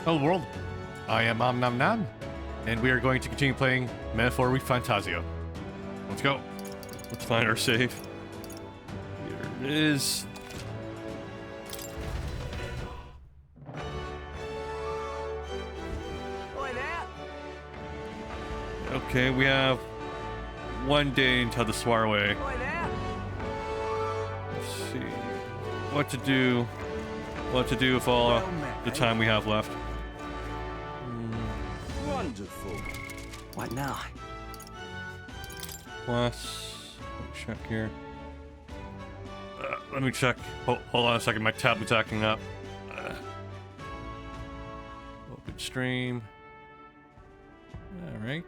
Hello world, I am Om Nom Nom, and we are going to continue playing Metaphor ReFantazio. Let's go. Let's find our save. Here it is. Okay, we have 1 day until the Swarway. Let's see what to do with all the time we have left. Wonderful. What now? Plus, check here. Let me check. Hold on a second. My tablet's acting up. Open stream. All right.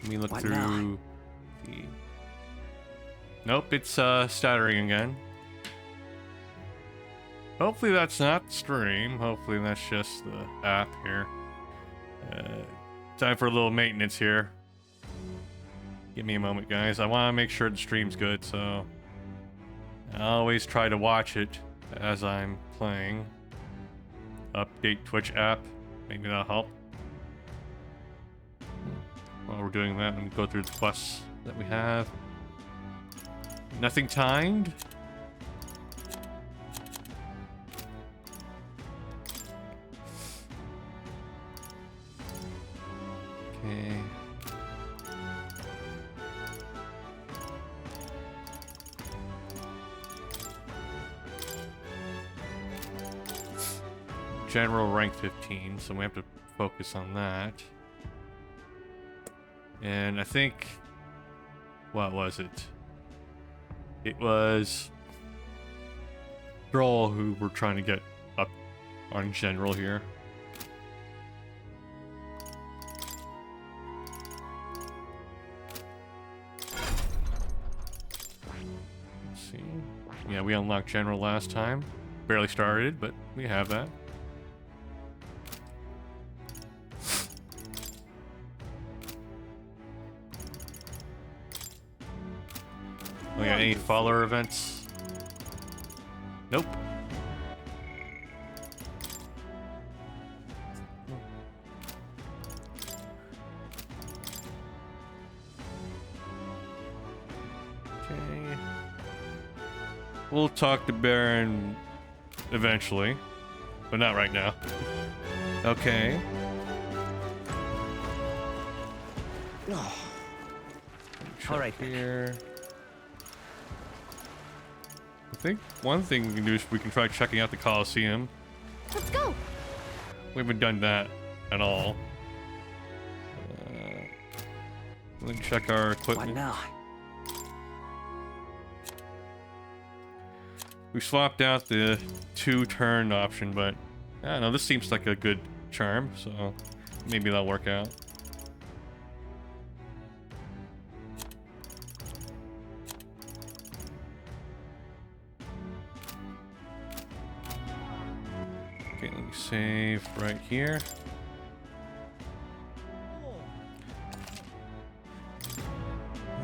Let me look What through now? the. Nope, it's stuttering again. Hopefully that's not stream. Hopefully that's just the app here. Time for a little maintenance here. Give me a moment, guys. I want to make sure the stream's good, so I always try to watch it as I'm playing. Update Twitch app. Maybe that'll help. While we're doing that, let me go through the quests that we have. Nothing timed. Okay. General rank 15, so we have to focus on that. And I think, what was it? It was Droll who we're trying to get up on general here. Let's see. Yeah, we unlocked general last time. Barely started, but we have that. We got any follower events? Nope. Okay. We'll talk to Baron eventually, but not right now. Okay. All right. Here. I think one thing we can do is we can try checking out the Coliseum. Let's go. We haven't done that at all. Let me check our What equipment. now? We swapped out the 2-turn option, but I don't know, this seems like a good charm, so maybe that'll work out. Okay, let me save right here.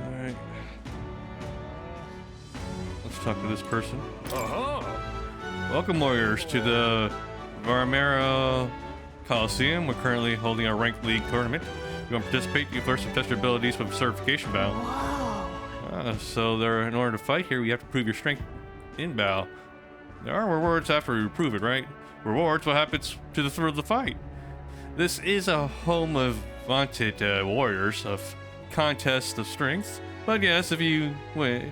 Alright. Let's talk to this person. Welcome, warriors, to the Varmera Coliseum. We're currently holding our ranked league tournament. If you want to participate, you first test your abilities with a certification battle. So in order to fight here, you have to prove your strength in battle. There are rewards after you prove it, right? Rewards, what happens to the thrill of the fight. This is a home of vaunted warriors of contests of strength, but yes, if you win,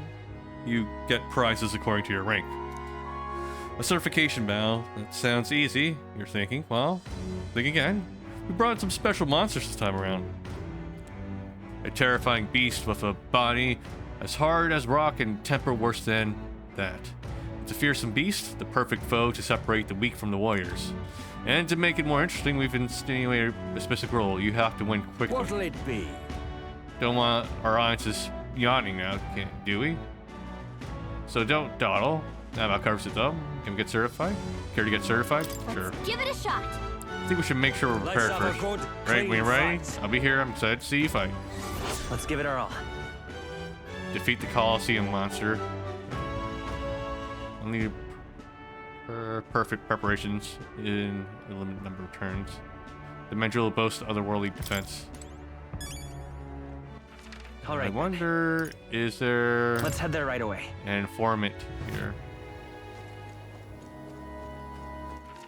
you get prizes according to your rank. A certification battle, that sounds easy, you're thinking. Well, think again. We brought some special monsters this time around. A terrifying beast with a body as hard as rock and temper worse than that. It's a fearsome beast, the perfect foe to separate the weak from the warriors. And to make it more interesting, we've insinuated a specific rule. You have to win quickly. What'll it be? Don't want our audiences yawning now, do we? So don't dawdle. That about covers it though. Can we get certified? Care to get certified? Sure. Give it a shot. I think we should make sure we're prepared Let's have a first. good, Right, when you're clean ready, fight. I'll be here. I'm excited to see you fight. Let's give it our all. Defeat the Coliseum monster. Only Perfect preparations in a limited number of turns. The Mandrilla boasts otherworldly defense. All right. I wonder, is there... Let's head there right away. an informant here?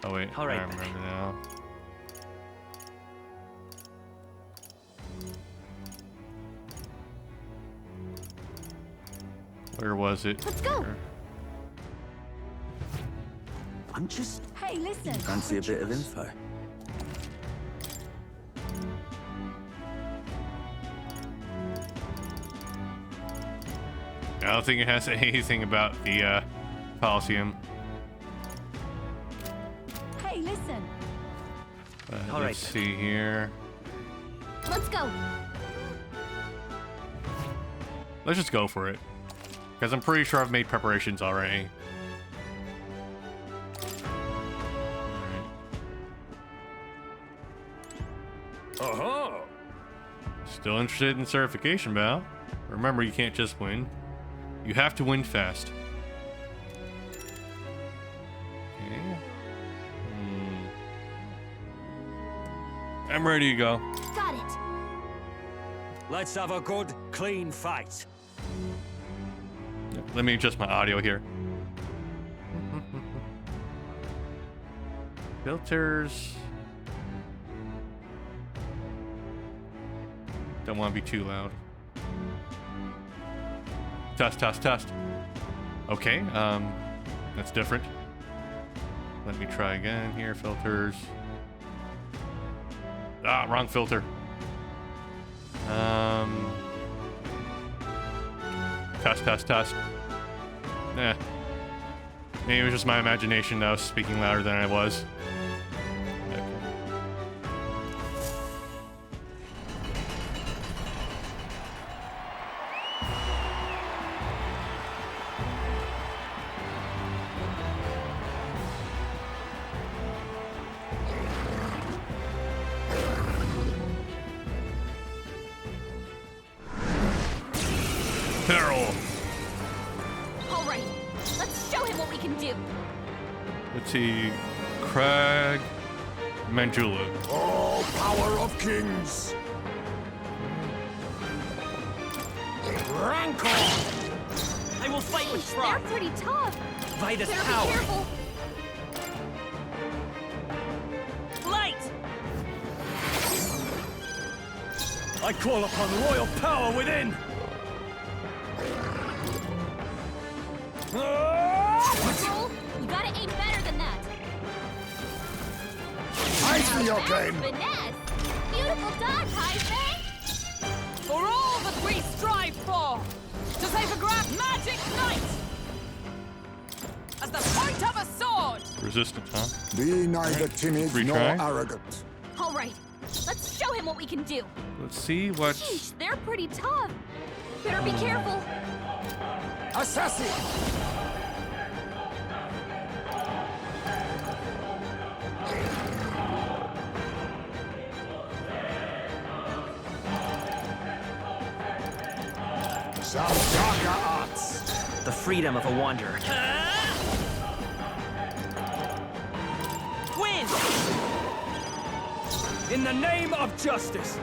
Oh wait, All right, I remember now. Where was it? Let's go. Here. I'm just... Hey, listen. Fancy a bit of info. I don't think it has anything about the Coliseum. Hey, listen. All Let's right. see here. Let's go. Let's just go for it. Because I'm pretty sure I've made preparations already. Uh-huh. Still interested in certification, Val? Remember, you can't just win. You have to win fast. Okay. I'm ready to go. Got it. Let's have a good, clean fight. Let me adjust my audio here. Filters. Don't want to be too loud. Test, test, test. Okay, that's different. Let me try again here. Filters. Ah, wrong filter. Test, test, test. Eh. Maybe it was just my imagination that I was speaking louder than I was. Okay. Peril. All right. Let's show him what we can do. Let's see. Crag. Mandrilla. Oh, power of kings. Rancor. I will fight with They're pride. pretty tough. Vitus Better power. be careful. Light. I call upon royal power within. Roll. You gotta aim better than that. I see your That's game. finesse. Beautiful dodge, Heisman. For all that we strive for, to save a grand magic knight! As the point of a sword! Resistance, huh? Be neither timid nor Retry. arrogant. All right. Let's show him what we can do. Let's see what. Sheesh, they're pretty tough. Better be careful. Assassin. Some darker arts. The freedom of a wanderer. Win! In the name of justice.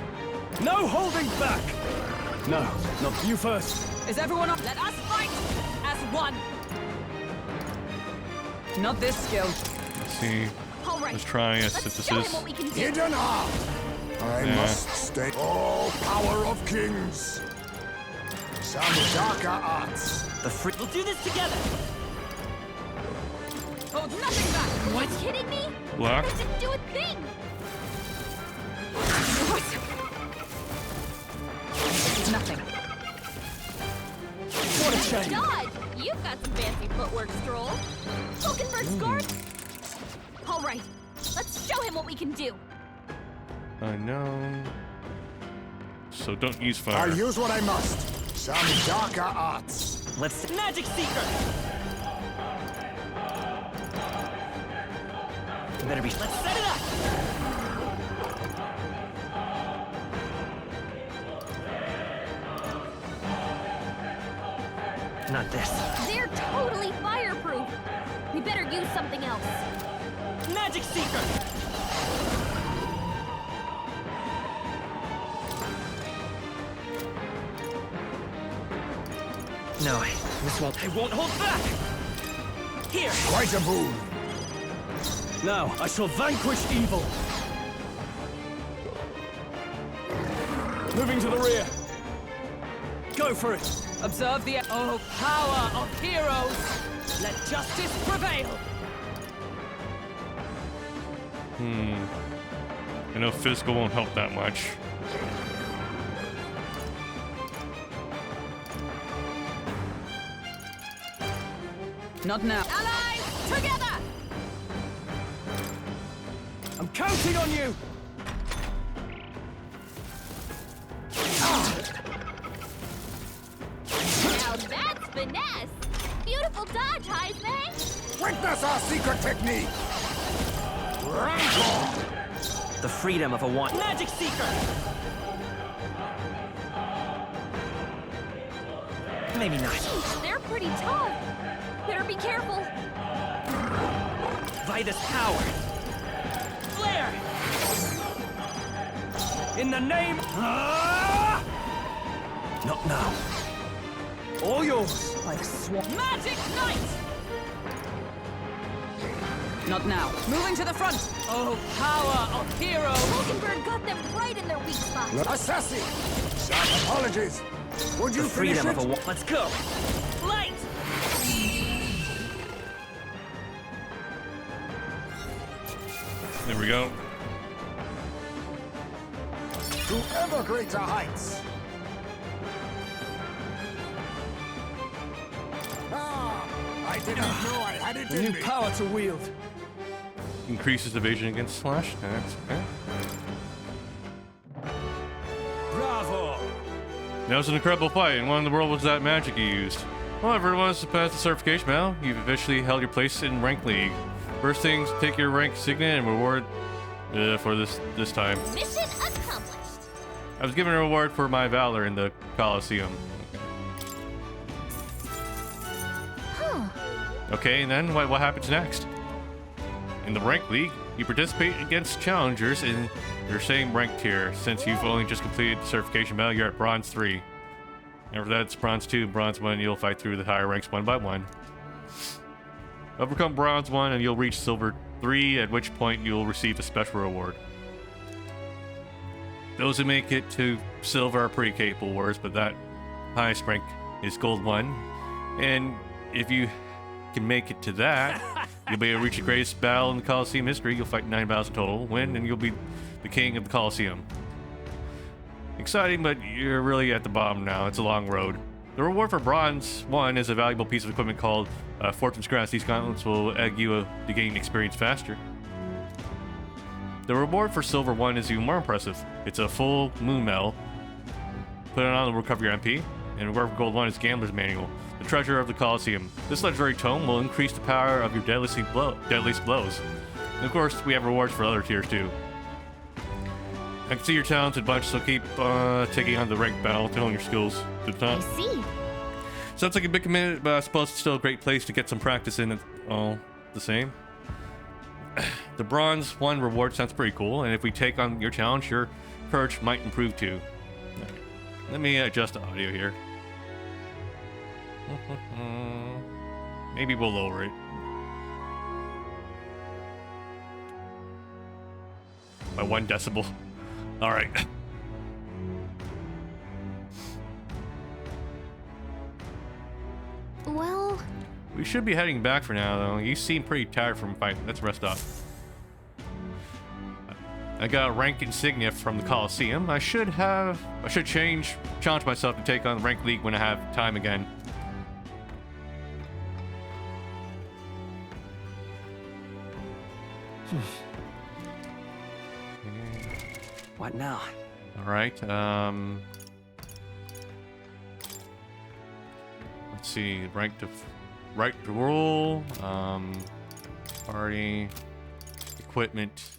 No holding back. No, not you first. Is everyone up? Let us fight as one! Not this skill. Let's see. All right. Let's try a Let's show him synthesis. what we can do. Hidden art. I Yeah. must stay. Oh, power of kings. Some darker arts. The free. We'll do this together. Hold nothing back! Are you kidding me? Block. That didn't do a thing. Nothing. What a shame. God, you've got some fancy footwork, Stroll. Falkenberg's guard. All right. Let's show him what we can do. Unknown. So don't use fire. I'll use what I must. Some darker arts. Let's. Magic Seeker! Better be. Let's set it up! Not this. They're totally fireproof. We better use something else. Magic Seeker! No, this won't. I won't hold back! Here! Quite a boon. Now, I shall vanquish evil. Moving to the rear. Go for it. Observe the power of heroes. Let justice prevail. I know physical won't help that much. Not now. Allies, together! I'm counting on you. Now that's finesse! Beautiful dodge, Heisman! Witness our secret technique. Rancor. The freedom of a wanderer. Magic Seeker! Maybe not. Jeez, they're pretty tough. Better be careful. Vitus power. Flare! In the name. Not now. All yours. By the swamp. Magic Knight! Not now. Moving to the front. Oh, power of heroes. Hulkenberg got them right in their weak spot. Assassin. Some apologies. Would you The finish freedom it? of a wanderer. Let's go! Light! There we go. To ever greater heights. I didn't know I had it The in new me. power to wield. Increases evasion against slash. That's okay. Bravo. That was an incredible fight, and what in the world was that magic you used? However, once you pass the certification now, you've officially held your place in Rank League. First things, take your rank signet and reward for this time. Mission accomplished. I was given a reward for my valor in the Colosseum. Okay, and then what happens next? In the Rank League, you participate against challengers in your same rank tier. Since you've only just completed the certification battle, you're at Bronze 3. After that, it's Bronze 2, Bronze 1, you'll fight through the higher ranks one by one. Overcome Bronze 1 and you'll reach Silver 3, at which point you'll receive a special reward. Those who make it to Silver are pretty capable warriors, but that highest rank is Gold 1. And if you can make it to that, you'll be able to reach the greatest battle in the Colosseum history. You'll fight 9 battles in total, win, and you'll be the king of the Colosseum. Exciting, but you're really at the bottom now. It's a long road. The reward for Bronze 1 is a valuable piece of equipment called Fortune's Grass. These gauntlets will egg you to gain experience faster. The reward for Silver 1 is even more impressive. It's a full moon medal. Put it on to recover your MP. And reward for Gold 1 is Gambler's Manual, the treasure of the Colosseum. This legendary tome will increase the power of your deadliest blows. And of course, we have rewards for other tiers too. I can see you're talented bunch, so keep taking on the ranked battle to hone your skills to the I top. see. Sounds like a bit committed, but I suppose it's still a great place to get some practice in it all the same. The Bronze 1 reward sounds pretty cool, and if we take on your challenge, your courage might improve too. Let me adjust the audio here. Maybe we'll lower it. By 1 decibel. Alright. Well, We should be heading back for now, though. You seem pretty tired from fighting. Let's rest up. I got a rank insignia from the Colosseum. I should challenge myself to take on the Rank League when I have time again. What now? All right. Let's see. Right to roll. Party. Equipment.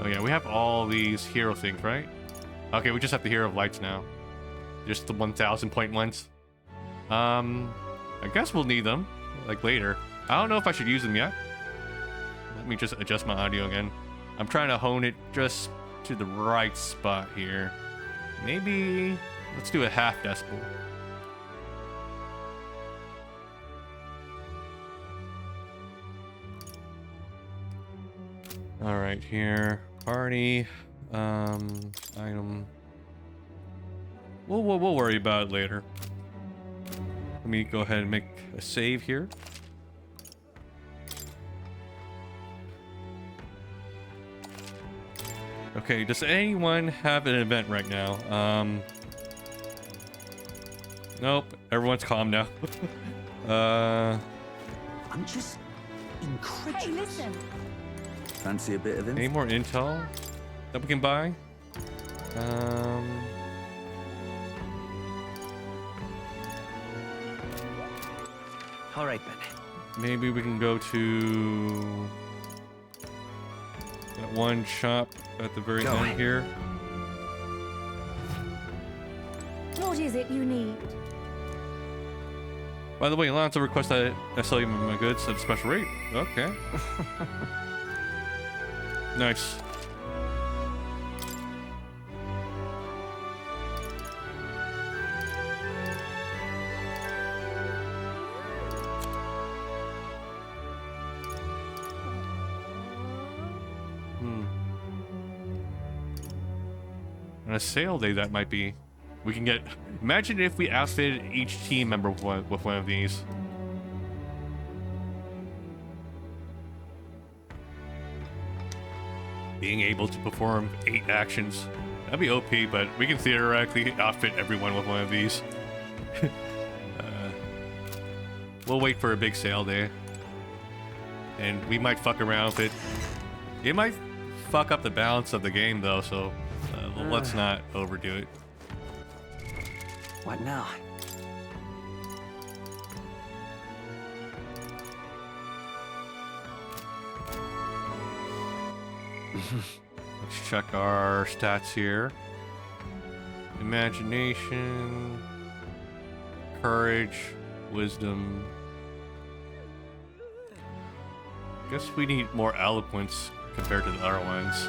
Oh yeah, we have all these hero things, right? Okay, we just have the hero of lights now. Just the 1,000 point ones. I guess we'll need them, like later. I don't know if I should use them yet. Let me just adjust my audio again. I'm trying to hone it just to the right spot here. Maybe, let's do a half decibel. All right, here, party, item. We'll worry about it later. Let me go ahead and make a save here. Okay, does anyone have an event right now? Nope, everyone's calm now. I'm just incredulous. Hey, listen. Fancy a bit of Any more intel that we can buy? All right, then. Maybe we can go to that one shop at the very end here. What is it you need? By the way, Alonso requests that I sell you my goods at a special rate. Okay. Nice. On a sale day, that might be. We can get. Imagine if we outfitted each team member with one of these. Being able to perform 8 actions. That'd be OP, but we can theoretically outfit everyone with one of these. We'll wait for a big sale day. And we might fuck around with it. It might fuck up the balance of the game, though, so let's not overdo it. What now? Let's check our stats here. Imagination, courage, wisdom. Guess we need more eloquence compared to the other ones.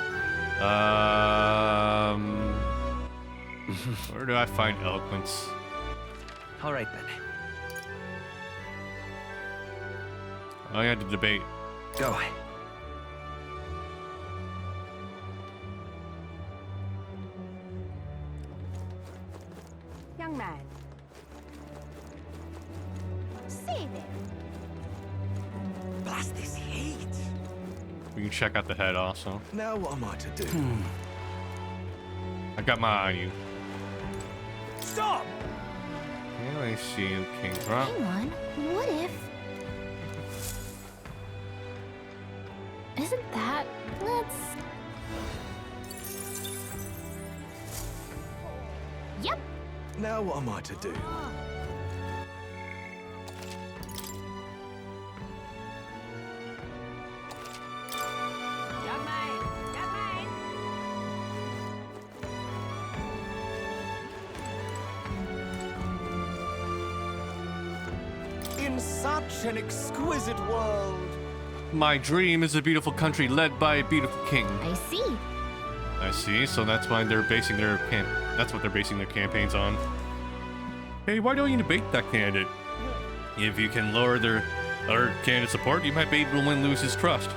Where do I find eloquence? All right, then. Oh, yeah, the debate. Go. Young man. Say there. Blast this heat. We can check out the head also. Now what am I to do? I got my eye on you. Stop! Yeah, I see you, King Rock. Hang on. What if? Isn't that? Let's. Yep. Now what am I to do? Young man, young man. In such an exquisite world. My dream is a beautiful country led by a beautiful king. I see. I see, so that's why they're basing their that's what they're basing their campaigns on. Hey, why don't you debate that candidate? If you can lower their other candidate support, you might be able to lose his trust.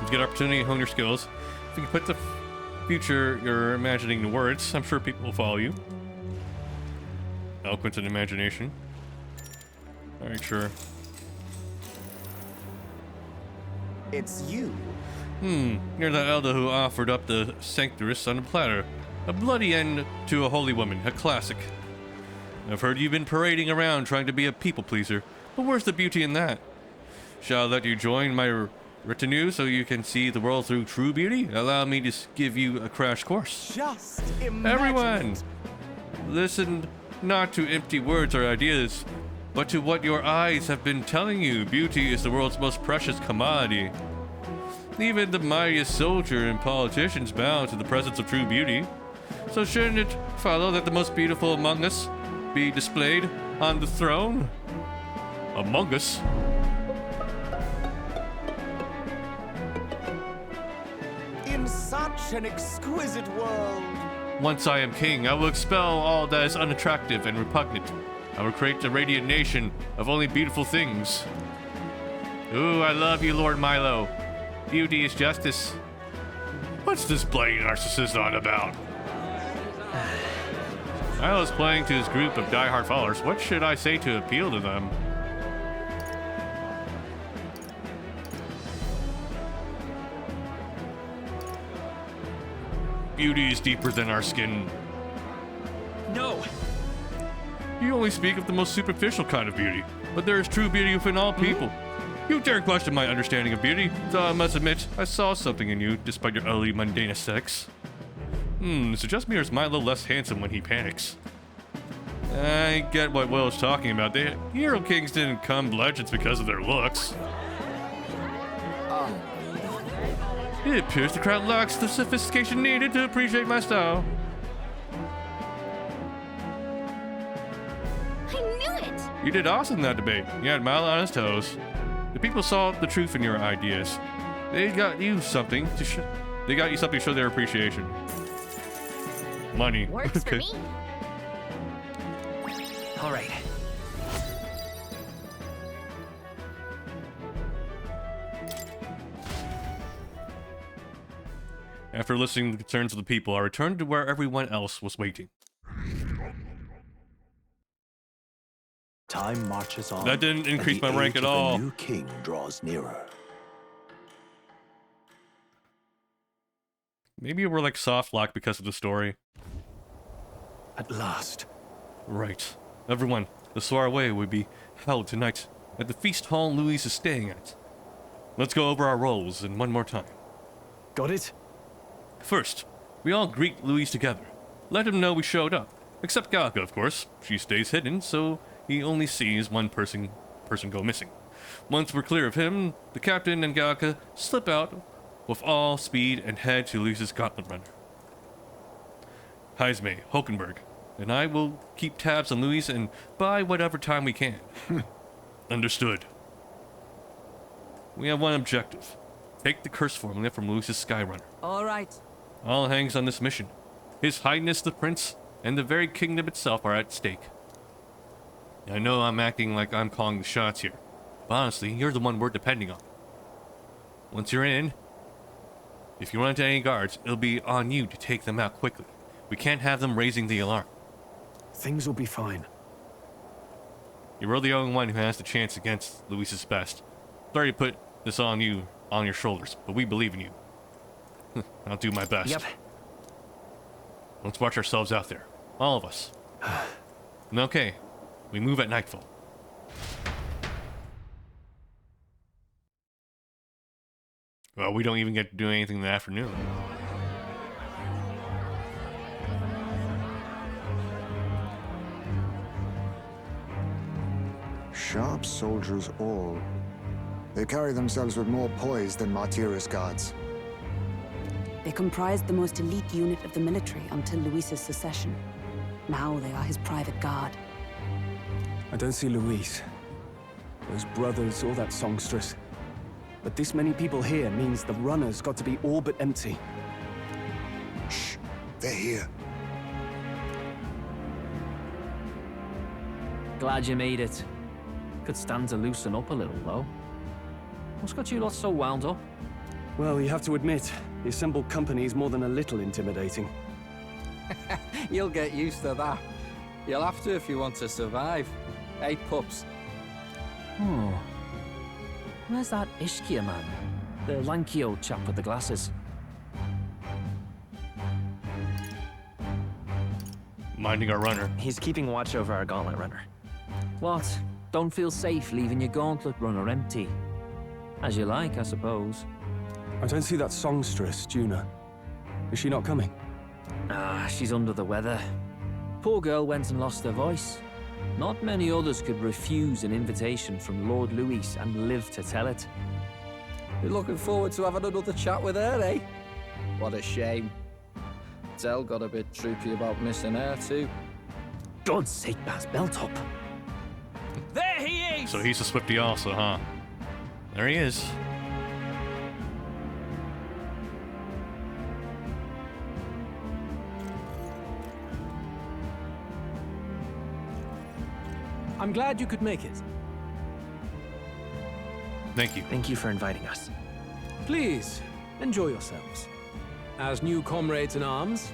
It's a good opportunity to hone your skills. If you can put the future you're imagining into words, I'm sure people will follow you. Eloquence and imagination. Alright, sure. It's you. You're the elder who offered up the Sanctorus on a platter. A bloody end to a holy woman, a classic. I've heard you've been parading around trying to be a people pleaser, but where's the beauty in that? Shall I let you join my retinue so you can see the world through true beauty? Allow me to give you a crash course. Just imagine. Everyone, listen not to empty words or ideas, but to what your eyes have been telling you. Beauty is the world's most precious commodity. Even the mightiest soldier and politicians bow to the presence of true beauty. So shouldn't it follow that the most beautiful among us be displayed on the throne? Among us? In such an exquisite world. Once I am king, I will expel all that is unattractive and repugnant. I will create a radiant nation of only beautiful things. Ooh, I love you, Lord Milo. Beauty is justice. What's this bloody narcissist on about? Milo's playing to his group of diehard followers. What should I say to appeal to them? Beauty is deeper than our skin. No! You only speak of the most superficial kind of beauty, but there is true beauty within all people. You dare question my understanding of beauty, so I must admit, I saw something in you, despite your utterly mundane aesthetics. Is it just me or is Milo less handsome when he panics? I get what Will is talking about. The hero kings didn't become legends because of their looks. It appears the crowd lacks the sophistication needed to appreciate my style. I knew it! You did awesome in that debate. You had Milo on his toes. The people saw the truth in your ideas. They got you something to show their appreciation. Money. Works for me. All right. After listening to the concerns of the people, I returned to where everyone else was waiting. Time marches on. That didn't increase my rank at The all. new king draws nearer. Maybe we're like soft lock because of the story. At last. Right. Everyone, the soiree will be held tonight at the feast hall Louise is staying at. Let's go over our roles in one more time. Got it? First, we all greet Louise together. Let him know we showed up. Except Galka, of course. She stays hidden, so he only sees one person go missing. Once we're clear of him, the captain and Galka slip out with all speed and head to Louise's gauntlet runner. Heisme, Hulkenberg, and I will keep tabs on Louise and buy whatever time we can. Understood. We have one objective. Take the curse formula from Louise's Skyrunner. All right. All hangs on this mission. His Highness the Prince and the very kingdom itself are at stake. I know I'm acting like I'm calling the shots here, but honestly, you're the one we're depending on. Once you're in, if you run into any guards, it'll be on you to take them out quickly. We can't have them raising the alarm. Things will be fine. You're the only one who has the chance against Luis's best. Sorry to put this on you, on your shoulders, but we believe in you. I'll do my best. Yep. Let's watch ourselves out there. All of us. Okay, we move at nightfall. Well, we don't even get to do anything in the afternoon. Sharp soldiers all. They carry themselves with more poise than Martyrus guards. They comprised the most elite unit of the military until Luis's secession. Now they are his private guard. I don't see Luis, those brothers, or that songstress. But this many people here means the runner's got to be all but empty. Shh, they're here. Glad you made it. Could stand to loosen up a little, though. What's got you lot so wound up? Well, you have to admit, the assembled company is more than a little intimidating. You'll get used to that. You'll have to if you want to survive. Hey, pups. Oh. Where's that Ishkia man? The lanky old chap with the glasses. Minding our runner. He's keeping watch over our gauntlet runner. What? Don't feel safe leaving your gauntlet runner empty? As you like, I suppose. I don't see that songstress, Juna. Is she not coming? Ah, she's under the weather. Poor girl went and lost her voice. Not many others could refuse an invitation from Lord Louis and live to tell it. You're looking forward to having another chat with her, eh? What a shame. Zell got a bit troopy about missing her, too. God's sake, Baz, belt up. There he is! So he's a Swifty also, huh? There he is. I'm glad you could make it. Thank you. Thank you for inviting us. Please, enjoy yourselves. As new comrades in arms,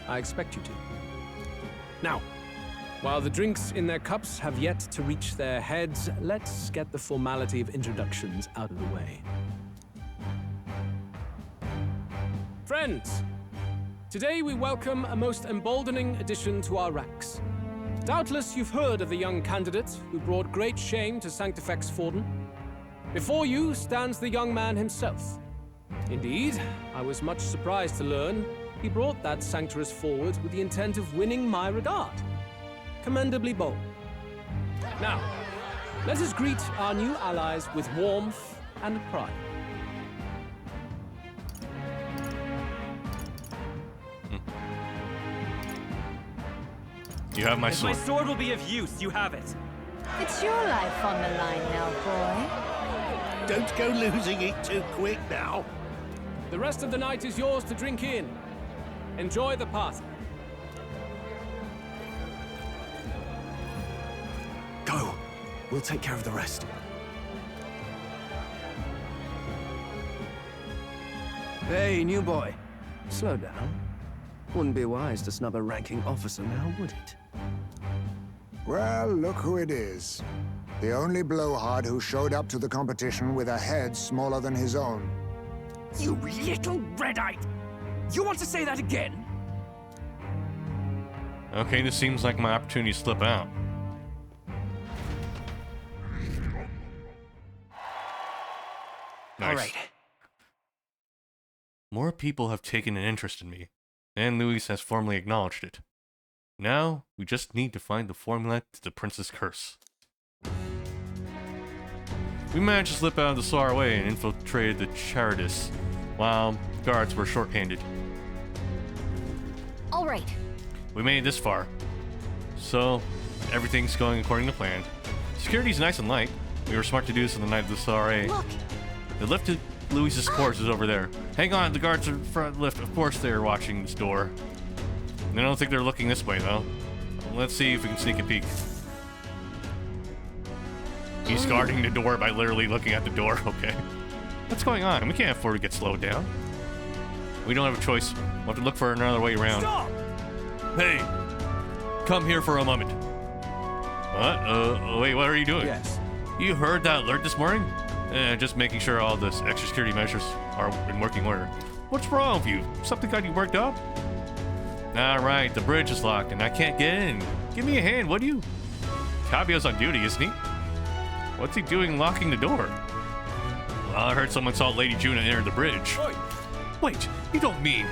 I expect you to. Now, while the drinks in their cups have yet to reach their heads, let's get the formality of introductions out of the way. Friends, today we welcome a most emboldening addition to our ranks. Doubtless you've heard of the young candidate who brought great shame to Sanctifex Forden. Before you stands the young man himself. Indeed, I was much surprised to learn he brought that sanctuary forward with the intent of winning my regard. Commendably bold. Now, let us greet our new allies with warmth and pride. You have my If sword. my sword will be of use, you have it. It's your life on the line now, boy. Don't go losing it too quick now. The rest of the night is yours to drink in. Enjoy the party. Go. We'll take care of the rest. Hey, new boy. Slow down. Wouldn't be wise to snub a ranking officer now, would it? Well, look who it is. The only blowhard who showed up to the competition with a head smaller than his own. You little red-eyed! You want to say that again? Okay, this seems like my opportunity to slip out. Nice. All right. More people have taken an interest in me, and Luis has formally acknowledged it. Now, we just need to find the formula to the Prince's Curse. We managed to slip out of the Saraway and infiltrated the Charidus, while guards were short-handed. All right. We made it this far, so everything's going according to plan. Security's nice and light. We were smart to do this on the night of the Saraway. Look, The lift to Luis's quarters is over there. Hang on, the guards are in front of the lift. Of course they're watching this door. I don't think they're looking this way, though. Let's see if we can sneak a peek. He's guarding the door by literally looking at the door. Okay. What's going on? We can't afford to get slowed down. We don't have a choice. We'll have to look for another way around. Stop! Hey! Come here for a moment. What? Wait, what are you doing? Yes. You heard that alert this morning? Just making sure all the extra security measures are in working order. What's wrong with you? Something got you worked up? Alright, the bridge is locked and I can't get in. Give me a hand, would you? Cabio's on duty, isn't he? What's he doing locking the door? Well, I heard someone saw Lady Juna enter the bridge. Oi. Wait, you don't mean...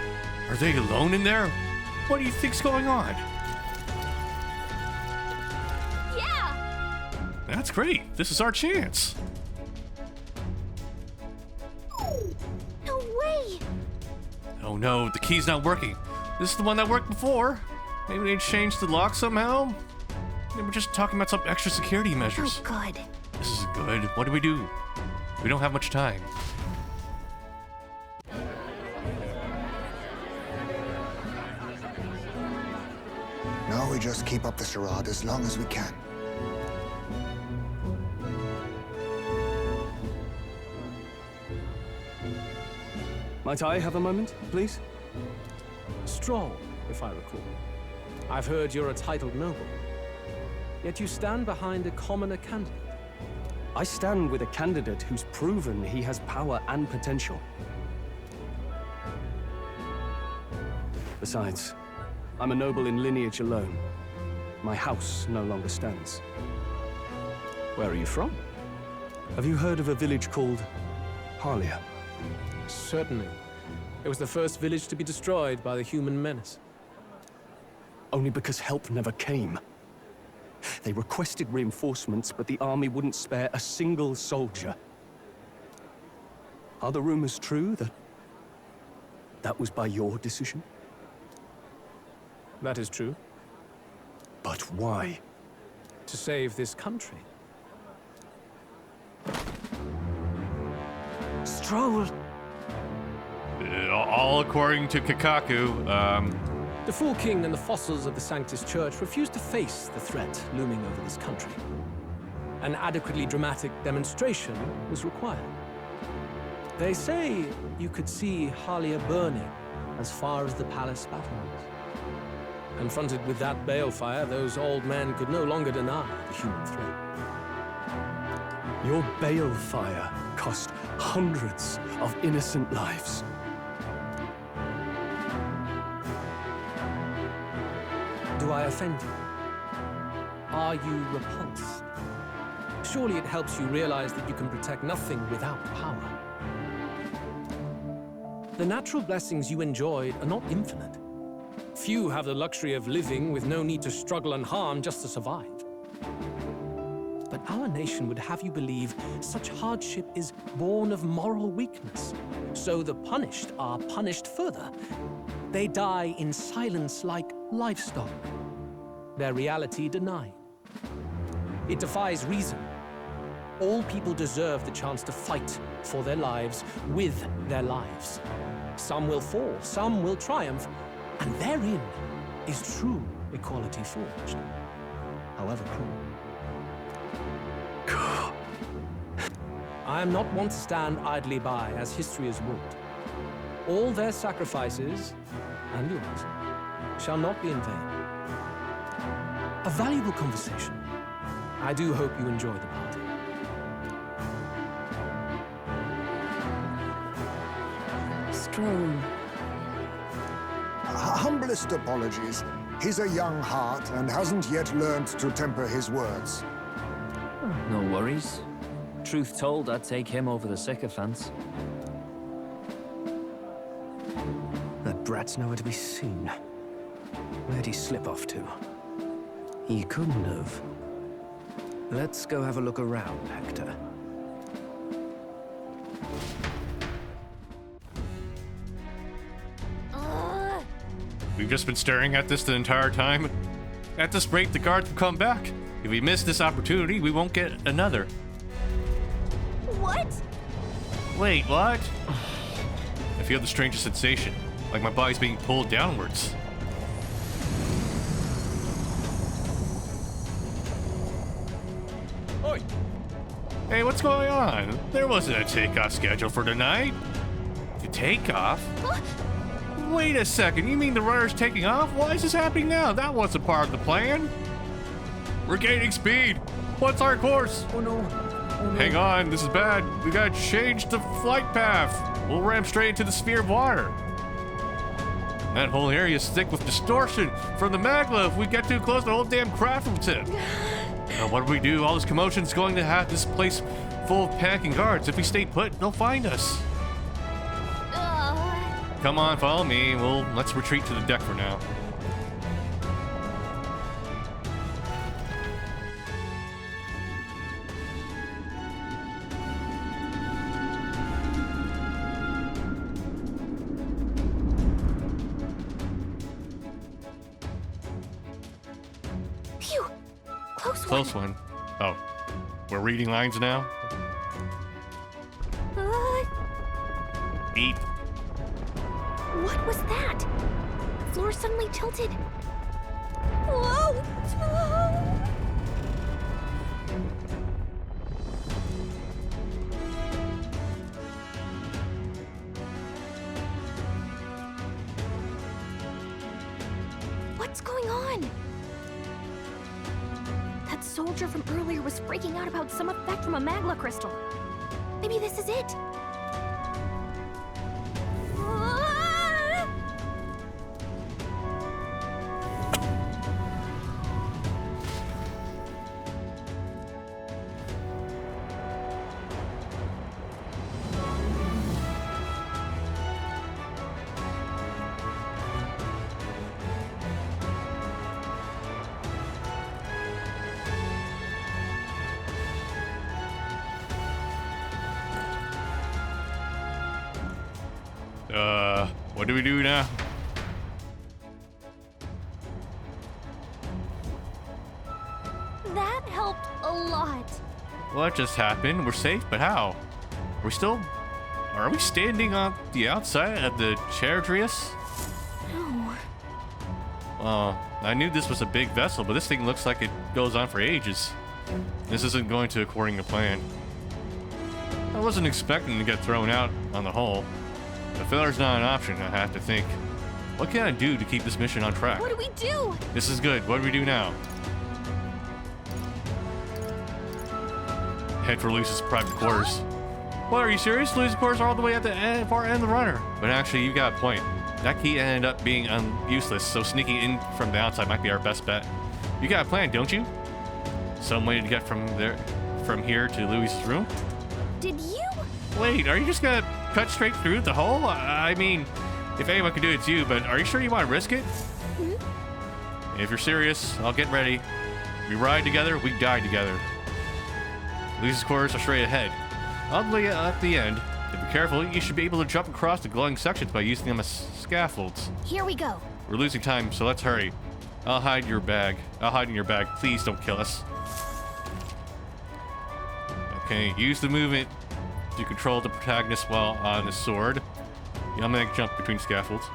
Are they alone in there? What do you think's going on? yeah. That's great. This is our chance. No way. Oh no, the key's not working. This is the one that worked before. Maybe they changed the lock somehow? They were just talking about some extra security measures. Oh, good. This is good. What do? We don't have much time. Now we just keep up the charade as long as we can. Might I have a moment, please? Stroll, if I recall. I've heard you're a titled noble. Yet you stand behind a commoner candidate. I stand with a candidate who's proven he has power and potential. Besides, I'm a noble in lineage alone. My house no longer stands. Where are you from? Have you heard of a village called Harlia? Certainly. It was the first village to be destroyed by the human menace. Only because help never came. They requested reinforcements, but the army wouldn't spare a single soldier. Are the rumors true that that was by your decision? That is true. But why? To save this country. Stroll! All according to Kakaku. The Fool King and the fossils of the Sanctus Church refused to face the threat looming over this country. An adequately dramatic demonstration was required. They say you could see Halia burning as far as the palace battlements. Confronted with that balefire, those old men could no longer deny the human threat. Your balefire cost hundreds of innocent lives. Do I offend you? Are you repulsed? Surely it helps you realize that you can protect nothing without power. The natural blessings you enjoyed are not infinite. Few have the luxury of living with no need to struggle and harm just to survive. But our nation would have you believe such hardship is born of moral weakness. So the punished are punished further. They die in silence like livestock. Their reality denied. It defies reason. All people deserve the chance to fight for their lives with their lives. Some will fall, some will triumph, and therein is true equality forged, however cruel. I am not one to stand idly by as history is wrought. All their sacrifices, and yours, shall not be in vain. A valuable conversation. I do hope you enjoy the party. Stroll. Humblest apologies. He's a young heart and hasn't yet learned to temper his words. No worries. Truth told, I'd take him over the sycophants. That brat's nowhere to be seen. Where'd he slip off to? He couldn't have. Let's go have a look around, Hector. We've just been staring at this the entire time. At this rate, the guards will come back. If we miss this opportunity, we won't get another. What? Wait, what? I feel the strangest sensation, like my body's being pulled downwards. Oi! Hey, what's going on? There wasn't a takeoff schedule for tonight. The takeoff? Wait a second, you mean the runner's taking off? Why is this happening now? That wasn't part of the plan. We're gaining speed. What's our course? Oh no. Oh no. Hang on, this is bad. We gotta change the flight path. We'll ram straight into the sphere of water. That whole area is thick with distortion from the magma. If we get too close, the whole damn craft will tip. Now, what do we do? All this commotion's going to have this place full of panicking guards. If we stay put, they'll find us. Come on, follow me. Let's retreat to the deck for now. Phew! Close one. Oh, we're reading lines now? Eat. What was that? The floor suddenly tilted. Whoa! Whoa! What's going on? That soldier from earlier was freaking out about some effect from a magma crystal. Maybe this is it. What do we do now? That helped a lot. What just happened? We're safe, but how? Are we standing on the outside of the Charadrius? No. I knew this was a big vessel, but this thing looks like it goes on for ages. This isn't going to according to plan. I wasn't expecting to get thrown out on the hull. The filler's not an option, I have to think. What can I do to keep this mission on track? What do we do? This is good. What do we do now? Head for Lucy's private quarters. What, are you serious? Lucy's quarters are all the way at the far end of the runner. But actually, you got a point. That key ended up being useless, so sneaking in from the outside might be our best bet. You got a plan, don't you? Some way to get from here to Louis's room? Did you? Wait, are you just gonna cut straight through the hole? I mean, if anyone can do it, it's you, but are you sure you want to risk it? Hmm? If you're serious, I'll get ready. We ride together, we die together. Louis's quarters are straight ahead. All the way at the end, if you're careful, you should be able to jump across the glowing sections by using them as scaffolds. Here we go. We're losing time, so let's hurry. I'll hide in your bag. Please don't kill us. Okay, use the movement to control the protagonist while on his sword. You'll make jump between scaffolds.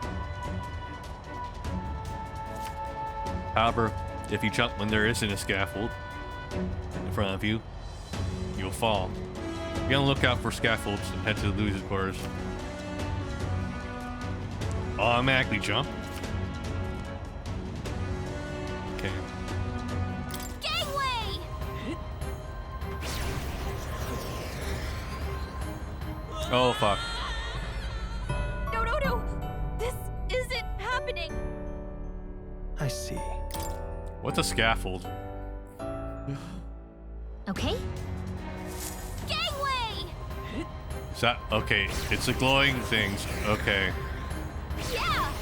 However, if you jump when there isn't a scaffold in front of you, you'll fall. Be on the lookout for scaffolds and head to Louis's quarters. Automatically jump. Okay. Gangway! Oh, fuck. No. This isn't happening. I see. What's a scaffold? Okay. Gangway! Is that okay? It's the glowing things. Okay. Yeah!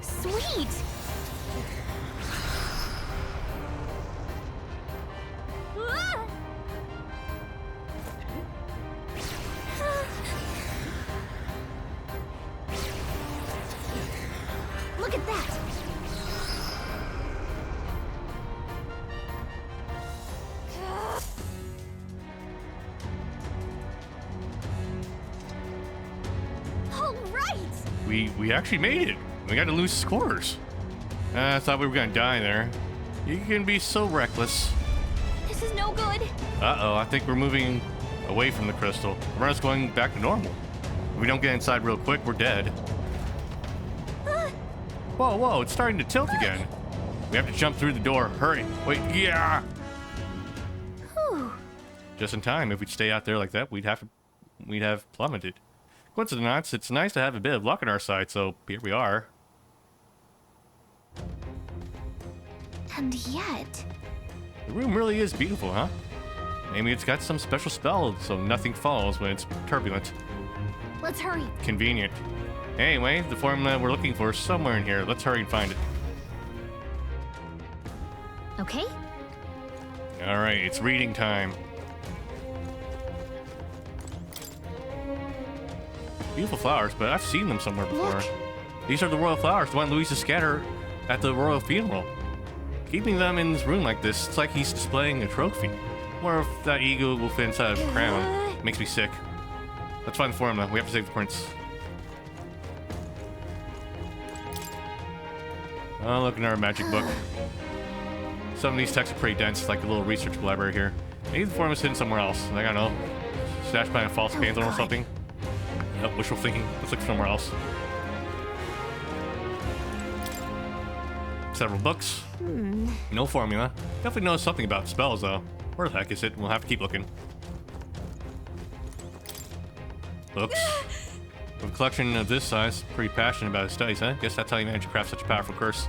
Sweet! Ah! Look at that! All right! We actually made it. We got to Louis's quarters. I thought we were gonna die there. You can be so reckless. This is no good. Uh-oh, I think we're moving away from the crystal. The runner's going back to normal. If we don't get inside real quick, we're dead. Whoa, it's starting to tilt again. We have to jump through the door. Hurry. Wait, yeah! Whew. Just in time. If we'd stay out there like that, we'd have plummeted. Coincidence, it's nice to have a bit of luck on our side, so here we are. And yet... The room really is beautiful, huh? Maybe it's got some special spell so nothing falls when it's turbulent. Let's hurry. Convenient. Anyway, the formula we're looking for is somewhere in here. Let's hurry and find it. Okay. Alright, it's reading time. Beautiful flowers, but I've seen them somewhere before. Look. These are the royal flowers, the one Louisa scattered at the royal funeral. Keeping them in his room like this, it's like he's displaying a trophy. Or if that eagle will fit inside of a crown. It makes me sick. Let's find the formula. We have to save the prince. Oh, look at our magic book. Some of these texts are pretty dense, like a little research library here. Maybe the formula's hidden somewhere else. I don't know. Stashed by a false panther or something. Nope, wishful thinking. Let's look somewhere else. Several books. No formula. Definitely knows something about spells, though. Where the heck is it? We'll have to keep looking. Books. With a collection of this size, pretty passionate about his studies, huh? Guess that's how he managed to craft such a powerful curse.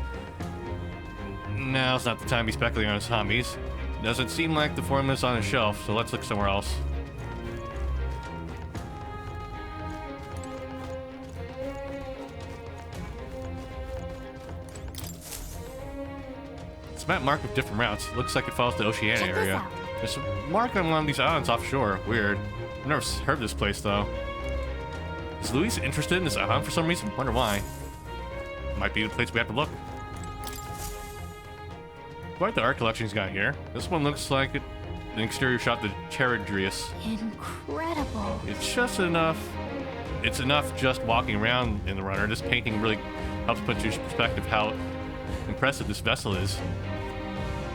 Now's not the time to be speculating on his hobbies. Doesn't seem like the formula's on his shelf, so let's look somewhere else. It's a map marked with different routes. Looks like it follows the Oceania Check this area. out. There's a mark on one of these islands offshore. Weird. I've never heard of this place, though. Is Luis interested in this island for some reason? Wonder why. Might be the place we have to look. Quite the art collection he's got here. This one looks like an exterior shot of the Charadrius. Incredible. It's just enough. It's enough just walking around in the runner. This painting really helps put into perspective how impressive this vessel is.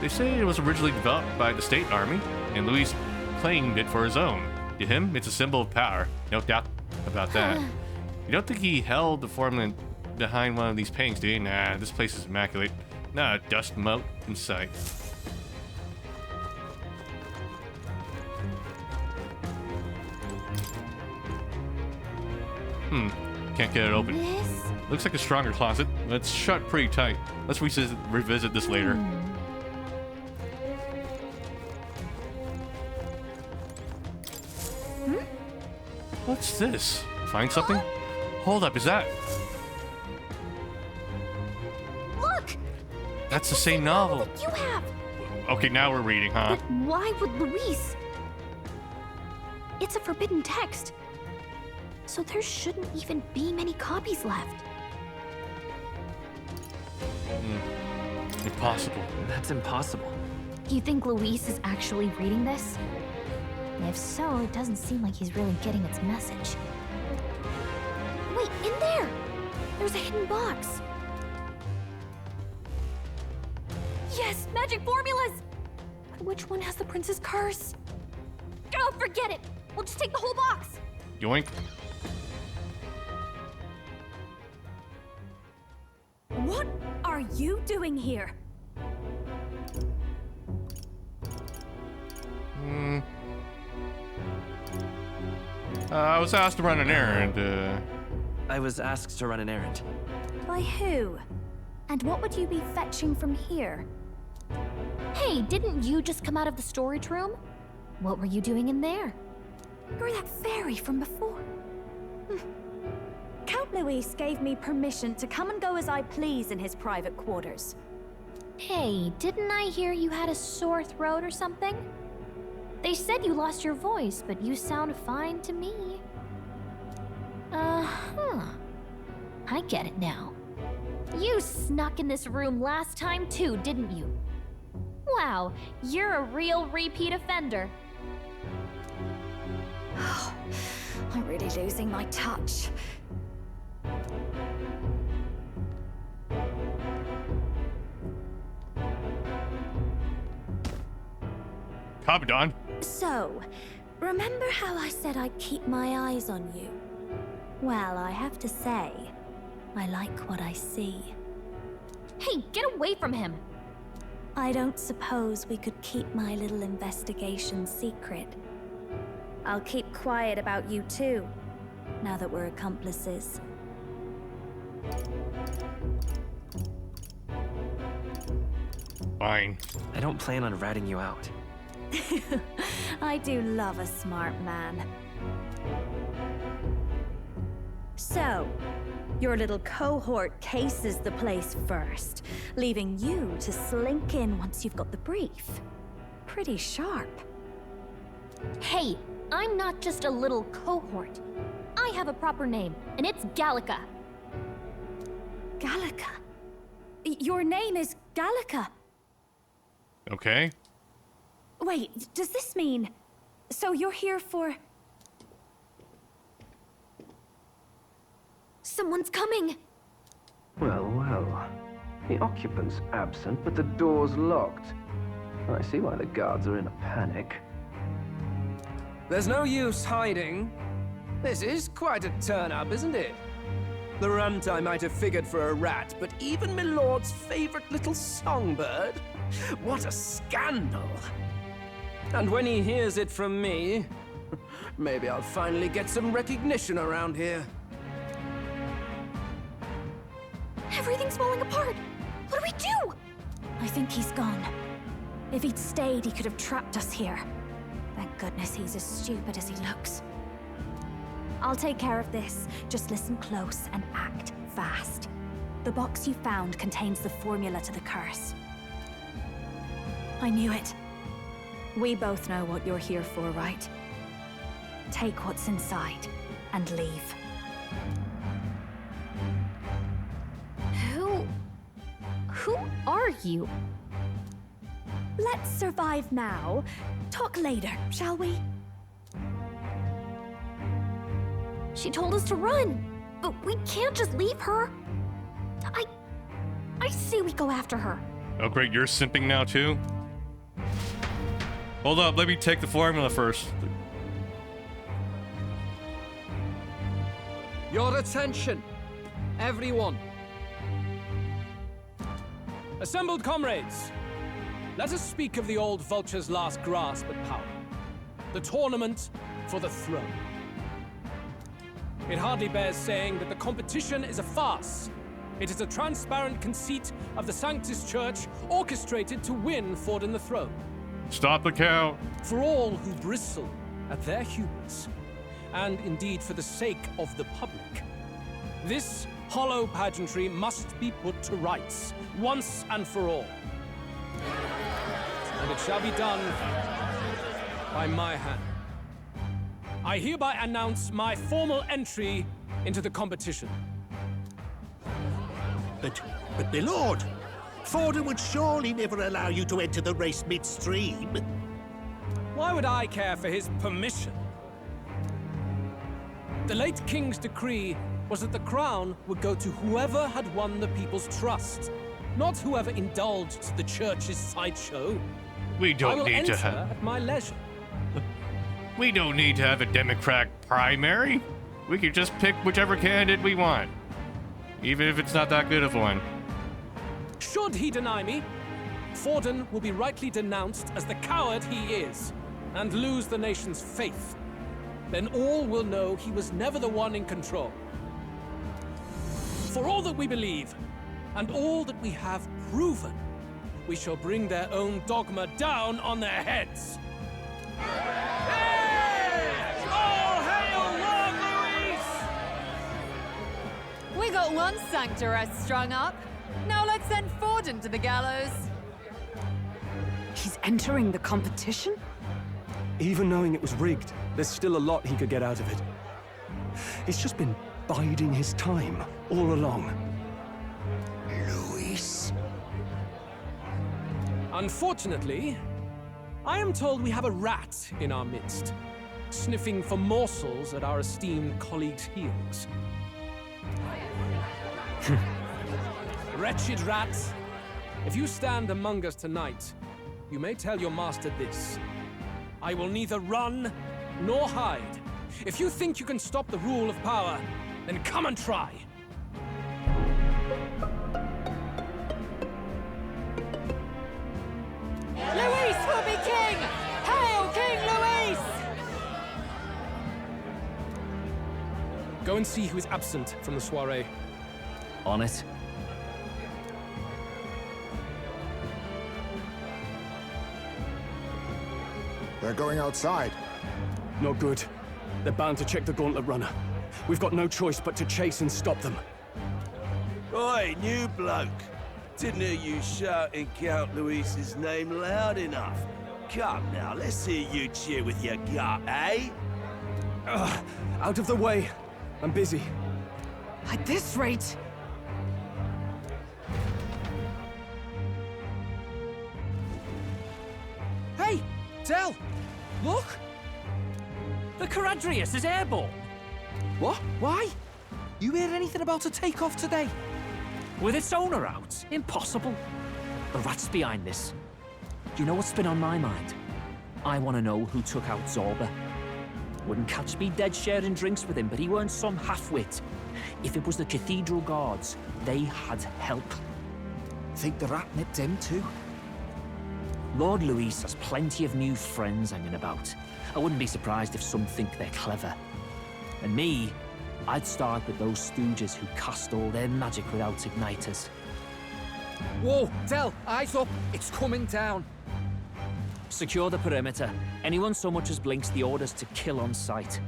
They say it was originally developed by the state army, and Luis claimed it for his own. To him, it's a symbol of power. No doubt about that. You don't think he held the formula behind one of these paintings, do you? Nah, this place is immaculate. Not a dust mote in sight. Can't get it open. This? Looks like a stronger closet, but it's shut pretty tight. Let's revisit this later. What's this? Find something? Hold up, is that? Look! That's the same novel. That you have. Okay, now we're reading, huh? But why would Luis? It's a forbidden text. So there shouldn't even be many copies left. Impossible. That's impossible. Do you think Luis is actually reading this? If so, it doesn't seem like he's really getting its message. Wait, in there! There's a hidden box. Yes, magic formulas! But which one has the prince's curse? Oh, forget it! We'll just take the whole box! Yoink. What are you doing here? I was asked to run an errand. I was asked to run an errand. By who? And what would you be fetching from here? Hey, didn't you just come out of the storage room? What were you doing in there? You're that fairy from before. Count Luis gave me permission to come and go as I please in his private quarters. Hey, didn't I hear you had a sore throat or something? They said you lost your voice, but you sound fine to me. I get it now. You snuck in this room last time too, didn't you? Wow, you're a real repeat offender. I'm really losing my touch. Copy, Don. So, remember how I said I'd keep my eyes on you? Well, I have to say, I like what I see. Hey, get away from him! I don't suppose we could keep my little investigation secret. I'll keep quiet about you too, now that we're accomplices. Fine. I don't plan on ratting you out. I do love a smart man. So, your little cohort cases the place first, leaving you to slink in once you've got the brief. Pretty sharp. Hey, I'm not just a little cohort. I have a proper name, and it's Gallica. Gallica? Your name is Gallica? Okay. Wait, does this mean... So you're here for... Someone's coming! Well, well. The occupant's absent, but the door's locked. I see why the guards are in a panic. There's no use hiding. This is quite a turn-up, isn't it? The runt I might have figured for a rat, but even my lord's favorite little songbird? What a scandal! And when he hears it from me, maybe I'll finally get some recognition around here. Everything's falling apart! What do we do? I think he's gone. If he'd stayed, he could have trapped us here. Thank goodness he's as stupid as he looks. I'll take care of this. Just listen close and act fast. The box you found contains the formula to the curse. I knew it. We both know what you're here for, right? Take what's inside and leave. Who are you? Let's survive now. Talk later, shall we? She told us to run, but we can't just leave her. I say we go after her. Oh great, you're simping now too? Hold up, let me take the formula first. Your attention, everyone. Assembled comrades, let us speak of the old vulture's last grasp at power. The tournament for the throne. It hardly bears saying that the competition is a farce. It is a transparent conceit of the Sanctus Church orchestrated to win Forden the throne. Stop the count. For all who bristle at their hubris, and indeed for the sake of the public, this hollow pageantry must be put to rights, once and for all. And it shall be done by my hand. I hereby announce my formal entry into the competition. But my lord, Forden would surely never allow you to enter the race midstream. Why would I care for his permission? The late king's decree was that the crown would go to whoever had won the people's trust, not whoever indulged the church's sideshow. We don't I will need enter to have. at my leisure. We don't need to have a Democrat primary. We can just pick whichever candidate we want, even if it's not that good of one. Should he deny me, Forden will be rightly denounced as the coward he is, and lose the nation's faith. Then all will know he was never the one in control. For all that we believe, and all that we have proven, we shall bring their own dogma down on their heads. All hail Lord Luis! We got one sanctoress strung up. Now let's send Forden to the gallows. He's entering the competition? Even knowing it was rigged, there's still a lot he could get out of it. He's just been biding his time all along. Luis. Unfortunately, I am told we have a rat in our midst, sniffing for morsels at our esteemed colleagues' heels. Wretched rat, if you stand among us tonight, you may tell your master this. I will neither run nor hide. If you think you can stop the rule of power, then come and try. Luis will be king! Hail King Luis! Go and see who is absent from the soiree. On it. They're going outside. Not good. They're bound to check the gauntlet runner. We've got no choice but to chase and stop them. Oi, new bloke. Didn't hear you shouting Count Luis's name loud enough. Come now, let's hear you cheer with your gut, eh? Out of the way. I'm busy. At this rate... Hey! Del! Look! The Caradrius is airborne! What? Why? You hear anything about a takeoff today? With its owner out? Impossible. The rat's behind this. Do you know what's been on my mind? I want to know who took out Zorba. Wouldn't catch me dead sharing drinks with him, but he weren't some half-wit. If it was the Cathedral Guards, they had help. Think the rat nipped him too? Lord Luis has plenty of new friends hanging about. I wouldn't be surprised if some think they're clever. And me, I'd start with those stooges who cast all their magic without igniters. Whoa, Del, eyes up. It's coming down. Secure the perimeter. Anyone so much as blinks, the orders to kill on sight.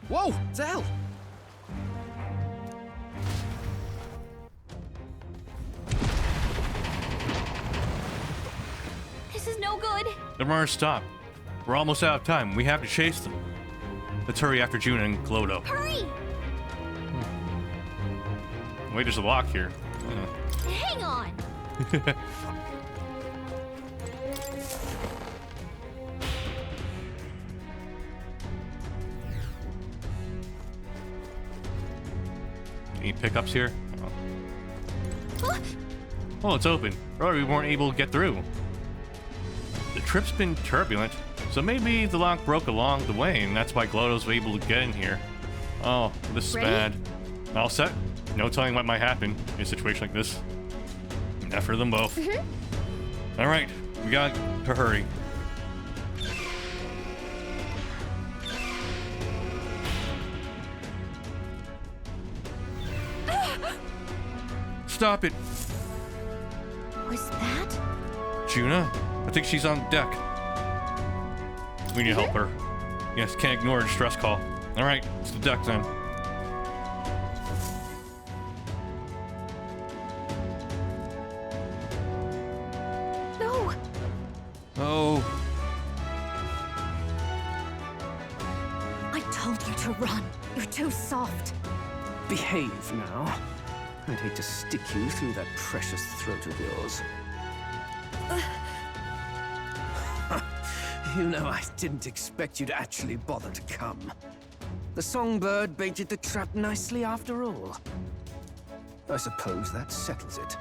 Whoa, Del! The runners stop. We're almost out of time. We have to chase them. Let's hurry after Juna and Glodo. Hurry! Wait, there's a lock here. Hang on! Any pickups here? Oh, it's open. Earlier we weren't able to get through. The trip's been turbulent, so maybe the lock broke along the way, and that's why Glodo's able to get in here. Oh, this is bad. All set? No telling what might happen in a situation like this. Enough for them both. All right, we got to hurry. Stop it! Was that? Juna? I think she's on deck. We need to help her. Yes, can't ignore her distress call. All right, it's the deck then. No! Oh. I told you to run. You're too soft. Behave now. I'd hate to stick you through that precious throat of yours. You know, I didn't expect you to actually bother to come. The songbird baited the trap nicely after all. I suppose that settles it.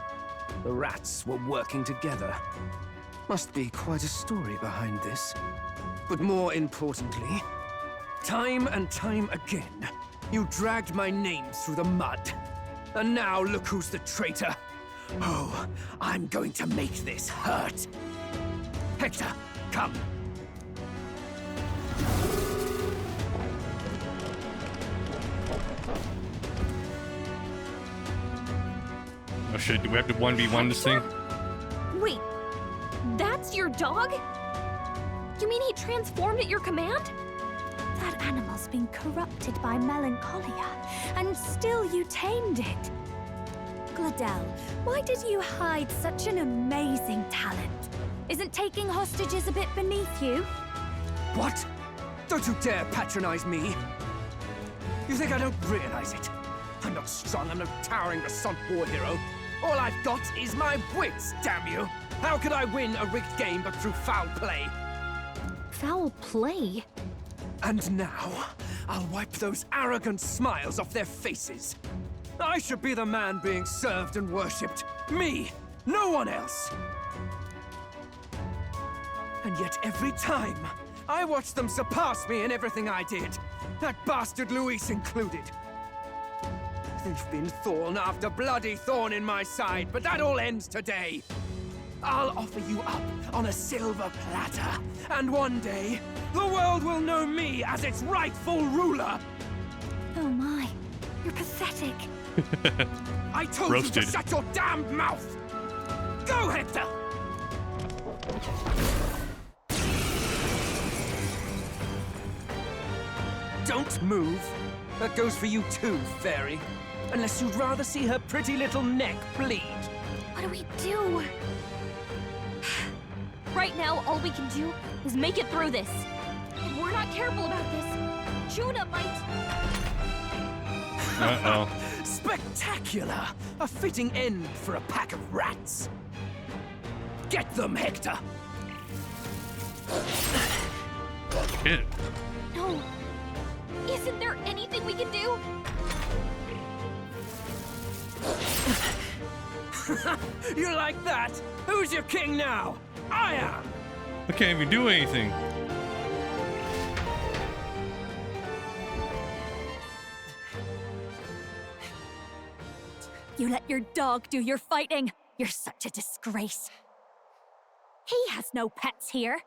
The rats were working together. Must be quite a story behind this. But more importantly, time and time again, you dragged my name through the mud. And now look who's the traitor. Oh, I'm going to make this hurt. Hector, come. Oh shit, do we have to 1v1 this thing? Wait, that's your dog? You mean he transformed at your command? That animal's been corrupted by melancholia, and still you tamed it. Gladel, why did you hide such an amazing talent? Isn't taking hostages a bit beneath you? What? Don't you dare patronize me! You think I don't realize it? I'm not strong, I'm no towering Rassant war hero. All I've got is my wits, damn you! How could I win a rigged game but through foul play? Foul play? And now, I'll wipe those arrogant smiles off their faces. I should be the man being served and worshipped. Me, no one else. And yet every time, I watch them surpass me in everything I did. That bastard Luis included. They've been thorn after bloody thorn in my side, but that all ends today. I'll offer you up on a silver platter, and one day, the world will know me as its rightful ruler. Oh my, you're pathetic. I told you to shut your damned mouth! Go, Hector! Don't move. That goes for you too, fairy. Unless you'd rather see her pretty little neck bleed. What do we do? Right now, all we can do is make it through this. If we're not careful about this, Juna might... Uh-oh. Spectacular! A fitting end for a pack of rats. Get them, Hector! Hit. No. Isn't there anything we can do? You like that? Who's your king now? I am! I can't even do anything. You let your dog do your fighting. You're such a disgrace. He has no pets here.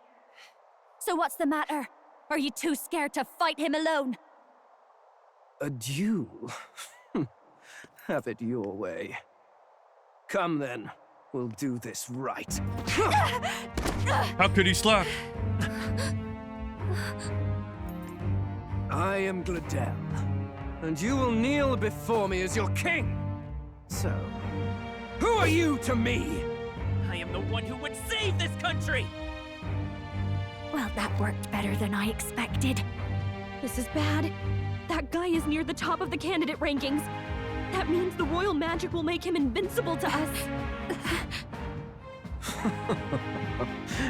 So what's the matter? Are you too scared to fight him alone? A duel? Have it your way. Come then, we'll do this right. How could he slap? I am Gladel, and you will kneel before me as your king. So, who are you to me? I am the one who would save this country! Well, that worked better than I expected. This is bad. That guy is near the top of the candidate rankings. That means the royal magic will make him invincible to us.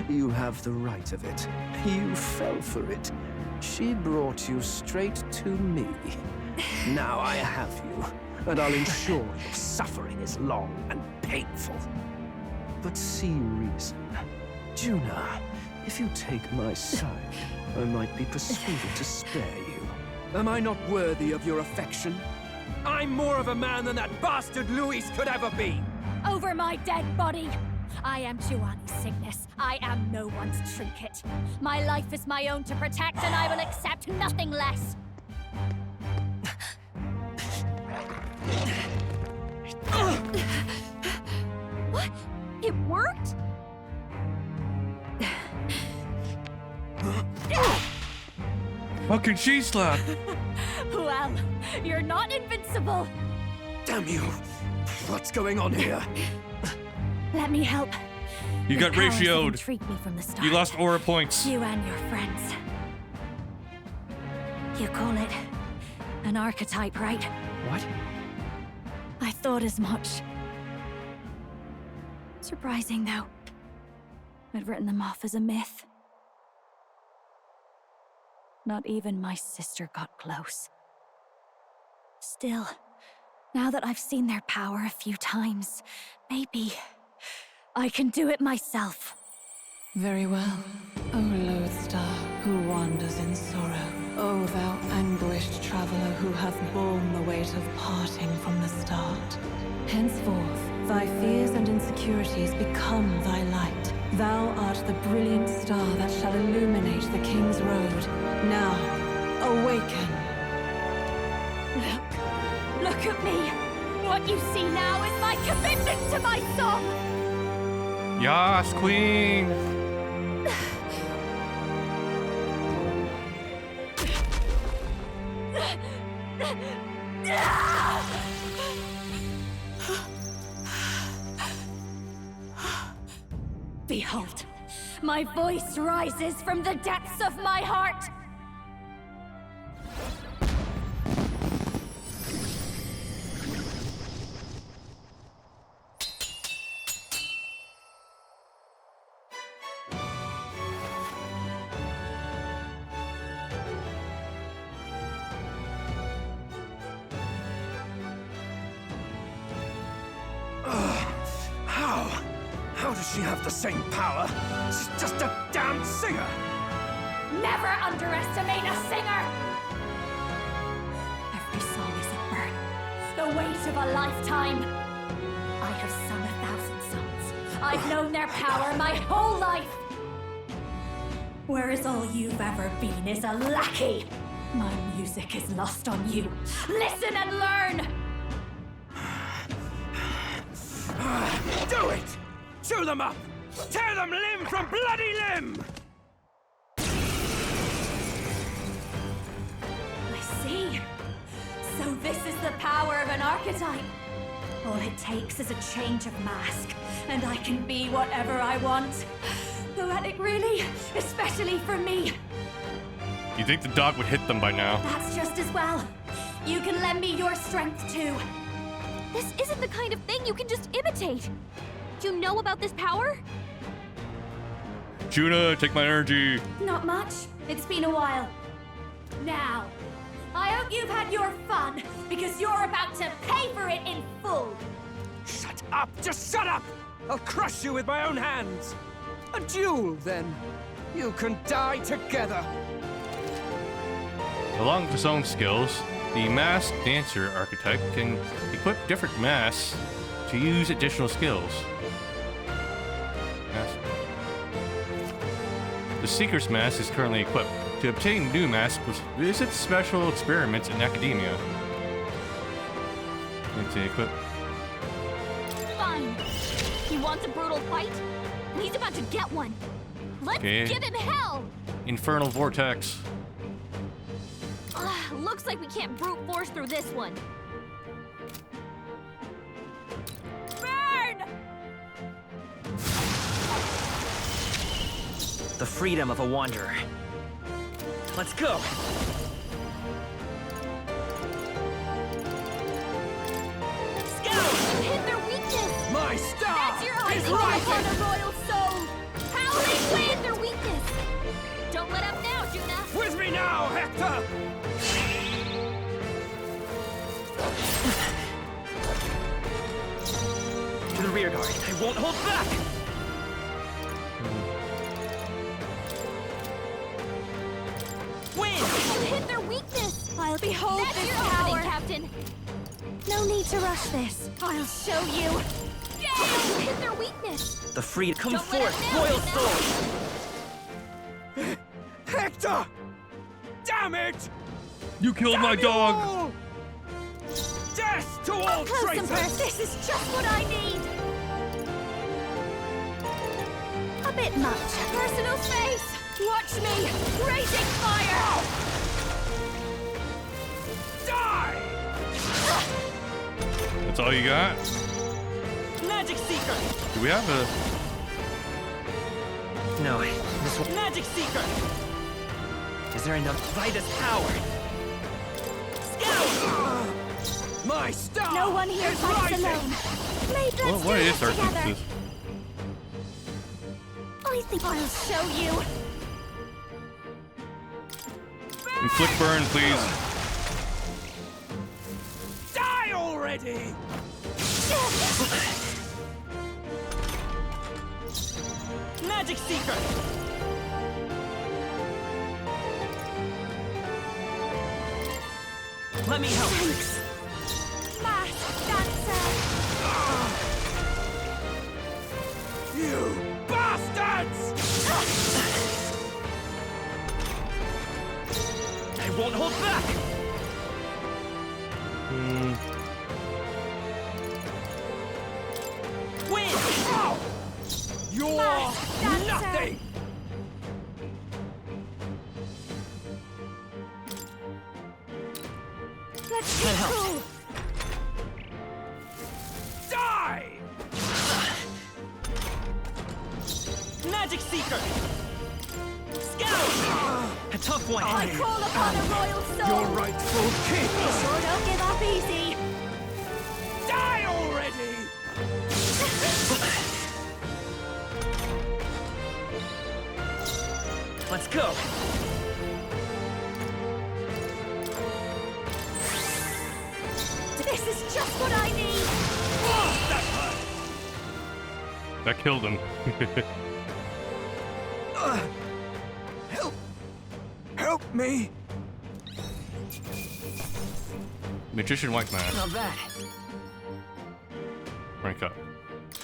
You have the right of it. You fell for it. She brought you straight to me. Now I have you, and I'll ensure your suffering is long and painful. But see reason. Juna, if you take my side, I might be persuaded to spare you. Am I not worthy of your affection? I'm more of a man than that bastard Luis could ever be! Over my dead body! I am Juani's sickness. I am no one's trinket. My life is my own to protect, and I will accept nothing less. What? It worked? What can she slap? Well, you're not invincible. Damn you! What's going on here? Let me help. You got Your powers have ratioed. intrigued me from the start. You lost aura points. You and your friends. You call it an archetype, right? What? I thought as much. Surprising, though. I'd written them off as a myth. Not even my sister got close. Still, now that I've seen their power a few times, maybe I can do it myself. Very well, O Lodestar, who wanders in sorrow. O thou anguished traveler who hath borne the weight of parting from the start. Henceforth, thy fears and insecurities become thy light. Thou art the brilliant star that shall illuminate the King's Road. Now, awaken. Look at me! What you see now is my commitment to my song! Yas, queen! Behold, my voice rises from the depths of my heart! How does she have the same power? She's just a damn singer! Never underestimate a singer! Every song is a burden, the weight of a lifetime. I have sung 1,000 songs. I've known their power my whole life. Whereas all you've ever been is a lackey. My music is lost on you. Listen and learn! Do it! Chew them up! Tear them limb from bloody limb! I see. So this is the power of an archetype. All it takes is a change of mask, and I can be whatever I want. Poetic, really? Especially for me. You think the dog would hit them by now? That's just as well. You can lend me your strength, too. This isn't the kind of thing you can just imitate. Do you know about this power? Juna, take my energy. Not much. It's been a while. Now, I hope you've had your fun, because you're about to pay for it in full. Shut up! Just shut up! I'll crush you with my own hands! A duel, then. You can die together. Along with his own skills, the masked dancer archetype can equip different masks to use additional skills. The Seeker's mask is currently equipped. To obtain new masks, visit special experiments in academia. Need to equip. Fine. He wants a brutal fight, and he's about to get one. Let's give him hell! Infernal Vortex. Looks like we can't brute force through this one. Burn! The freedom of a wanderer. Let's go! Scout! Hit their weakness! My star That's your is eyes rising! on a royal soul! Howling wind! Their weakness! Don't let up now, Juna! With me now, Hector! To the rear guard. I won't hold back! Wind! Hit their weakness! I'll behold That's this your power. opening, Captain! No need to rush this. I'll show you. Gale! Hit their weakness! The freedom. Come Don't let forth, up now, royal Juna. soul! Hector! Damn it! You killed my dog! Death to all Close and traitors! press. This is just what I need. A bit much. Personal space! Watch me! Raising fire! Die! That's all you got? Magic Seeker! Do we have a... No, this one. Magic Seeker! Is there enough Vitus power? Scout! My star! No one here is fights rising! alone. Blade, let's What do is this our together. thesis? I think I'll show you. Inflict burn, please. Die already! Magic Seeker! Let me help. Thanks. Masked dancer. You bastards! I won't hold back! Win! Oh! You're nothing! Let's That be helps. cool. Die! Magic Seeker! Scout! A tough one. I call upon a royal soul. Your rightful king! Sure don't give up easy. Die already! Let's go. This is just what I need. That killed him. Help me! Magician White Man. Not bad. Rank up.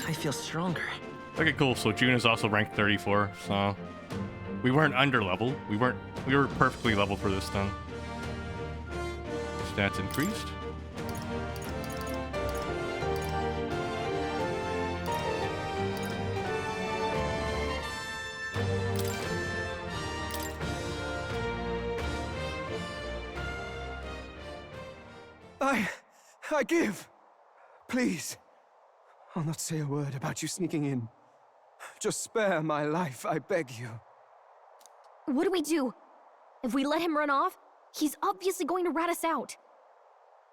I feel stronger. Okay, cool. So June is also ranked 34. So we weren't under leveled. We were perfectly leveled for this then. Stats increased. I give. Please. I'll not say a word about you sneaking in. Just spare my life, I beg you. What do we do? If we let him run off, he's obviously going to rat us out.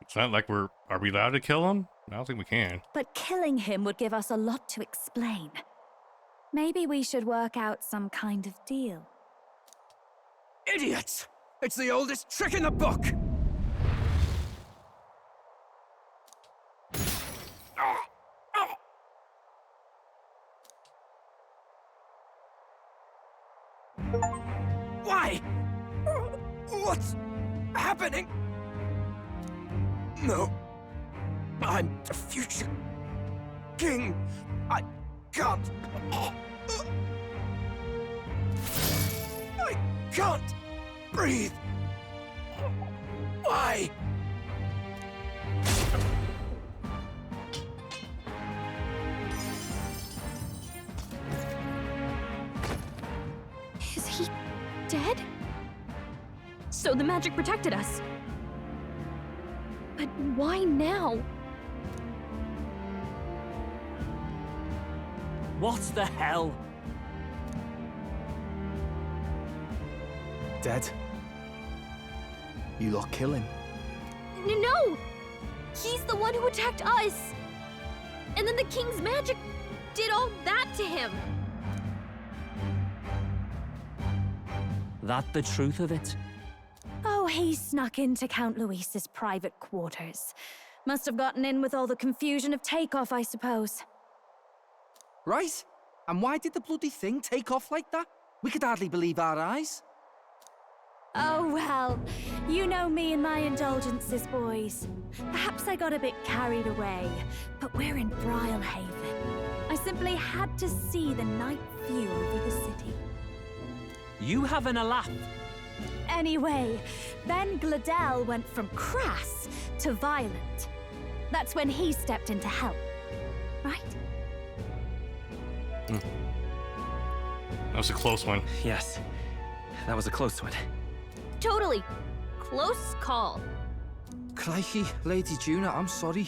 It's not like are we allowed to kill him? I don't think we can. But killing him would give us a lot to explain. Maybe we should work out some kind of deal. Idiots! It's the oldest trick in the book! Why? What's happening? No. I'm the future king. I can't. I can't breathe. Why? Is he dead? So the magic protected us. But why now? What the hell? dead. You lot kill him. No! He's the one who attacked us! And then the king's magic did all that to him! That the truth of it? Oh, he snuck into Count Luis's private quarters. Must have gotten in with all the confusion of takeoff, I suppose. Right? And why did the bloody thing take off like that? We could hardly believe our eyes. Oh, well, you know me and my indulgences, boys. Perhaps I got a bit carried away, but we're in Brilehaven. I simply had to see the night view over the city. You having a laugh? Anyway, then Gladel went from crass to violent. That's when he stepped in to help, right? That was a close one. Yes, that was a close one. Totally. Close call. Crikey, Lady Juna, I'm sorry.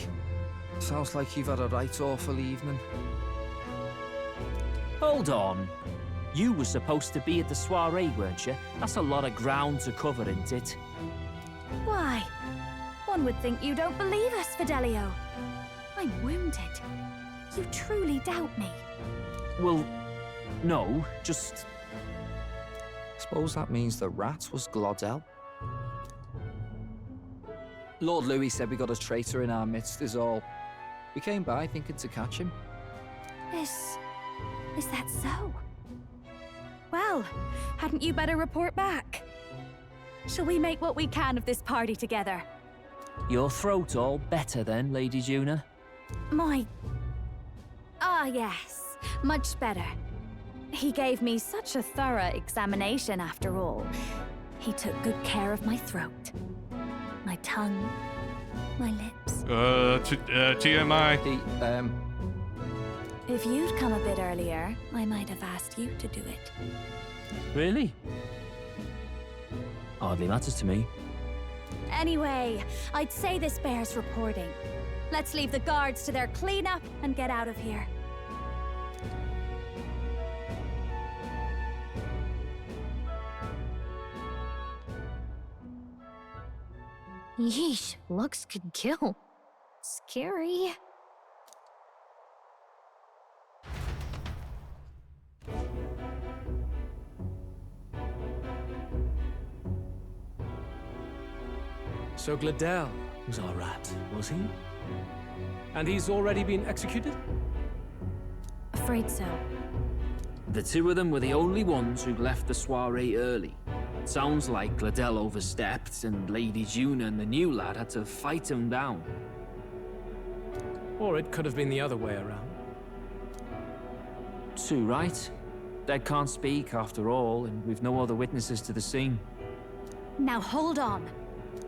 Sounds like you've had a right awful evening. Hold on. You were supposed to be at the soiree, weren't you? That's a lot of ground to cover, isn't it? Why? One would think you don't believe us, Fidelio. I'm wounded. You truly doubt me. Well, no, just... Suppose that means the rat was Glodell? Lord Louis said we got a traitor in our midst is all. We came by thinking to catch him. Is that so? Well, hadn't you better report back? Shall we make what we can of this party together? Your throat all better then, Lady Juna? Ah, yes. Much better. He gave me such a thorough examination after all. He took good care of my throat, my tongue, my lips. TMI. If you'd come a bit earlier, I might have asked you to do it. Really? Hardly matters to me. Anyway, I'd say this bears reporting. Let's leave the guards to their cleanup and get out of here. Yeesh, looks could kill. Scary. So Gladel was our rat, was he? And he's already been executed? Afraid so. The two of them were the only ones who left the soiree early. Sounds like Gladel overstepped, and Lady Juna and the new lad had to fight him down. Or it could have been the other way around. Too right. Dead can't speak, after all, and we've no other witnesses to the scene. Now hold on.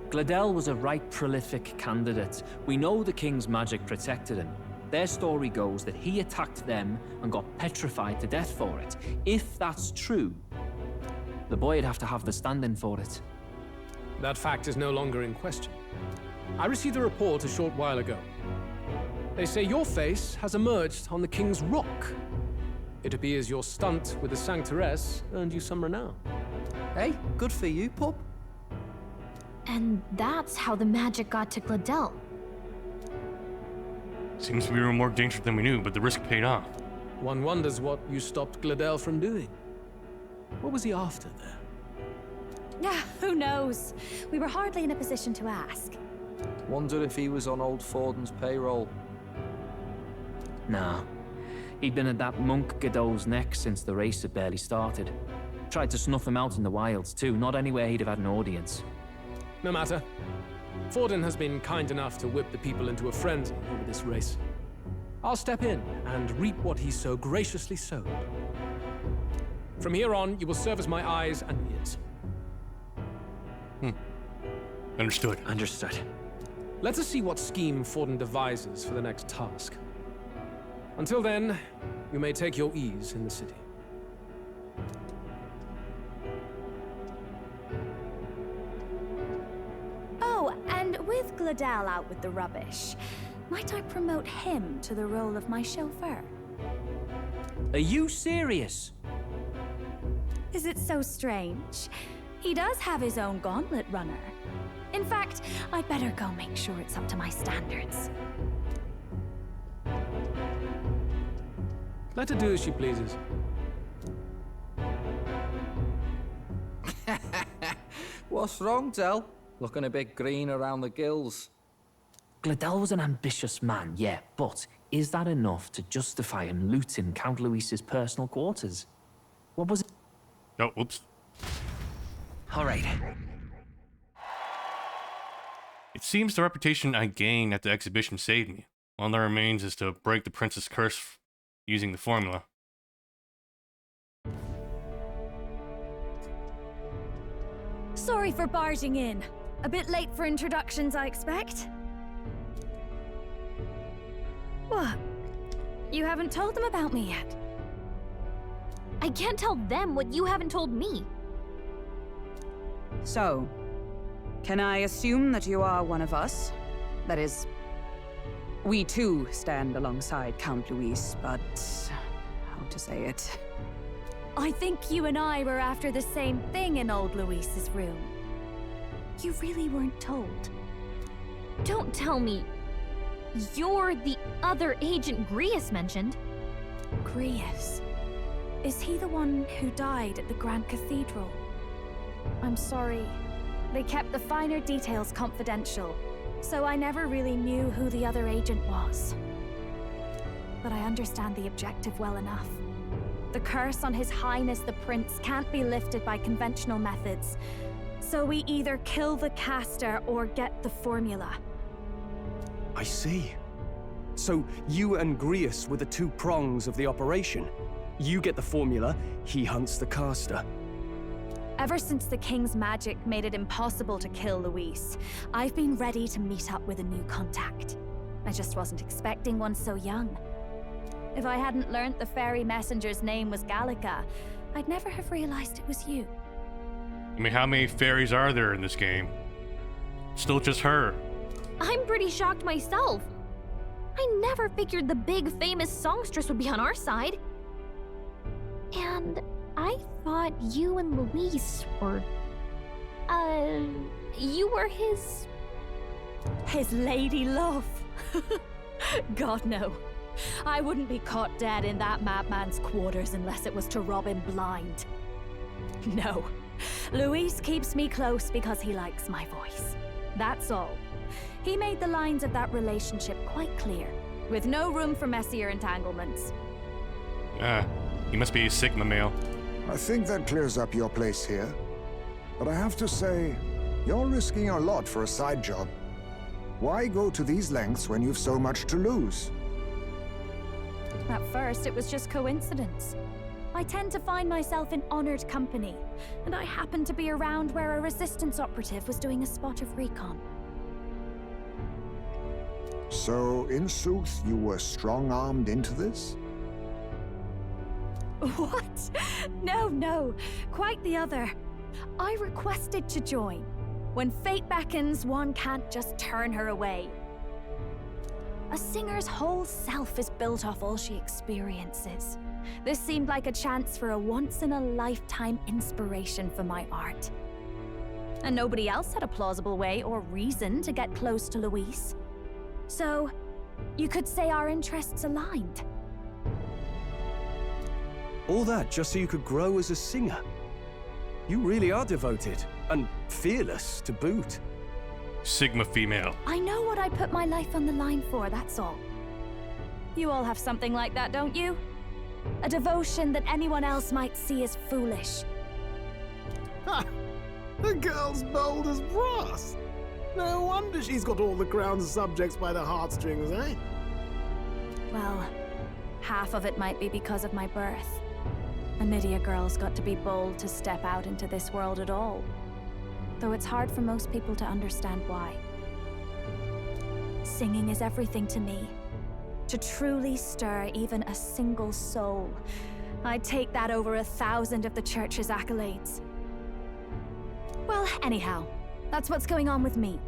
Gladel was a right prolific candidate. We know the king's magic protected him. Their story goes that he attacked them and got petrified to death for it. If that's true, the boy'd have to have the stand-in for it. That fact is no longer in question. I received a report a short while ago. They say your face has emerged on the King's Rock. It appears your stunt with the Sanctoress earned you some renown. Hey, good for you, pup. And that's how the magic got to Gladel. Seems we were more dangerous than we knew, but the risk paid off. One wonders what you stopped Gladel from doing. What was he after there? Yeah, who knows? We were hardly in a position to ask. Wonder if he was on old Forden's payroll. Nah. He'd been at that monk Godot's neck since the race had barely started. Tried to snuff him out in the wilds too, not anywhere he'd have had an audience. No matter. Forden has been kind enough to whip the people into a frenzy over this race. I'll step in and reap what he so graciously sowed. From here on, you will serve as my eyes and ears. Understood. Understood. Let us see what scheme Forden devises for the next task. Until then, you may take your ease in the city. Oh, and with Gladel out with the rubbish, might I promote him to the role of my chauffeur? Are you serious? Is it so strange? He does have his own gauntlet runner. In fact, I'd better go make sure it's up to my standards. Let her do as she pleases. What's wrong, Del? Looking a bit green around the gills. Gladel was an ambitious man, yeah, but is that enough to justify him looting Count Luis's personal quarters? What was it? Oh, whoops. All right. It seems the reputation I gained at the exhibition saved me. All that remains is to break the prince's curse using the formula. Sorry for barging in. A bit late for introductions, I expect. What? You haven't told them about me yet? I can't tell them what you haven't told me. So, can I assume that you are one of us? That is, we too stand alongside Count Luis, but how to say it? I think you and I were after the same thing in old Luis's room. You really weren't told. Don't tell me you're the other agent Grius mentioned. Grius? Is he the one who died at the Grand Cathedral? I'm sorry. They kept the finer details confidential, so I never really knew who the other agent was. But I understand the objective well enough. The curse on His Highness the Prince can't be lifted by conventional methods, so we either kill the caster or get the formula. I see. So you and Grius were the two prongs of the operation. You get the formula, he hunts the caster. Ever since the King's magic made it impossible to kill Luis, I've been ready to meet up with a new contact. I just wasn't expecting one so young. If I hadn't learnt the fairy messenger's name was Gallica, I'd never have realized it was you. I mean, how many fairies are there in this game? Still just her. I'm pretty shocked myself. I never figured the big famous songstress would be on our side. And I thought you and Luis were... you were his... His lady love. God, no. I wouldn't be caught dead in that madman's quarters unless it was to rob him blind. No. Luis keeps me close because he likes my voice. That's all. He made the lines of that relationship quite clear, with no room for messier entanglements. He must be a Sigma male. I think that clears up your place here. But I have to say, you're risking a lot for a side job. Why go to these lengths when you've so much to lose? At first, it was just coincidence. I tend to find myself in honored company, and I happened to be around where a resistance operative was doing a spot of recon. So, in sooth, you were strong-armed into this? What? No. Quite the other. I requested to join. When fate beckons, one can't just turn her away. A singer's whole self is built off all she experiences. This seemed like a chance for a once-in-a-lifetime inspiration for my art. And nobody else had a plausible way or reason to get close to Luis. So, you could say our interests aligned. All that just so you could grow as a singer. You really are devoted, and fearless to boot. Sigma female. I know what I put my life on the line for, that's all. You all have something like that, don't you? A devotion that anyone else might see as foolish. Ha! The girl's bold as brass. No wonder she's got all the crown's subjects by the heartstrings, eh? Well, half of it might be because of my birth. A Nydia girl's got to be bold to step out into this world at all. Though it's hard for most people to understand why. Singing is everything to me. To truly stir even a single soul, I'd take that over 1,000 of the church's accolades. Well, anyhow, that's what's going on with me.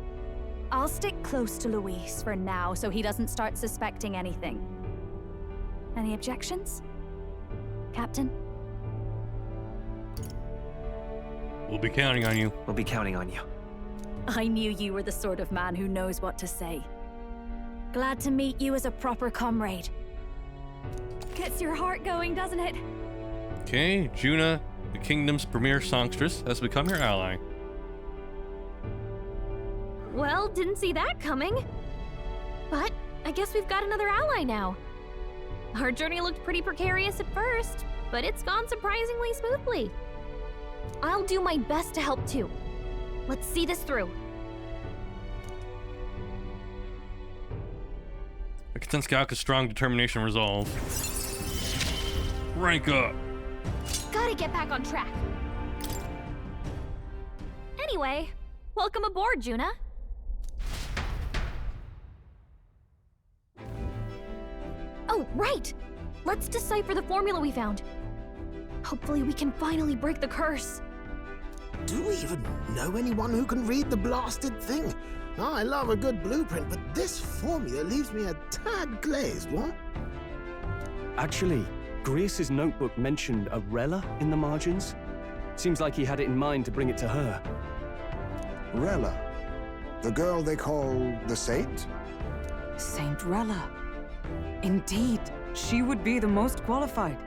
I'll stick close to Luis for now so he doesn't start suspecting anything. Any objections? Captain? We'll be counting on you. We'll be counting on you. I knew you were the sort of man who knows what to say. Glad to meet you as a proper comrade. Gets your heart going, doesn't it? Okay, Juna, the kingdom's premier songstress, has become your ally. Well, didn't see that coming. But I guess we've got another ally now. Our journey looked pretty precarious at first, but it's gone surprisingly smoothly. I'll do my best to help too. Let's see this through. I can sense Galka's strong determination and resolve. Rank up! Gotta get back on track. Anyway, welcome aboard, Juna. Oh, right! Let's decipher the formula we found. Hopefully we can finally break the curse. Do we even know anyone who can read the blasted thing? I love a good blueprint, but this formula leaves me a tad glazed, what? Actually, Grius's notebook mentioned a Rella in the margins. Seems like he had it in mind to bring it to her. Rella? The girl they call the Saint? Saint Rella. Indeed, she would be the most qualified.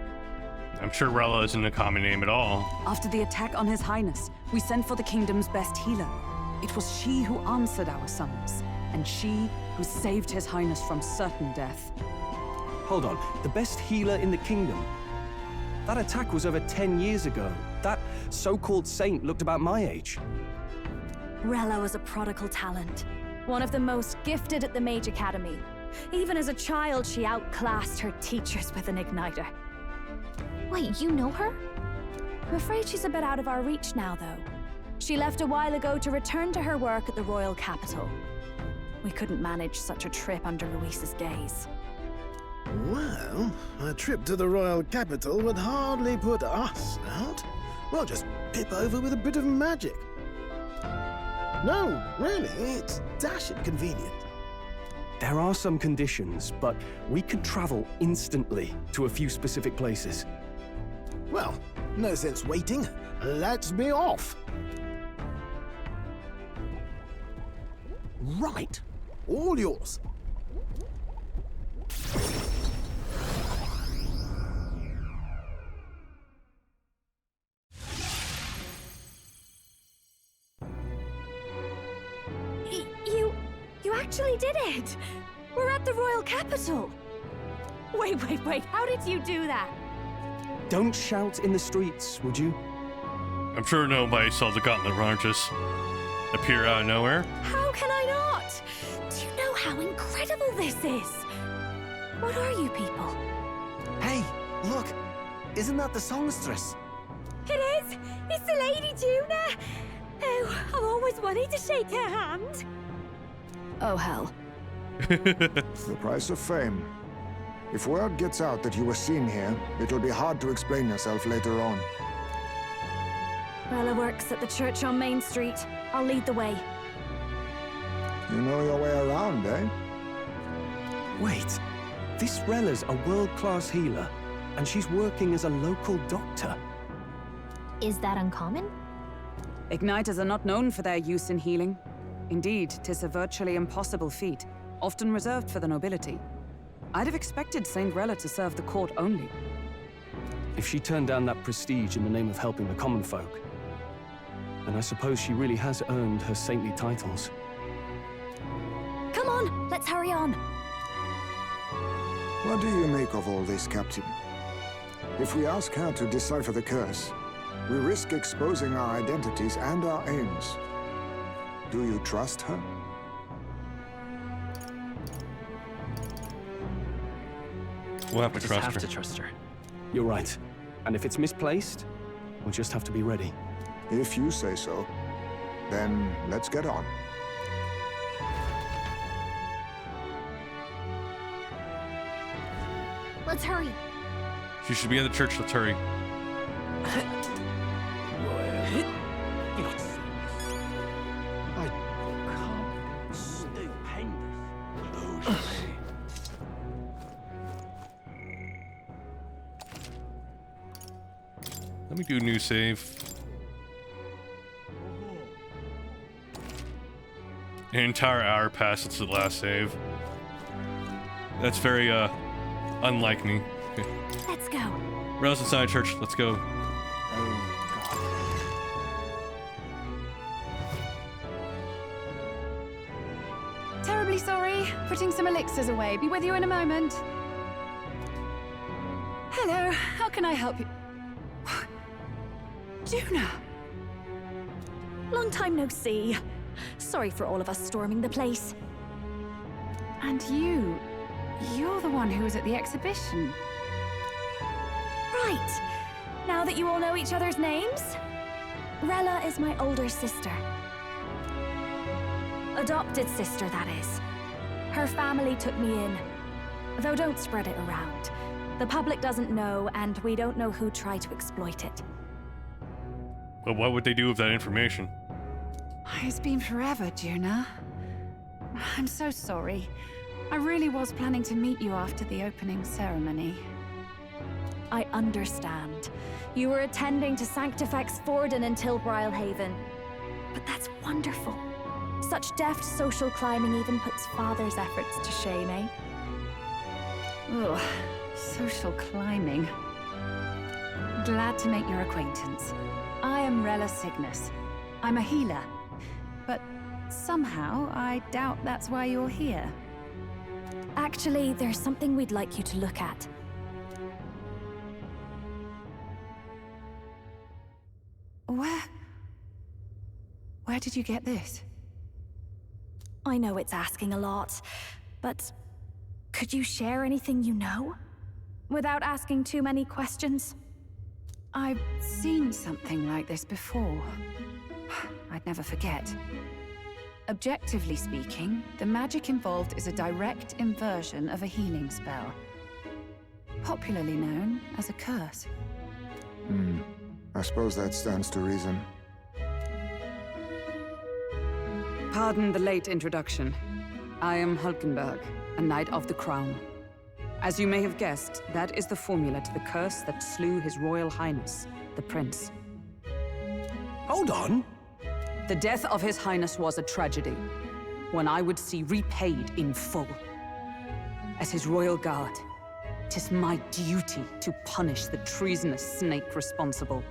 I'm sure Rella isn't a common name at all. After the attack on His Highness, we sent for the kingdom's best healer. It was she who answered our summons, and she who saved His Highness from certain death. Hold on, the best healer in the kingdom? That attack was over 10 years ago. That so-called saint looked about my age. Rella was a prodigal talent, one of the most gifted at the Mage Academy. Even as a child, she outclassed her teachers with an igniter. Wait, you know her? I'm afraid she's a bit out of our reach now, though. She left a while ago to return to her work at the royal capital. We couldn't manage such a trip under Luis's gaze. Well, a trip to the royal capital would hardly put us out. We'll just pip over with a bit of magic. No, really, it's dashed convenient. There are some conditions, but we could travel instantly to a few specific places. Well, no sense waiting. Let's be off. Right. All yours. You actually did it! We're at the royal capital! Wait, how did you do that? Don't shout in the streets, would you? I'm sure nobody saw the gauntlet runner just appear out of nowhere. How can I not? Do you know how incredible this is? What are you people? Hey, look! Isn't that the songstress? It is! It's the Lady Juna! Oh, I've always wanted to shake her hand. Oh, hell. The price of fame. If word gets out that you were seen here, it'll be hard to explain yourself later on. Rella works at the church on Main Street. I'll lead the way. You know your way around, eh? Wait, this Rella's a world-class healer, and she's working as a local doctor. Is that uncommon? Igniters are not known for their use in healing. Indeed, 'tis a virtually impossible feat, often reserved for the nobility. I'd have expected Saint Rella to serve the court only. If she turned down that prestige in the name of helping the common folk, then I suppose she really has earned her saintly titles. Come on, let's hurry on. What do you make of all this, Captain? If we ask her to decipher the curse, we risk exposing our identities and our aims. Do you trust her? We'll have to Just trust have her. to trust her. You're right. And if it's misplaced, we'll just have to be ready. If you say so, then let's get on. Let's hurry. She should be at the church. Let's hurry. Let me do a new save. An entire hour passed since the last save. That's very, unlike me. Okay. Let's go. Rails inside church, let's go. Terribly sorry. Putting some elixirs away. Be with you in a moment. Hello, how can I help you? Juna! Long time no see. Sorry for all of us storming the place. And you're the one who was at the exhibition. Right. Now that you all know each other's names, Rella is my older sister. Adopted sister, that is. Her family took me in. Though don't spread it around. The public doesn't know, and we don't know who tried to exploit it. But what would they do with that information? It's been forever, Juna. I'm so sorry. I really was planning to meet you after the opening ceremony. I understand. You were attending to Sanctifex Forden until Brylehaven. But that's wonderful. Such deft social climbing even puts Father's efforts to shame, eh? Ugh, social climbing. Glad to make your acquaintance. I am Rella Cygnus. I'm a healer. But somehow, I doubt that's why you're here. Actually, there's something we'd like you to look at. Where did you get this? I know it's asking a lot, but could you share anything you know? Without asking too many questions? I've seen something like this before. I'd never forget. Objectively speaking, the magic involved is a direct inversion of a healing spell. Popularly known as a curse. I suppose that stands to reason. Pardon the late introduction. I am Hulkenberg, a Knight of the Crown. As you may have guessed, that is the formula to the curse that slew His Royal Highness, the Prince. Hold on! The death of His Highness was a tragedy, one I would see repaid in full. As His Royal Guard, 'tis my duty to punish the treasonous snake responsible.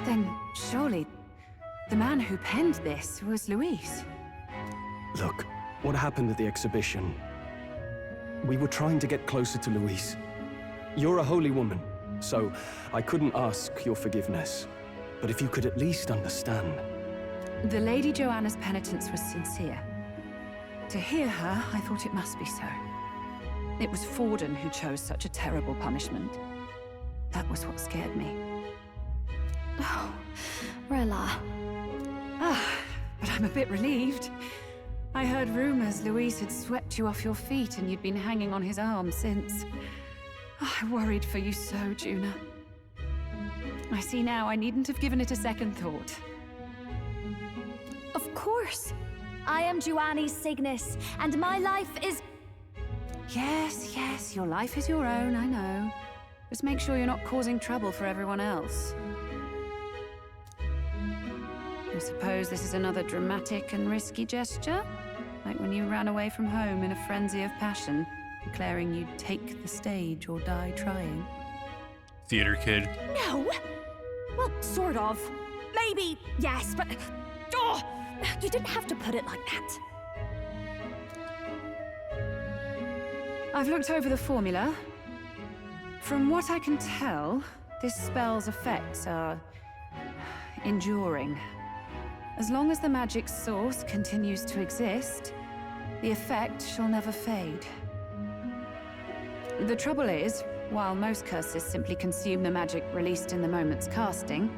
Then surely the man who penned this was Luis. Look, what happened at the exhibition? We were trying to get closer to Luis. You're a holy woman, so I couldn't ask your forgiveness. But if you could at least understand. The Lady Joanna's penitence was sincere. To hear her, I thought it must be so. It was Forden who chose such a terrible punishment. That was what scared me. Oh, Rella. But I'm a bit relieved. I heard rumors Luis had swept you off your feet and you'd been hanging on his arm since. I worried for you so, Juna. I see now I needn't have given it a second thought. Of course. I am Juani Cygnus, and my life is... Yes, your life is your own, I know. Just make sure you're not causing trouble for everyone else. I suppose this is another dramatic and risky gesture? Like when you ran away from home in a frenzy of passion, declaring you'd take the stage or die trying. Theater kid. No! Well, sort of. Maybe, yes, but... Oh, you didn't have to put it like that. I've looked over the formula. From what I can tell, this spell's effects are... enduring. As long as the magic's source continues to exist, the effect shall never fade. The trouble is, while most curses simply consume the magic released in the moment's casting,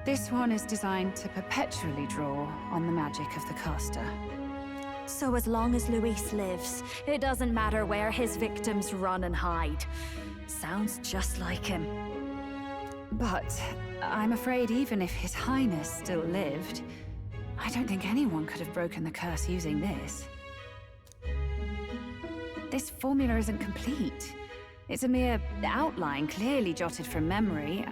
this one is designed to perpetually draw on the magic of the caster. So as long as Luis lives, it doesn't matter where his victims run and hide. Sounds just like him. But I'm afraid even if His Highness still lived, I don't think anyone could have broken the curse using this. This formula isn't complete. It's a mere outline, clearly jotted from memory.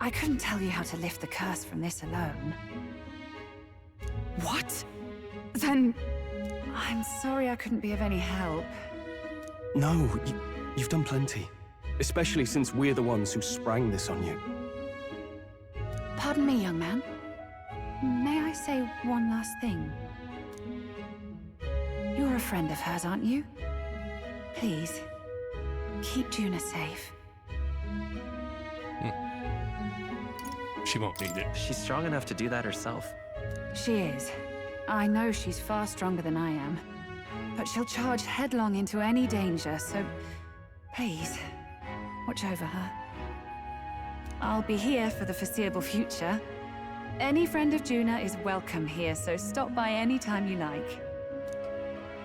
I couldn't tell you how to lift the curse from this alone. What? Then... I'm sorry I couldn't be of any help. No, you've done plenty. Especially since we're the ones who sprang this on you. Pardon me, young man. May I say one last thing? You're a friend of hers, aren't you? Please, keep Juna safe. She won't need it. She's strong enough to do that herself. She is. I know she's far stronger than I am. But she'll charge headlong into any danger, so please, watch over her. I'll be here for the foreseeable future. Any friend of Juna is welcome here, so stop by any time you like.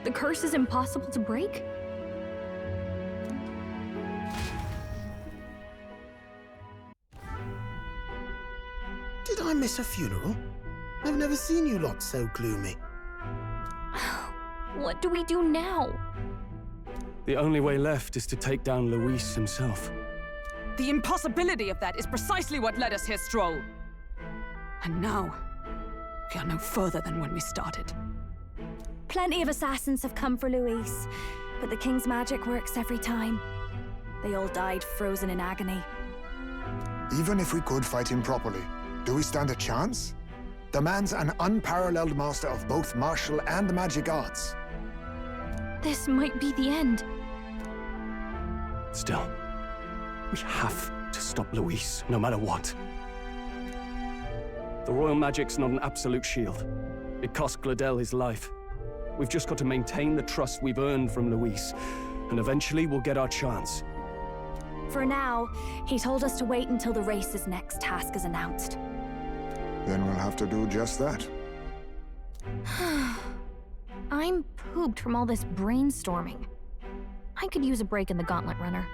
The curse is impossible to break? Did I miss a funeral? I've never seen you lot so gloomy. What do we do now? The only way left is to take down Luis himself. The impossibility of that is precisely what led us here, Stroll. And now, we are no further than when we started. Plenty of assassins have come for Luis, but the King's magic works every time. They all died frozen in agony. Even if we could fight him properly, do we stand a chance? The man's an unparalleled master of both martial and magic arts. This might be the end. Still, we have to stop Luis, no matter what. The royal magic's not an absolute shield. It cost Gladel his life. We've just got to maintain the trust we've earned from Luis, and eventually we'll get our chance. For now, he told us to wait until the race's next task is announced. Then we'll have to do just that. I'm pooped from all this brainstorming. I could use a break in the gauntlet runner.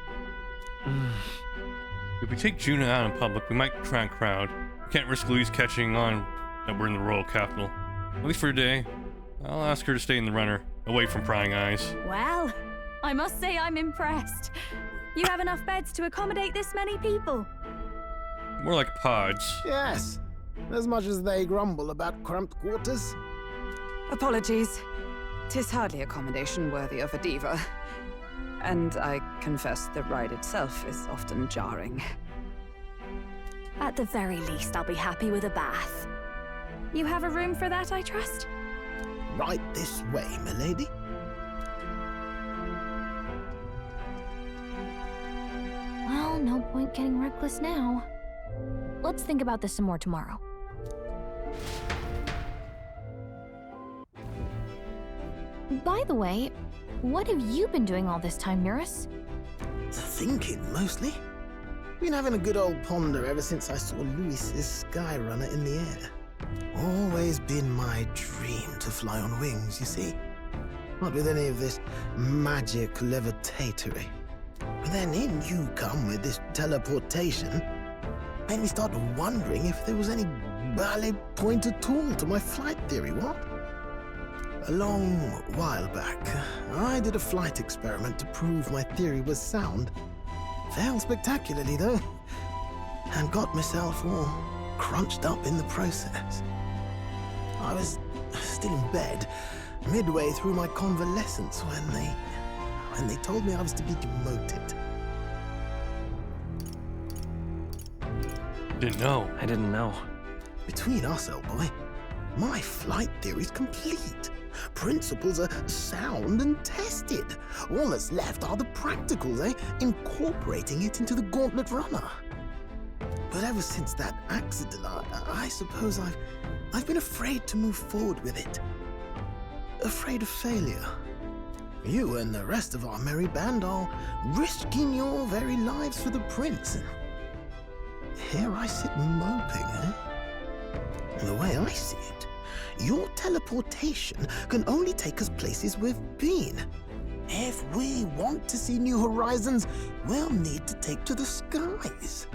If we take Juna out in public, we might attract crowd. We can't risk Luis catching on that we're in the royal capital. At least for a day. I'll ask her to stay in the runner, away from prying eyes. Well, I must say I'm impressed. You have enough beds to accommodate this many people? More like pods. Yes, as much as they grumble about cramped quarters. Apologies. 'Tis hardly accommodation worthy of a diva. And I confess the ride itself is often jarring. At the very least, I'll be happy with a bath. You have a room for that, I trust? Right this way, milady. Well, no point getting reckless now. Let's think about this some more tomorrow. By the way, what have you been doing all this time, Eurus? Thinking, mostly. Been having a good old ponder ever since I saw Luis's Skyrunner in the air. Always been my dream to fly on wings, you see. Not with any of this magic levitatory. But then in you come with this teleportation. Made me start wondering if there was any valid point at all to my flight theory, what? A long while back, I did a flight experiment to prove my theory was sound. Failed spectacularly, though, and got myself all crunched up in the process. I was still in bed, midway through my convalescence, when they told me I was to be demoted. Didn't know. I didn't know. Between us, old boy, my flight theory's complete. Principles are sound and tested. All that's left are the practicals, incorporating it into the gauntlet runner. But ever since that accident, I suppose I've been afraid to move forward with it. Afraid of failure. You and the rest of our merry band are risking your very lives for the prince. Here I sit moping, The way I see it, your teleportation can only take us places we've been. If we want to see new horizons, we'll need to take to the skies.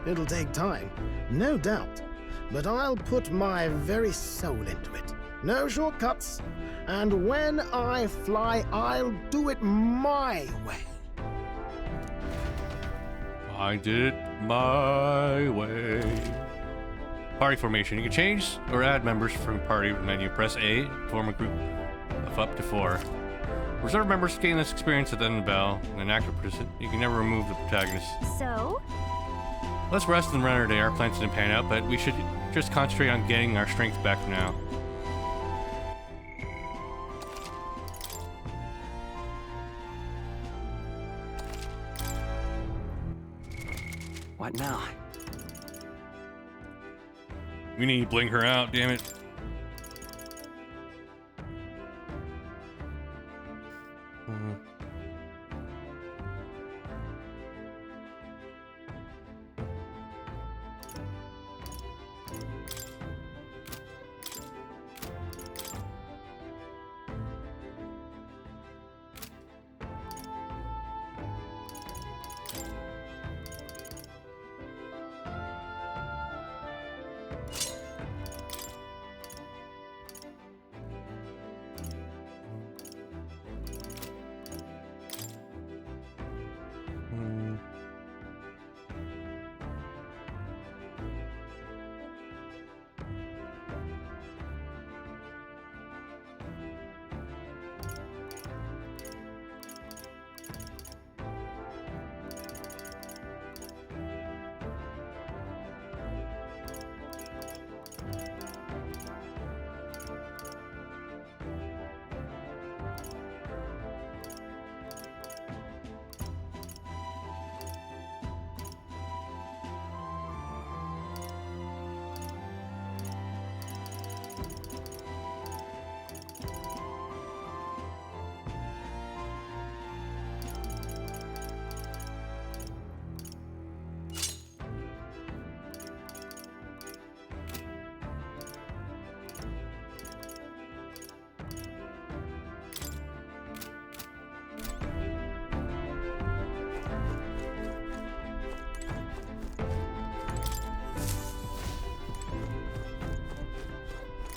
It'll take time, no doubt, but I'll put my very soul into it. No shortcuts, and when I fly, I'll do it my way. I did it my way. Party formation. You can change or add members from a party menu. Press A to form a group of up to 4. Reserve members gain this experience at the end of the battle, and an active participant. You can never remove the protagonist. So? Let's rest and run our day. Our plans didn't pan out, but we should just concentrate on getting our strength back for now. What now? We need to blink her out, damn it.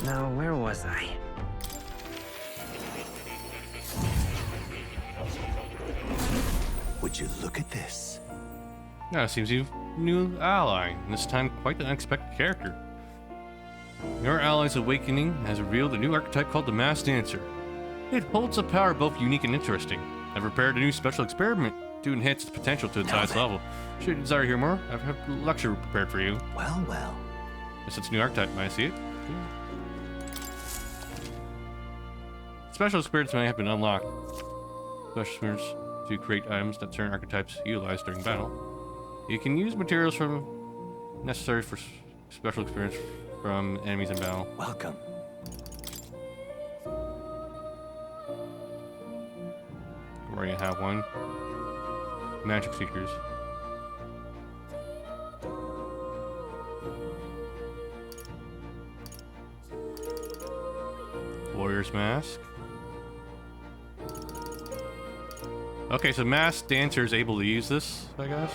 Now, where was I? Would you look at this? Now it seems you've a new ally, and this time quite an unexpected character. Your ally's awakening has revealed a new archetype called the Masked Dancer. It holds a power both unique and interesting. I've prepared a new special experiment to enhance its potential to its highest level. Should you desire to hear more, I have a lecture prepared for you. Well, well. Yes, it's a new archetype. Might I see it? Special experience may have been unlocked. Special experience to create items that certain archetypes utilize during battle. You can use materials from necessary for special experience from enemies in battle. Welcome. We already have one. Magic Seekers. Warrior's Mask. Okay, so Masked Dancer is able to use this, I guess.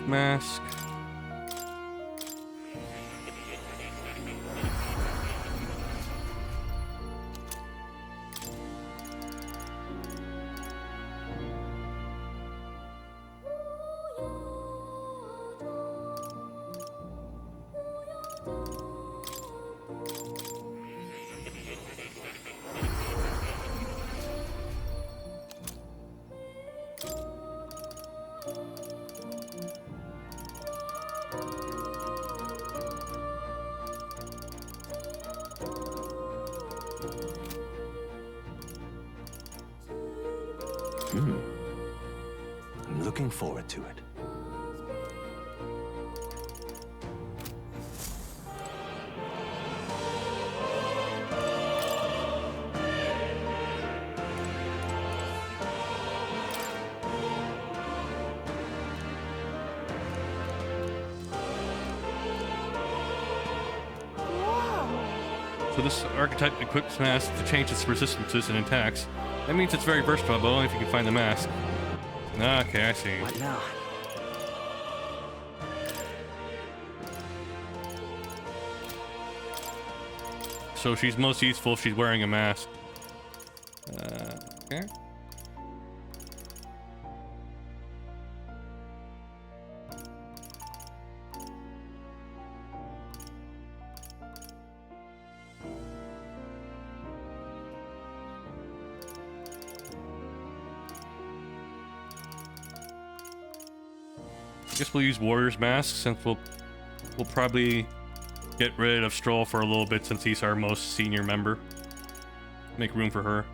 Mask. looking forward to it. So this archetype equips mask to change its resistances and attacks. That means it's very versatile, but only if you can find the mask. Okay, I see. What now? So she's most useful if she's wearing a mask. Okay. I guess we'll use Warrior's Mask since we'll probably get rid of Stroll for a little bit since he's our most senior member. Make room for her.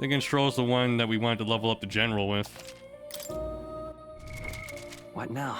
Again, Stroll's the one that we wanted to level up the general with. What now?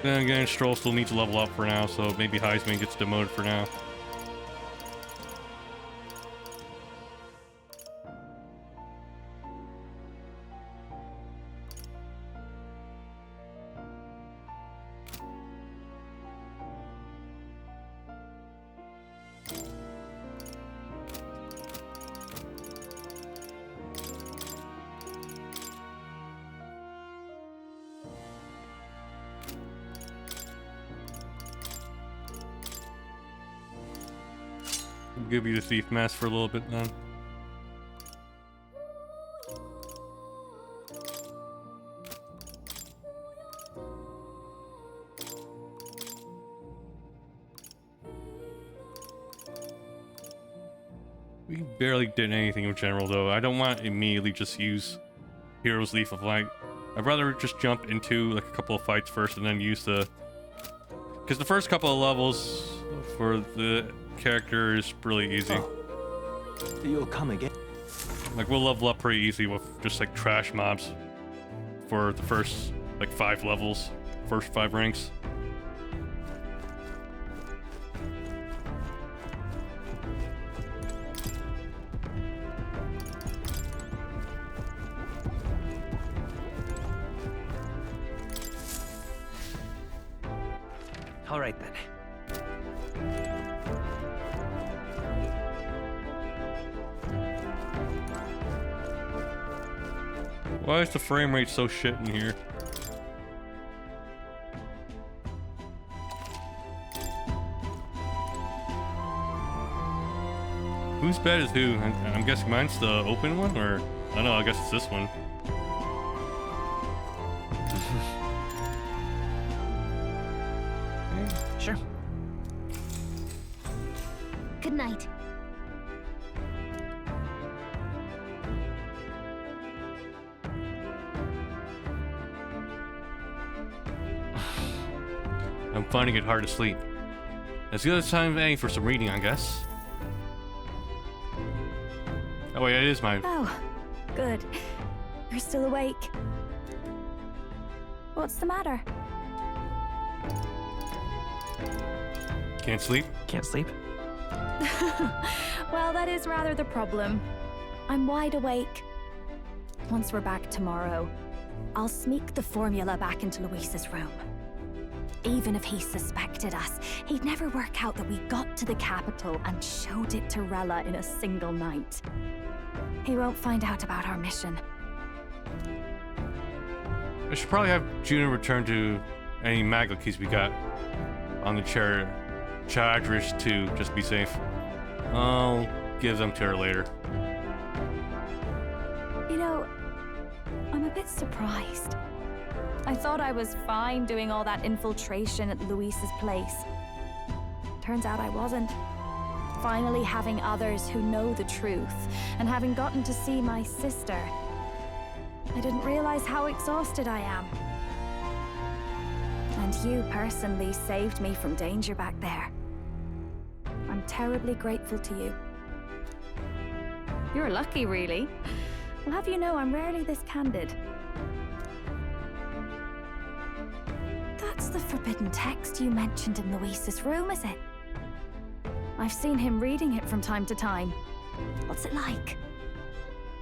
Then again, Stroll still needs to level up for now, so maybe Heisman gets demoted for now. Give you the thief mask for a little bit then. We barely did anything in general though. I don't want to immediately just use Hero's Leaf of Light. I'd rather just jump into like a couple of fights first and then use the... Because the first couple of levels for the character is really easy. Oh. You'll come again. Like we'll level up pretty easy with just like trash mobs for the first like 5 levels, first 5 ranks. All right then. Why is the frame rate so shit in here? Whose bed is who? I'm guessing mine's the open one, or I don't know. I guess it's this one. Sure. Good night. I'm finding it hard to sleep. As good a time as any for some reading, I guess. Oh wait, it is mine. Oh, good. You're still awake. What's the matter? Can't sleep? Can't sleep? Well, that is rather the problem. I'm wide awake. Once we're back tomorrow, I'll sneak the formula back into Luis's room. Even if he suspected us, he'd never work out that we got to the capital and showed it to Rella in a single night. He won't find out about our mission. I should probably have Juno return to any maglet keys we got on the Chadrish too, just to be safe. I'll give them to her later. You know, I'm a bit surprised. I thought I was fine doing all that infiltration at Luis's place. Turns out I wasn't. Finally having others who know the truth, and having gotten to see my sister, I didn't realize how exhausted I am. And you personally saved me from danger back there. I'm terribly grateful to you. You're lucky, really. I'll have you know I'm rarely this candid. That's the forbidden text you mentioned in Luis's room, is it? I've seen him reading it from time to time. What's it like?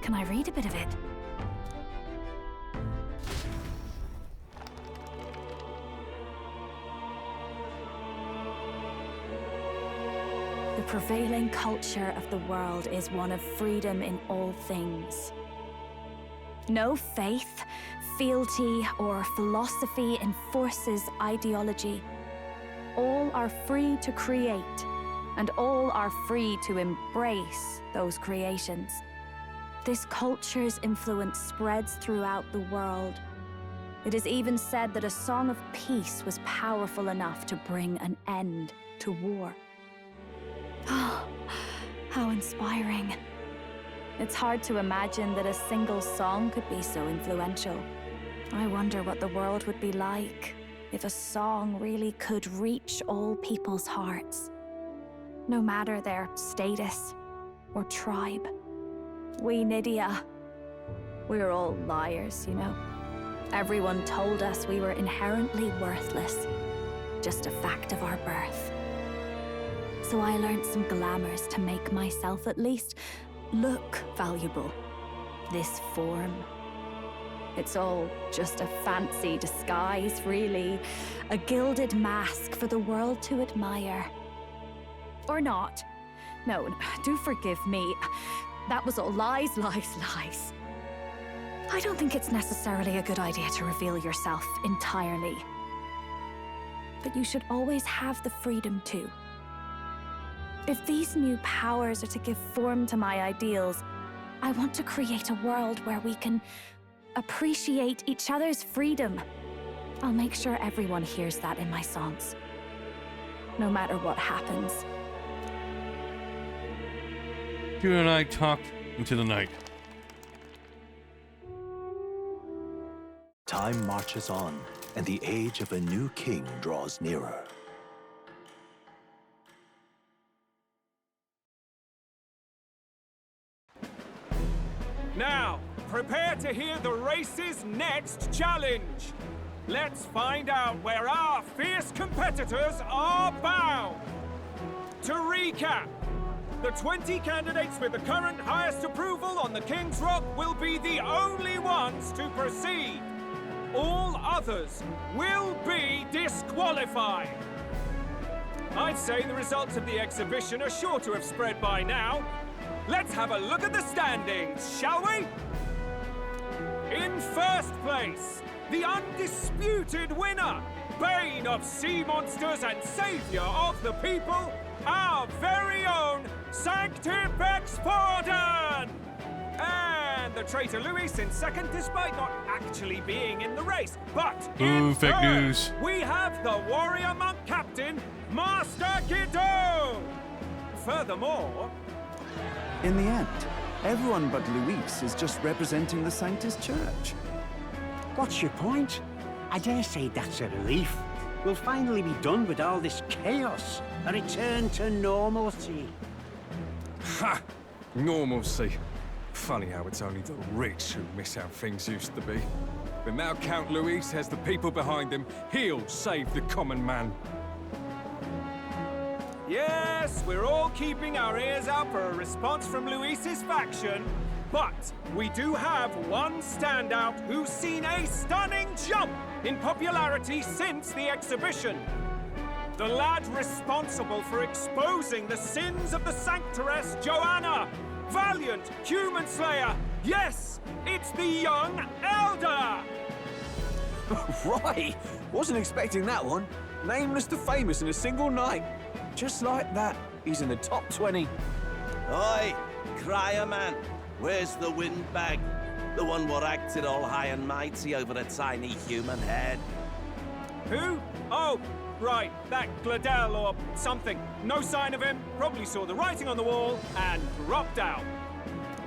Can I read a bit of it? The prevailing culture of the world is one of freedom in all things. No faith, fealty, or philosophy enforces ideology. All are free to create, and all are free to embrace those creations. This culture's influence spreads throughout the world. It is even said that a song of peace was powerful enough to bring an end to war. Oh, how inspiring. It's hard to imagine that a single song could be so influential. I wonder what the world would be like if a song really could reach all people's hearts, no matter their status or tribe. We Nydia, we're all liars, you know. Everyone told us we were inherently worthless, just a fact of our birth. So I learned some glamours to make myself at least look valuable. This form. It's all just a fancy disguise, really. A gilded mask for the world to admire. Or not. No, do forgive me. That was all lies, lies, lies. I don't think it's necessarily a good idea to reveal yourself entirely. But you should always have the freedom to. If these new powers are to give form to my ideals, I want to create a world where we can appreciate each other's freedom. I'll make sure everyone hears that in my songs, no matter what happens. You and I talked into the night. Time marches on, and the age of a new king draws nearer. Now, prepare to hear the race's next challenge. Let's find out where our fierce competitors are bound. To recap, the 20 candidates with the current highest approval on the King's Rock will be the only ones to proceed. All others will be disqualified. I'd say the results of the exhibition are sure to have spread by now. Let's have a look at the standings, shall we? In first place, the undisputed winner, bane of sea monsters and savior of the people, our very own Sanctifex Forden! And the traitor Luis in second, despite not actually being in the race. But in fake third, news. we have the warrior monk captain, Master Guido! Furthermore, in the end, everyone but Luis is just representing the Sanctus Church. What's your point? I dare say that's a relief. We'll finally be done with all this chaos. A return to normalcy. Ha! Normalcy. Funny how it's only the rich who miss how things used to be. But now Count Luis has the people behind him. He'll save the common man. yes, we're all keeping our ears out for a response from Luis's faction. But we do have one standout who's seen a stunning jump in popularity since the exhibition. The lad responsible for exposing the sins of the Sanctoress Joanna. Valiant human slayer. Yes, it's the young elder. Right! Wasn't expecting that one. Nameless to famous in a single night. Just like that, he's in the top 20. Oi, crier man, where's the windbag? The one what acted all high and mighty over a tiny human head. Who? Oh, right, that Gladel or something. No sign of him, probably saw the writing on the wall and dropped out.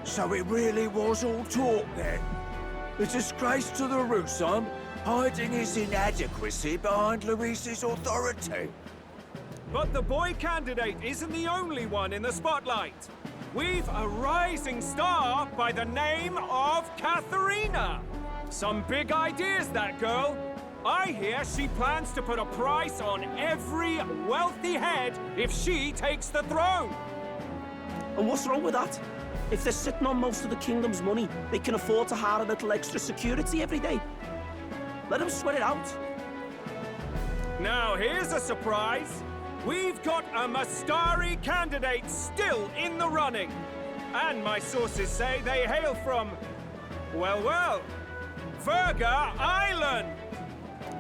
So it really was all talk then? A disgrace to the Rusum, hiding his inadequacy behind Luis's authority. But the boy candidate isn't the only one in the spotlight. We've a rising star by the name of Katharina. Some big ideas, that girl. I hear she plans to put a price on every wealthy head if she takes the throne. And what's wrong with that? If they're sitting on most of the kingdom's money, they can afford to hire a little extra security every day. Let them sweat it out. Now here's a surprise. We've got a Mastari candidate still in the running. And my sources say they hail from, well, Verga Island.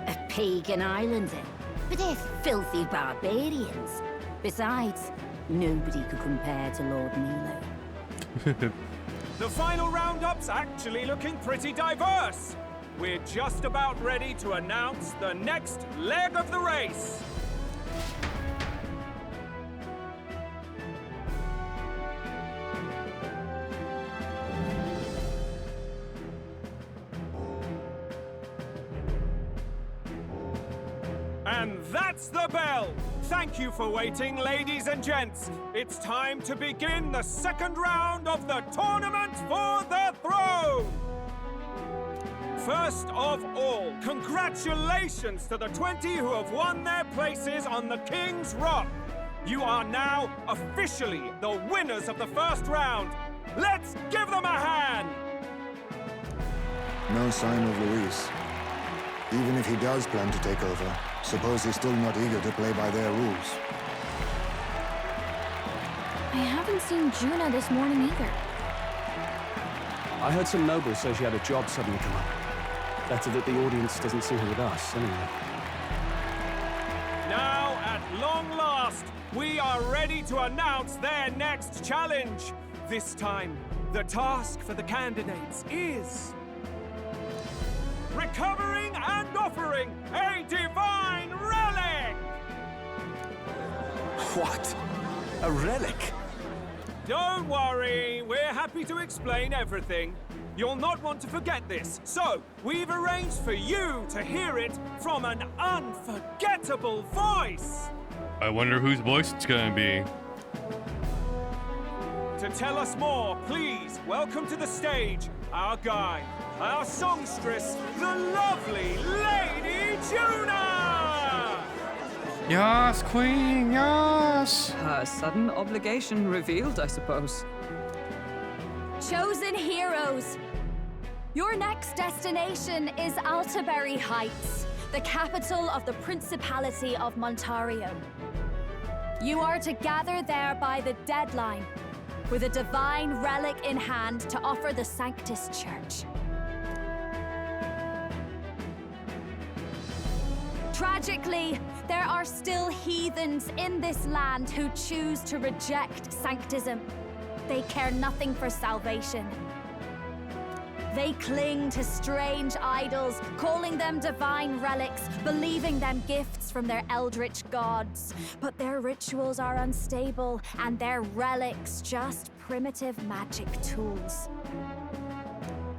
A pagan islander, but they're filthy barbarians. Besides, nobody could compare to Lord Milo. The final roundup's actually looking pretty diverse. We're just about ready to announce the next leg of the race. And that's the bell! Thank you for waiting, ladies and gents. It's time to begin the second round of the tournament for the throne! First of all, congratulations to the 20 who have won their places on the King's Rock. You are now officially the winners of the first round. Let's give them a hand! No sign of Luis. Even if he does plan to take over, suppose he's still not eager to play by their rules. I haven't seen Juna this morning either. I heard some nobles say she had a job suddenly come up. Better that the audience doesn't see her with us, anyway. Now, at long last, we are ready to announce their next challenge. This time, the task for the candidates is recovering and offering a divine relic! What? A relic? Don't worry, we're happy to explain everything. You'll not want to forget this, so we've arranged for you to hear it from an unforgettable voice! I wonder whose voice it's gonna be. To tell us more, please welcome to the stage our guide, our songstress, the lovely Lady Juna! Yes, Queen, yes! Her sudden obligation revealed, I suppose. Chosen heroes, your next destination is Altaberry Heights, the capital of the Principality of Montario. You are to gather there by the deadline, with a divine relic in hand to offer the Sanctus Church. Tragically, there are still heathens in this land who choose to reject sanctism. They care nothing for salvation. They cling to strange idols, calling them divine relics, believing them gifts from their eldritch gods. But their rituals are unstable, and their relics just primitive magic tools.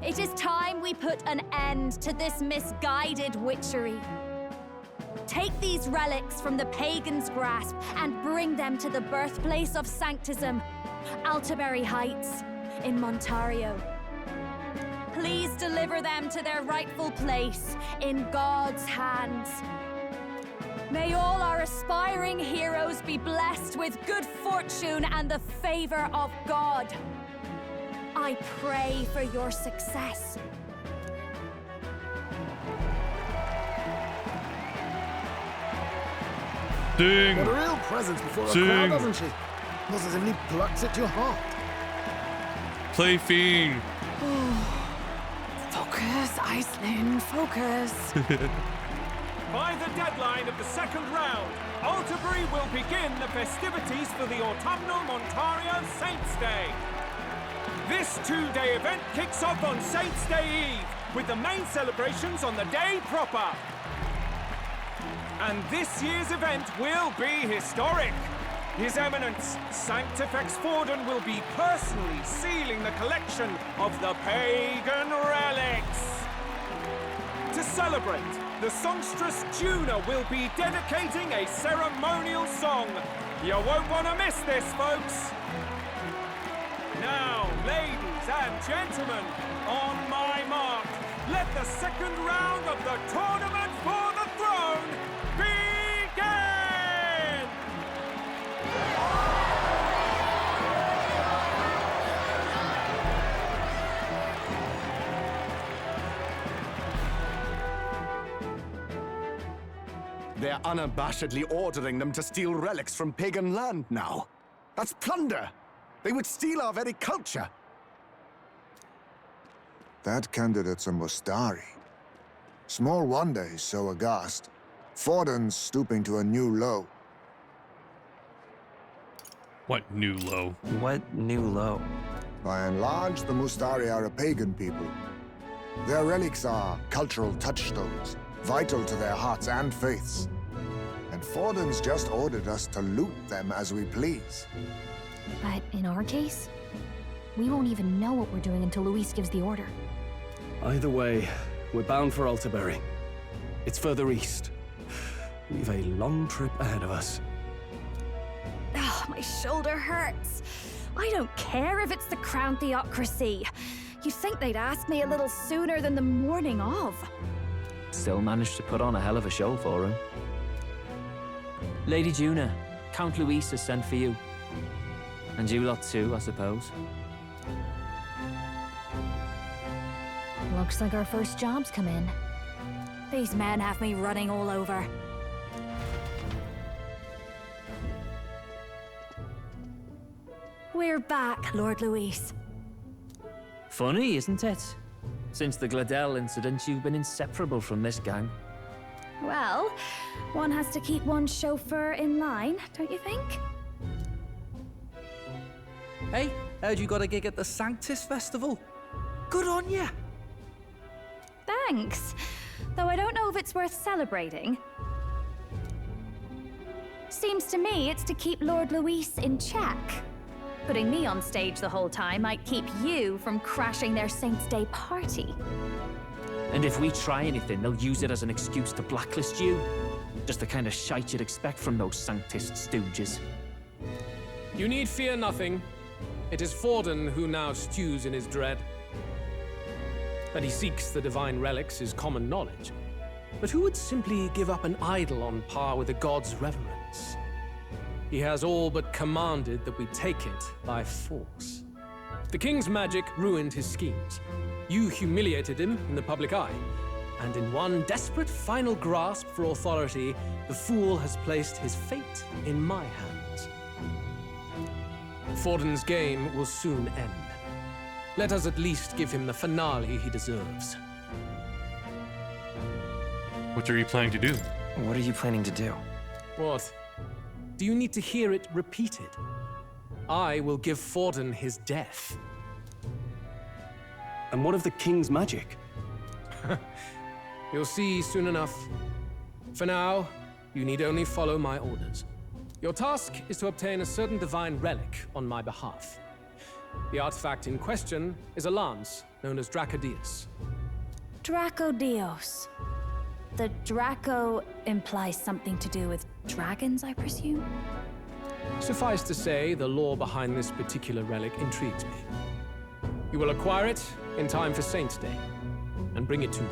It is time we put an end to this misguided witchery. Take these relics from the pagan's grasp and bring them to the birthplace of sanctism, Altaberry Heights in Montario. Please deliver them to their rightful place in God's hands. May all our aspiring heroes be blessed with good fortune and the favor of God. I pray for your success. Ding! Got a real presence before a Sing. crowd, doesn't she? Positively plucks at your heart. Play Fiend. Focus, Iceland, focus. By the deadline of the second round, Alterbury will begin the festivities for the autumnal Montaria Saints' Day. This two-day event kicks off on Saints' Day Eve, with the main celebrations on the day proper. And this year's event will be historic. His Eminence, Sanctifex Forden, will be personally sealing the collection of the pagan relics. To celebrate, the songstress Juna will be dedicating a ceremonial song. You won't want to miss this, folks. Now, ladies and gentlemen, on my mark, let the second round of the Tournament for the Throne begin! They're unabashedly ordering them to steal relics from pagan land now. That's plunder. They would steal our very culture. That candidate's a Mustari. Small wonder he's so aghast. Forden's stooping to a new low. What new low? What new low? By and large, the Mustari are a pagan people. Their relics are cultural touchstones, vital to their hearts and faiths. And Forden's just ordered us to loot them as we please. But in our case, we won't even know what we're doing until Luis gives the order. Either way, we're bound for Alterbury. It's further east. We've a long trip ahead of us. Oh, my shoulder hurts. I don't care if it's the Crown Theocracy. You'd think they'd ask me a little sooner than the morning of. Still managed to put on a hell of a show for him. Lady Juna, Count Luis has sent for you. And you lot too, I suppose. Looks like our first job's come in. These men have me running all over. We're back, Lord Luis. Funny, isn't it? Since the Gladel incident, you've been inseparable from this gang. Well, one has to keep one's chauffeur in line, don't you think? Hey, heard you got a gig at the Sanctus Festival? Good on ya! Thanks. Though I don't know if it's worth celebrating. Seems to me it's to keep Lord Luis in check. Putting me on stage the whole time might keep you from crashing their Saints' Day party. And if we try anything, they'll use it as an excuse to blacklist you. Just the kind of shite you'd expect from those Sanctist stooges. You need fear nothing. It is Forden who now stews in his dread. That he seeks the divine relics is common knowledge. But who would simply give up an idol on par with the god's reverence? He has all but commanded that we take it by force. The king's magic ruined his schemes. You humiliated him in the public eye. And in one desperate final grasp for authority, the fool has placed his fate in my hands. Forden's game will soon end. Let us at least give him the finale he deserves. What are you planning to do? What are you planning to do? What? Do you need to hear it repeated? I will give Forden his death. And what of the king's magic? You'll see soon enough. For now, you need only follow my orders. Your task is to obtain a certain divine relic on my behalf. The artifact in question is a lance known as Dracodius. Dracodios. The Draco implies something to do with dragons, I presume? Suffice to say, the lore behind this particular relic intrigues me. You will acquire it in time for Saints' Day, and bring it to me.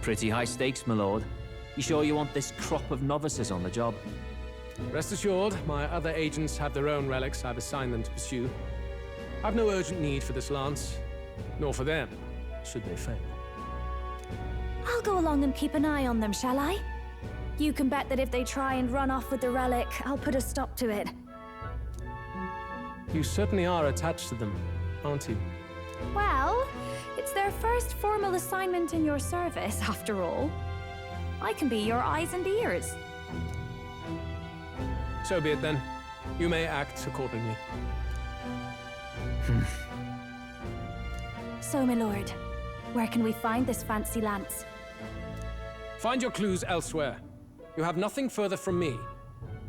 Pretty high stakes, my lord. You sure you want this crop of novices on the job? Rest assured, my other agents have their own relics I've assigned them to pursue. I've no urgent need for this lance, nor for them, should they fail. I'll go along and keep an eye on them, shall I? You can bet that if they try and run off with the relic, I'll put a stop to it. You certainly are attached to them, aren't you? Well, it's their first formal assignment in your service, after all. I can be your eyes and ears. So be it then. You may act accordingly. So, my lord, where can we find this fancy lance? Find your clues elsewhere. You have nothing further from me.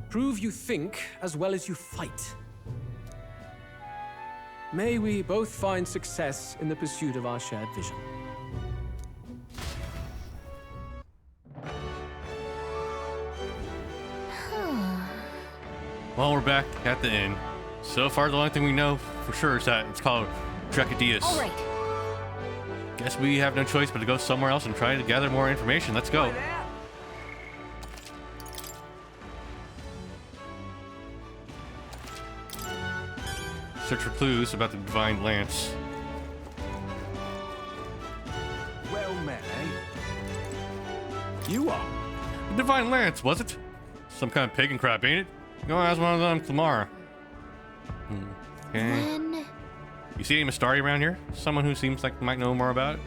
Prove you think as well as you fight. May we both find success in the pursuit of our shared vision. Well, we're back at the inn. So far, the only thing we know for sure is that it's called Drecadius. All right. Guess we have no choice but to go somewhere else and try to gather more information. Let's go. Search for clues about the Divine Lance. Well met, eh? You are? The Divine Lance, was it? Some kind of pagan crap, ain't it? Go ask one of them tomorrow. Okay. Then... You see any Mistari around here? Someone who seems like might know more about it?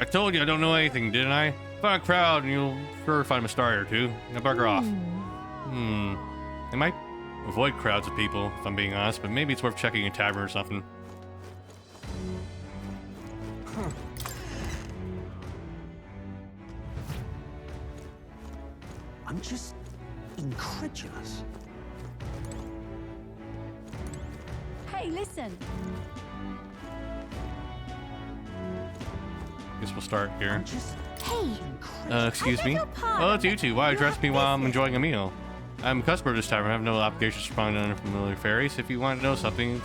I told you I don't know anything, didn't I? Find a crowd and you'll sure find a Mistari or two. Now bugger off. I might avoid crowds of people, if I'm being honest, but maybe it's worth checking a tavern or something. I'm just incredulous. Hey, listen. Guess we'll start here. Hey. Excuse me? Oh, it's you two. Why address me while I'm enjoying a meal? I'm a customer of this tavern. I have no obligation to respond to unfamiliar fairies. If you want to know something,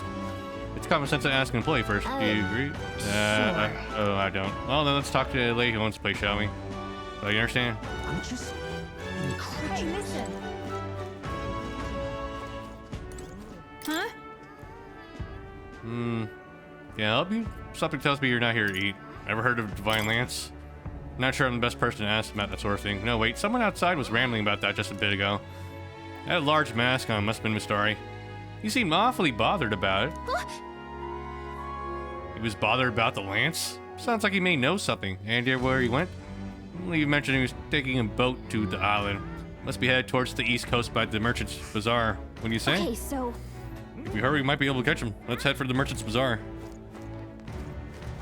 it's common sense to ask an employee first. Do you agree? Sure. I don't. Well, then let's talk to the lady who owns the place, shall we? Oh, you understand? I'm just incredulous. Hey, listen. Huh? Can I help you? Something tells me you're not here to eat. Ever heard of Divine Lance? Not sure I'm the best person to ask about that sort of thing. No, wait, someone outside was rambling about that just a bit ago. Had a large mask on, must have been Mistari. He seemed awfully bothered about it. He was bothered about the lance? Sounds like he may know something. Any idea where he went? Well, you mentioned he was taking a boat to the island. Must be headed towards the east coast by the Merchant's Bazaar. What do you say? Okay, so... If we hurry, we might be able to catch him. Let's head for the Merchant's Bazaar.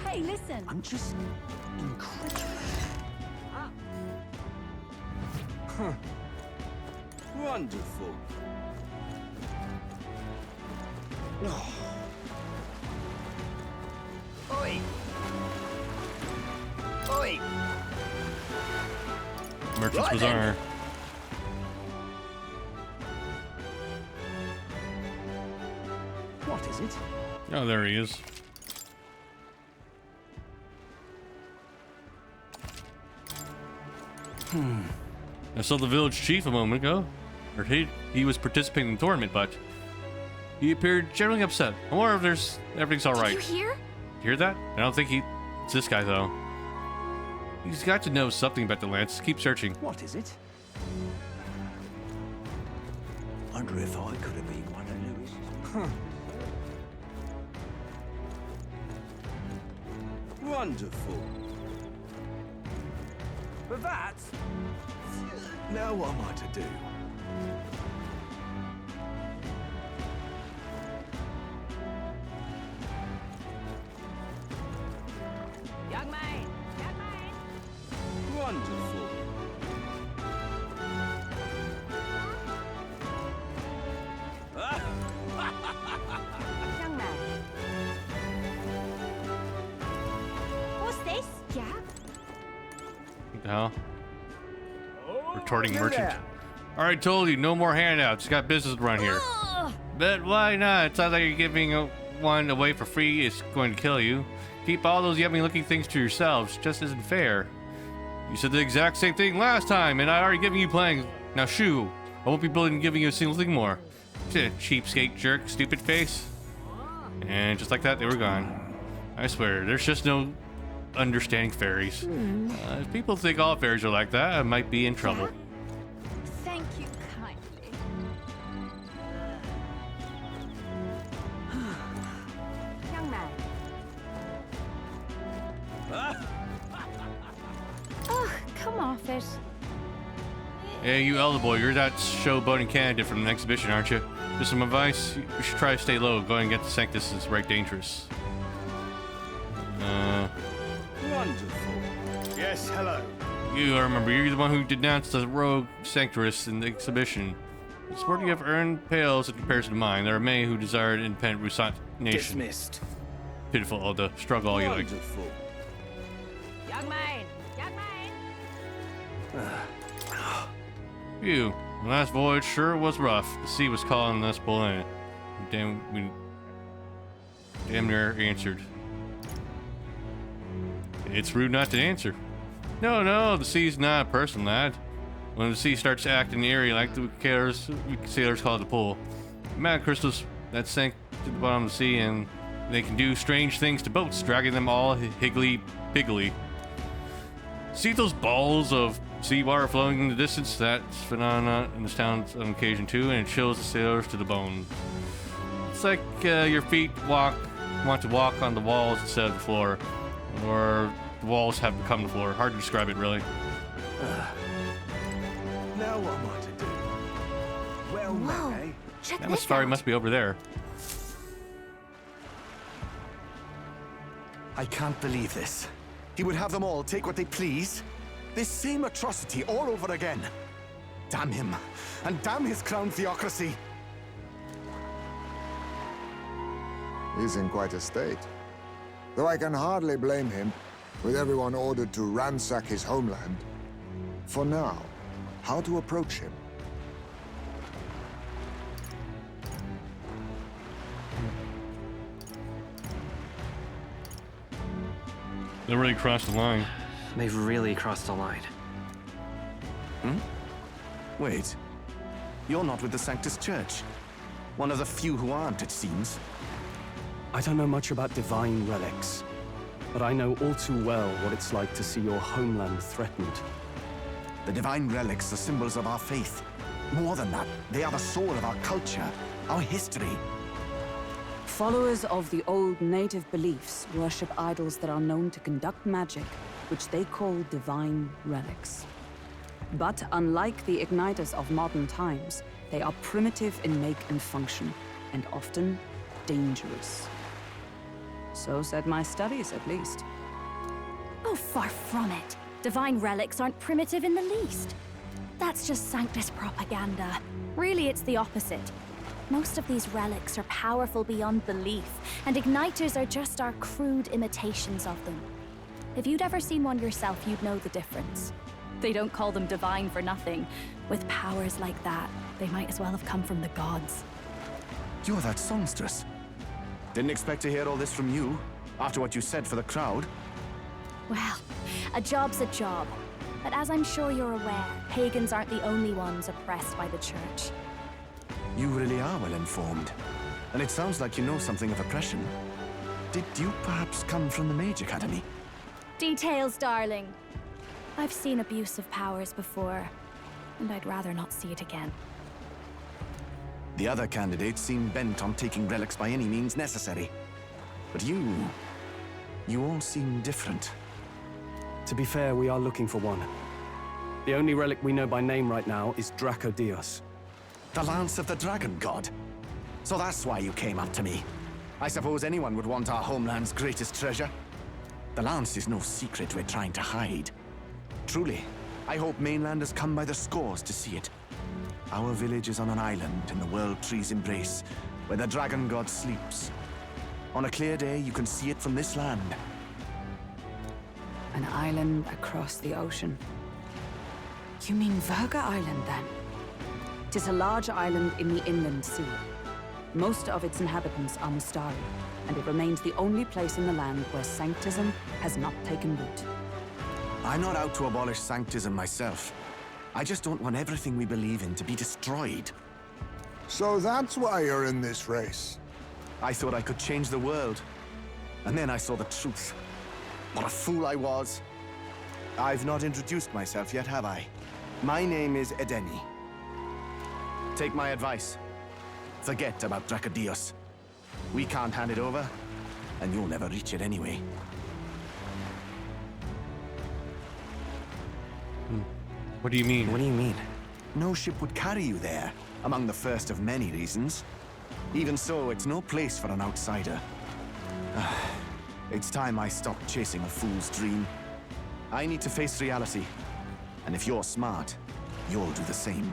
Hey, listen. I'm just incredulous. Wonderful. Oh. Oi! Oi! Merchant's Bazaar. What is it? Oh, there he is. I saw the village chief a moment ago. Or he was participating in the tournament, but he appeared generally upset. I wonder if everything's all right. Did you hear? Hear that? I don't think it's this guy though. He's got to know something about the lance. Keep searching. What is it? Wonder if I could have been one of Lewis's. Wonderful. But that... Now what am I to do? Young man! Young man! Wonderful. Young man. What's this? Yeah? What the hell? Retorting merchant. Alright, told you, no more handouts. Got business to run here. But why not? It sounds like you're giving one away for free. It's going to kill you. Keep all those yummy looking things to yourselves. Just isn't fair. You said the exact same thing last time, and I already given you plenty. Now shoo. I won't be willing to giving you a single thing more. Cheapskate jerk, stupid face. And just like that, they were gone. I swear, there's just no understanding fairies. If people think all fairies are like that, I might be in trouble. it. Hey, you elder boy, you're that showboating candidate from the exhibition, aren't you? Just some advice, you should try to stay low. Going and get the Sanctus is right dangerous. Wonderful. Yes, hello. You, I remember, you're the one who denounced the rogue Sanctorus in the exhibition. It's what you have earned pales in comparison to mine. There are many who desire an independent Rusant nation. Dismissed. Pitiful, all the struggle all you like. Wonderful. Young man! Young man! Phew, the last voyage sure was rough. The sea was calling us pulling it. We damn near answered. It's rude not to answer. No, the sea's not a person, lad. When the sea starts acting eerie like the sailors call it the pull. Mad crystals that sank to the bottom of the sea, and they can do strange things to boats, dragging them all higgly-piggly. See those balls of seawater flowing in the distance? That's phenomenon in this town on occasion too, and it chills the sailors to the bone. It's like your feet want to walk on the walls instead of the floor, or the walls have become the floor. Hard to describe it, really. Now what am I to do? Well, Whoa, May. check That this Mustari out. must be over there. I can't believe this. He would have them all take what they please. This same atrocity all over again. Damn him, and damn his crown theocracy. He's in quite a state. Though I can hardly blame him, with everyone ordered to ransack his homeland. For now, how to approach him? They really crossed the line. They've really crossed the line. Wait. You're not with the Sanctus Church. One of the few who aren't, it seems. I don't know much about divine relics, but I know all too well what it's like to see your homeland threatened. The divine relics are symbols of our faith. More than that, they are the soul of our culture, our history. Followers of the old native beliefs worship idols that are known to conduct magic, which they call divine relics. But unlike the igniters of modern times, they are primitive in make and function, and often dangerous. So said my studies, at least. Oh, far from it. Divine relics aren't primitive in the least. That's just Sanctus propaganda. Really, it's the opposite. Most of these relics are powerful beyond belief, and igniters are just our crude imitations of them. If you'd ever seen one yourself, you'd know the difference. They don't call them divine for nothing. With powers like that, they might as well have come from the gods. You're that songstress. Didn't expect to hear all this from you, after what you said for the crowd. Well, a job's a job. But as I'm sure you're aware, pagans aren't the only ones oppressed by the church. You really are well informed. And it sounds like you know something of oppression. Did you perhaps come from the Mage Academy? Details, darling. I've seen abuse of powers before, and I'd rather not see it again. The other candidates seem bent on taking relics by any means necessary. But you all seem different. To be fair, we are looking for one. The only relic we know by name right now is Dracodios. The Lance of the Dragon God. So that's why you came up to me. I suppose anyone would want our homeland's greatest treasure. The Lance is no secret we're trying to hide. Truly, I hope mainlanders come by the scores to see it. Our village is on an island in the World Tree's embrace, where the Dragon God sleeps. On a clear day, you can see it from this land. An island across the ocean. You mean Virga Island, then? 'Tis a large island in the inland sea. Most of its inhabitants are Mustari, and it remains the only place in the land where Sanctism has not taken root. I'm not out to abolish Sanctism myself. I just don't want everything we believe in to be destroyed. So that's why you're in this race. I thought I could change the world. And then I saw the truth. What a fool I was. I've not introduced myself yet, have I? My name is Edeni. Take my advice. Forget about Dracodios. We can't hand it over, and you'll never reach it anyway. What do you mean? What do you mean? No ship would carry you there, among the first of many reasons. Even so, it's no place for an outsider. It's time I stopped chasing a fool's dream. I need to face reality. And if you're smart, you'll do the same.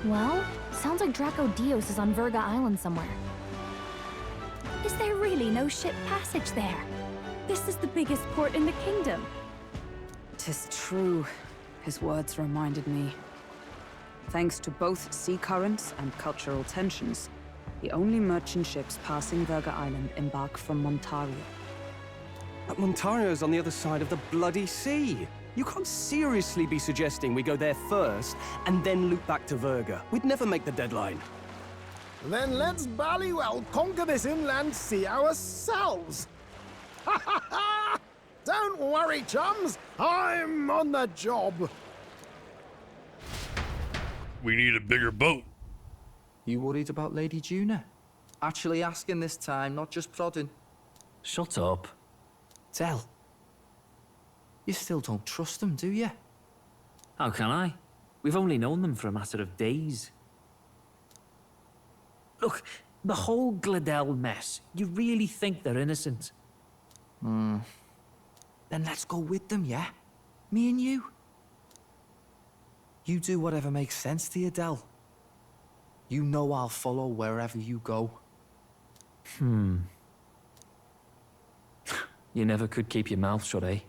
Well, sounds like Draco Dios is on Verga Island somewhere. Is there really no ship passage there? This is the biggest port in the kingdom. 'Tis true. His words reminded me. Thanks to both sea currents and cultural tensions, the only merchant ships passing Verga Island embark from Montario. But Montario's on the other side of the bloody sea. You can't seriously be suggesting we go there first and then loop back to Verga. We'd never make the deadline. Then let's bally well conquer this inland sea ourselves. Ha ha ha! Don't worry, chums. I'm on the job. We need a bigger boat. You worried about Lady Juna? Actually asking this time, not just prodding. Shut up. Tell. You still don't trust them, do you? How can I? We've only known them for a matter of days. Look, the whole Gladel mess, you really think they're innocent? Then let's go with them, yeah? Me and you. You do whatever makes sense to you, Del. You know I'll follow wherever you go. You never could keep your mouth shut, eh?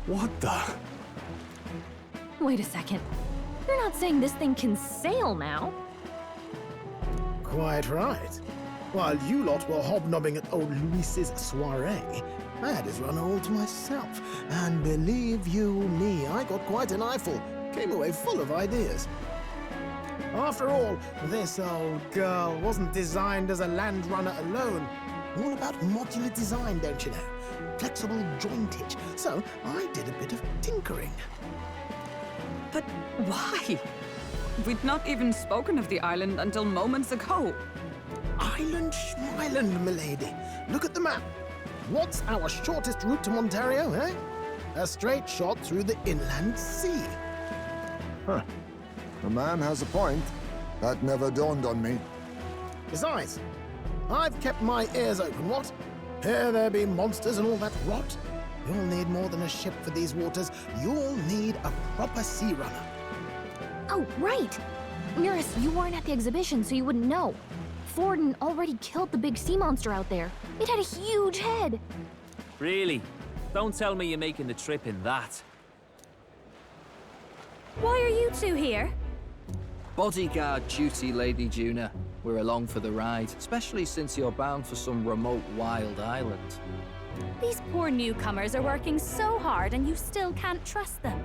What the? Wait a second. You're not saying this thing can sail now? Quite right. While you lot were hobnobbing at old Luis's soiree, I had his run all to myself. And believe you me, I got quite an eyeful. Came away full of ideas. After all, this old girl wasn't designed as a land runner alone. All about modular design, don't you know? Flexible jointage. So I did a bit of tinkering. But why? We'd not even spoken of the island until moments ago. Island Schmeiland, milady. Look at the map. What's our shortest route to Montario, eh? A straight shot through the inland sea. Huh. The man has a point. That never dawned on me. Besides, I've kept my ears open, what? Here there be monsters and all that rot. You'll need more than a ship for these waters. You'll need a proper sea runner. Oh, right! Mirus, you weren't at the exhibition, so you wouldn't know. Forden already killed the big sea monster out there. It had a huge head. Really? Don't tell me you're making the trip in that. Why are you two here? Bodyguard duty, Lady Juna. We're along for the ride, especially since you're bound for some remote wild island. These poor newcomers are working so hard and you still can't trust them.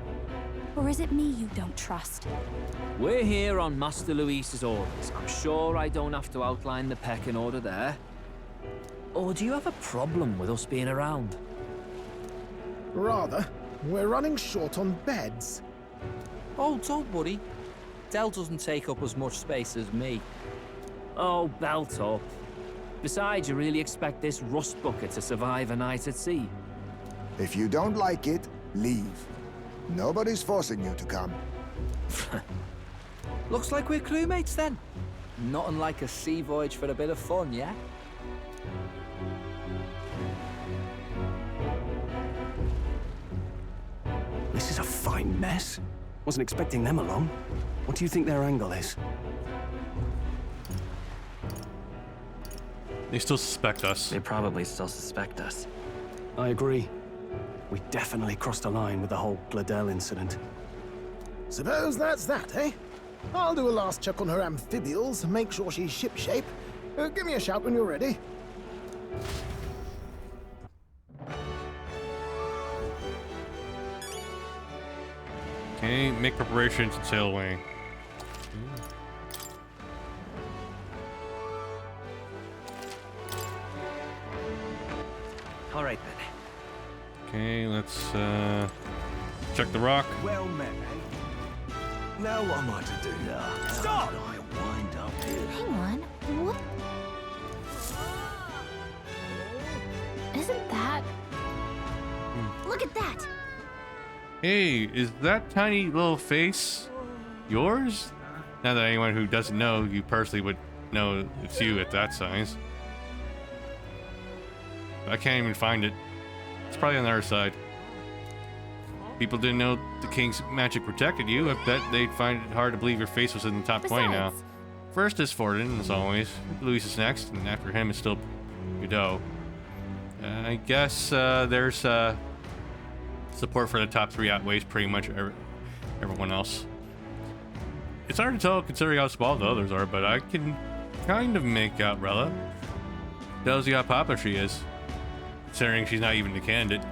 Or is it me you don't trust? We're here on Master Luis's orders. I'm sure I don't have to outline the pecking order there. Or do you have a problem with us being around? Rather, we're running short on beds. Oh, don't worry. Del doesn't take up as much space as me. Oh, belt up. Besides, you really expect this rust bucket to survive a night at sea? If you don't like it, leave. Nobody's forcing you to come. Looks like we're crewmates then. Not unlike a sea voyage for a bit of fun, yeah? This is a fine mess. Wasn't expecting them along. What do you think their angle is? They still suspect us. They probably still suspect us. I agree. We definitely crossed a line with the whole Gladel incident. Suppose that's that, eh? I'll do a last check on her amphibials, make sure she's shipshape. Give me a shout when you're ready. Okay, make preparations and sail away. All right, then. Okay, let's check the rock. Well met, eh? Now what am I to do? Stop! I wind up here. Hang on. What? Isn't that? Look at that! Hey, is that tiny little face yours? Not that anyone who doesn't know you personally would know it's you at that size. I can't even find it. It's probably on the other side. People didn't know the king's magic protected you. I bet they'd find it hard to believe your face was in the top 20 now. First is Forden, as always. Luis is next, and after him is still Godot. I guess there's support for the top 3 outweighs pretty much everyone else. It's hard to tell considering how small the others are, but I can kind of make out Rella. Tells you how popular she is, considering she's not even the candidate.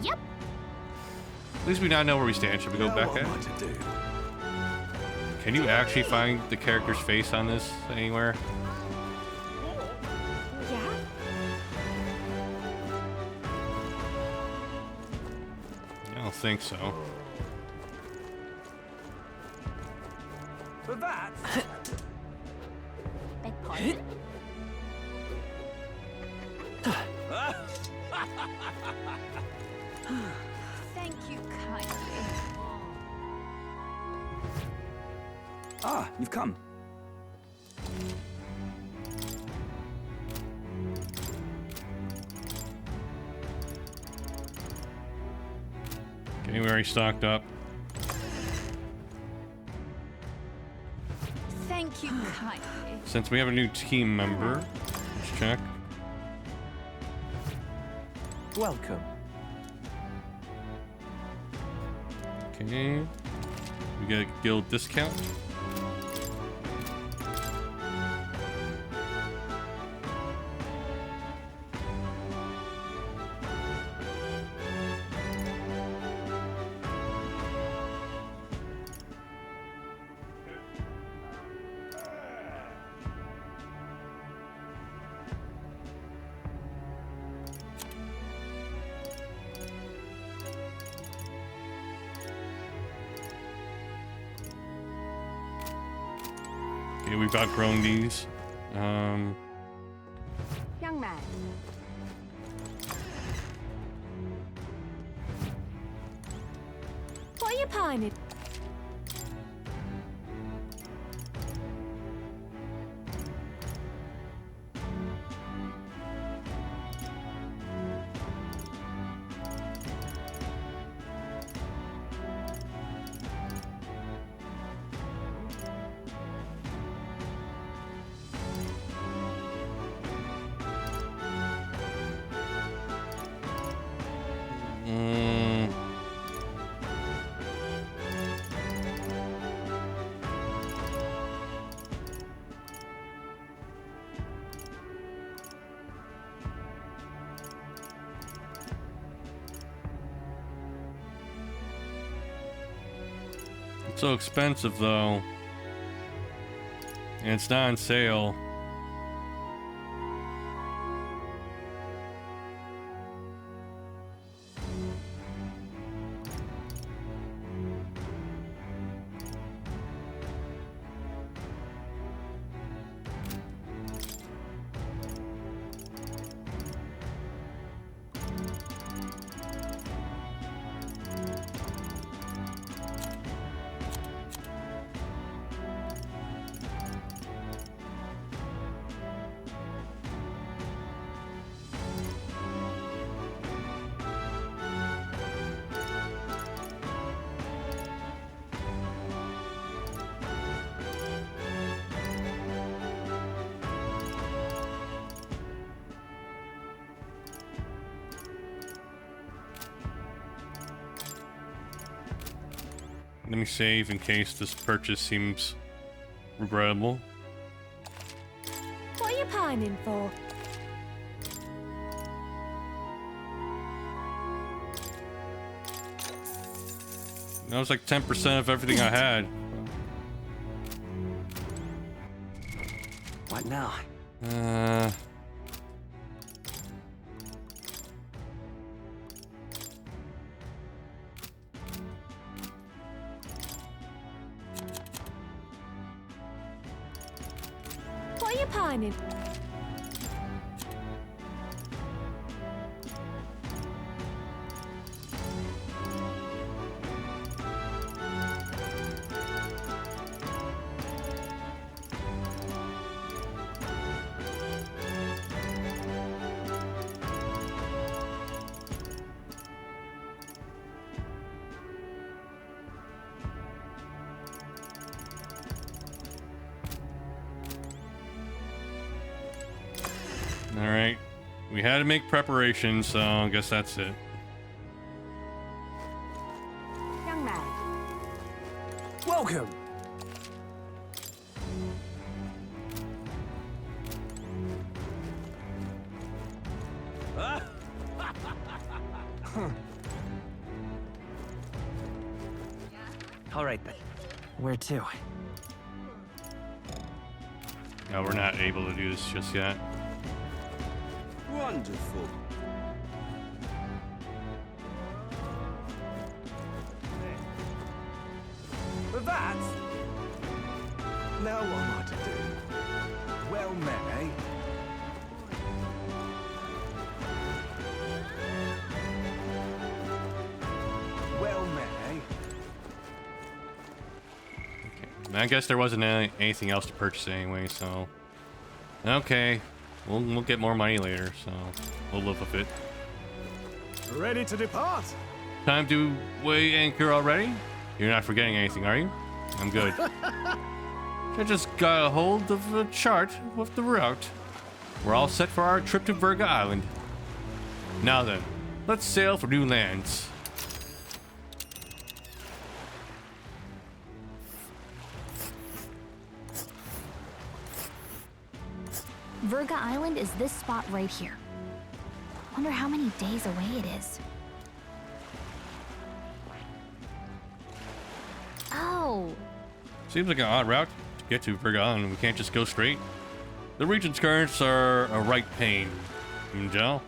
Yep. At least we now know where we stand. Should we go back at it? Can you actually find the character's face on this anywhere? Yeah. I don't think so. For that? Beg pardon? Thank you kindly. Ah, you've come. Okay, we already stocked up. Thank you kindly. Since we have a new team member, let's check. Welcome. Okay. We get a guild discount. Okay, we've outgrown these. Young man. What are you pining? It's so expensive though. And it's not on sale. Let me save in case this purchase seems regrettable. What are you pining for? That was like 10% of everything I had. What now? pining. All right, we had to make preparations, so I guess that's it. Young man. Welcome. All right then. Where to? No, we're not able to do this just yet. Wonderful. But that... Now what am I to do? Well met, eh? Well met, eh? I guess there wasn't anything else to purchase anyway, so... Okay, we'll get more money later, so we'll live with it. Ready to depart? Time to weigh anchor already? You're not forgetting anything, are you? I'm good. I just got a hold of a chart with the route. We're all set for our trip to Virga Island. Now then, let's sail for new lands. Virga Island is this spot right here. Wonder how many days away it is. Oh. Seems like an odd route to get to Virga Island. We can't just go straight. The region's currents are a right pain, Mjel.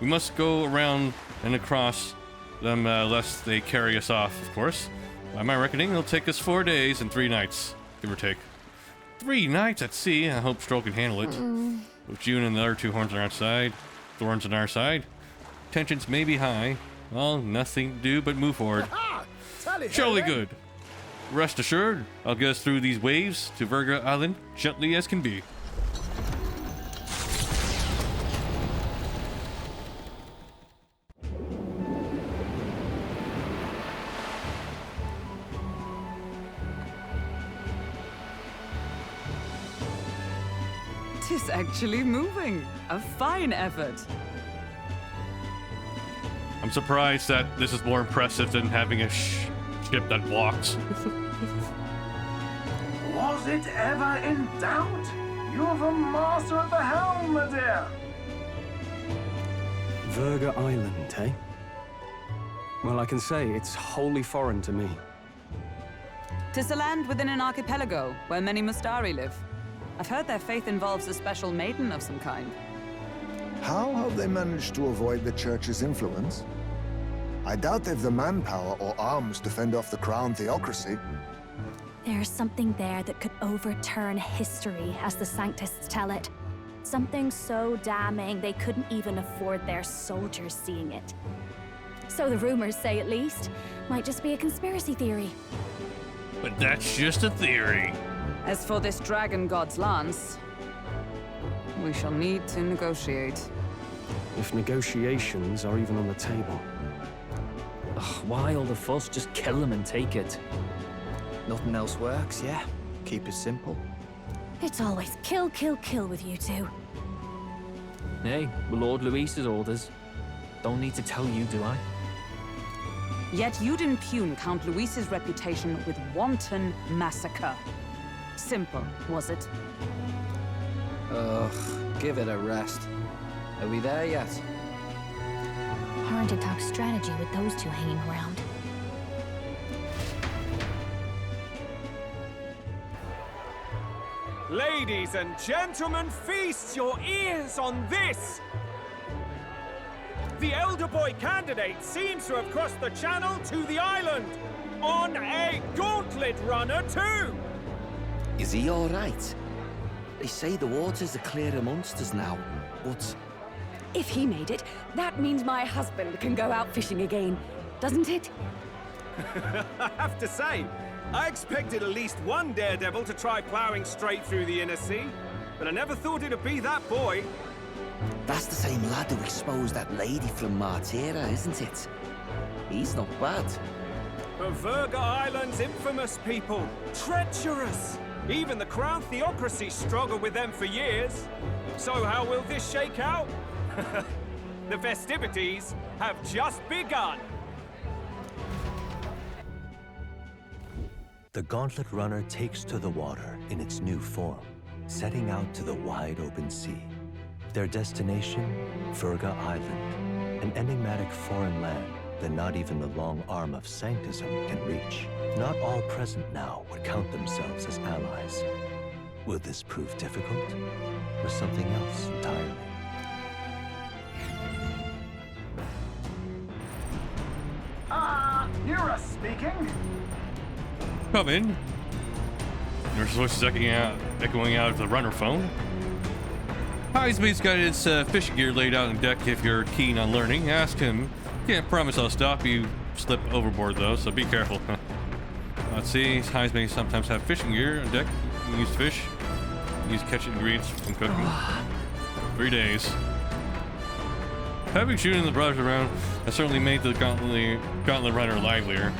We must go around and across them lest they carry us off, of course. By my reckoning, it'll take us 4 days and 3 nights, give or take. 3 nights at sea. I hope Stroll can handle it. With June and the other 2 horns on our side, thorns on our side. Tensions may be high. Well, nothing to do but move forward. Surely good. Rest assured, I'll get us through these waves to Virga Island gently as can be. Tis actually moving. A fine effort. I'm surprised that this is more impressive than having a ship that walks. Was it ever in doubt? You're the master at the helm, my dear. Virga Island, eh? Well, I can say it's wholly foreign to me. 'Tis a land within an archipelago where many Mustari live. I've heard their faith involves a special maiden of some kind. How have they managed to avoid the church's influence? I doubt they've the manpower or arms to fend off the crown theocracy. There's something there that could overturn history, as the Sanctists tell it. Something so damning they couldn't even afford their soldiers seeing it. So the rumors say, at least. Might just be a conspiracy theory. But that's just a theory. As for this dragon god's lance, we shall need to negotiate. If negotiations are even on the table. Ugh, why all the fuss? Just kill them and take it. Nothing else works, yeah? Keep it simple. It's always kill, kill, kill with you two. Hey, Lord Luis's orders. Don't need to tell you, do I? Yet you'd impugn Count Luis's reputation with wanton massacre. Simple, was it? Ugh, give it a rest. Are we there yet? Hard to talk strategy with those two hanging around. Ladies and gentlemen, feast your ears on this! The elder boy candidate seems to have crossed the channel to the island! On a gauntlet runner, too! Is he all right? They say the waters are clear amongst us now, but... If he made it, that means my husband can go out fishing again, doesn't it? I have to say, I expected at least one daredevil to try plowing straight through the inner sea, but I never thought it'd be that boy. That's the same lad who exposed that lady from Martira, isn't it? He's not bad. But Virga Island's infamous people. Treacherous! Even the Crown Theocracy struggled with them for years. So how will this shake out? The festivities have just begun. The Gauntlet Runner takes to the water in its new form, setting out to the wide open sea. Their destination, Virga Island, an enigmatic foreign land that not even the long arm of Sanctism can reach. Not all present now would count themselves as allies. Will this prove difficult, or something else entirely? You're speaking? Come in. Nurse's voice is echoing out of the runner phone. Highsmead's got his fishing gear laid out on deck if you're keen on learning. Ask him. Can't promise I'll stop you slip overboard though, so be careful. Let's see, Highsmead sometimes have fishing gear on deck. You can use fish. Use catching ingredients from cooking. 3 days. Having shooting the brothers around has certainly made the gauntlet runner livelier.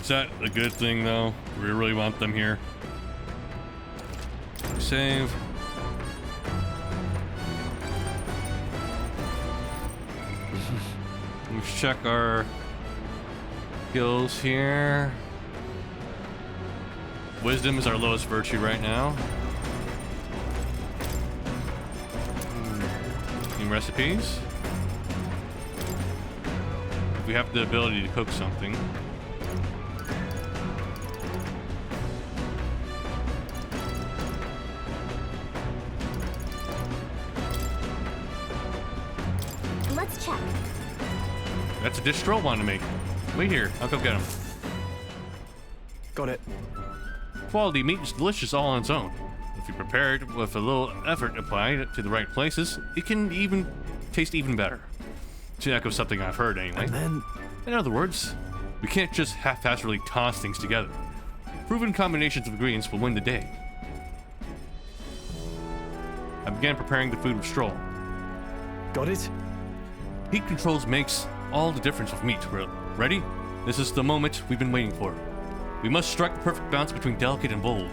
Is that a good thing though? Do we really want them here? Save. Let's check our skills here. Wisdom is our lowest virtue right now. New recipes. We have the ability to cook something. Let's check. That's a dish Stroll wanted to make. Wait here, I'll go get him. Got it. Quality meat is delicious all on its own. If you prepare it with a little effort applied to the right places, it can even taste even better. To echo something I've heard anyway. And then... In other words, we can't just haphazardly toss things together. Proven combinations of ingredients will win the day. I began preparing the food with Stroll. Got it? Heat controls makes all the difference with meat. Ready? This is the moment we've been waiting for. We must strike the perfect balance between delicate and bold.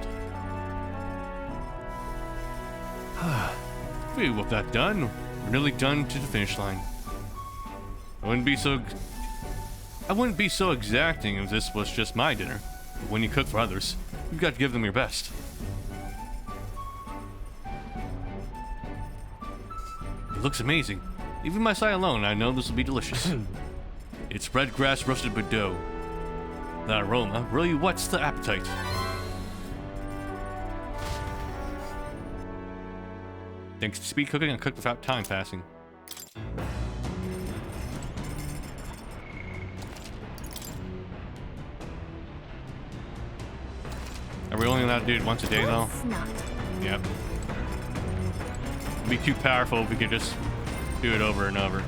With that done, we're nearly done to the finish line. I wouldn't be so exacting if this was just my dinner. But when you cook for others, you've got to give them your best. It looks amazing. Even by sight alone, I know this will be delicious. It's red grass roasted Bordeaux. That aroma really whets the appetite. Thanks to speed cooking, I cooked without time passing. Are we only allowed to do it once a day though? Yep. It'd be too powerful if we could just do it over and over.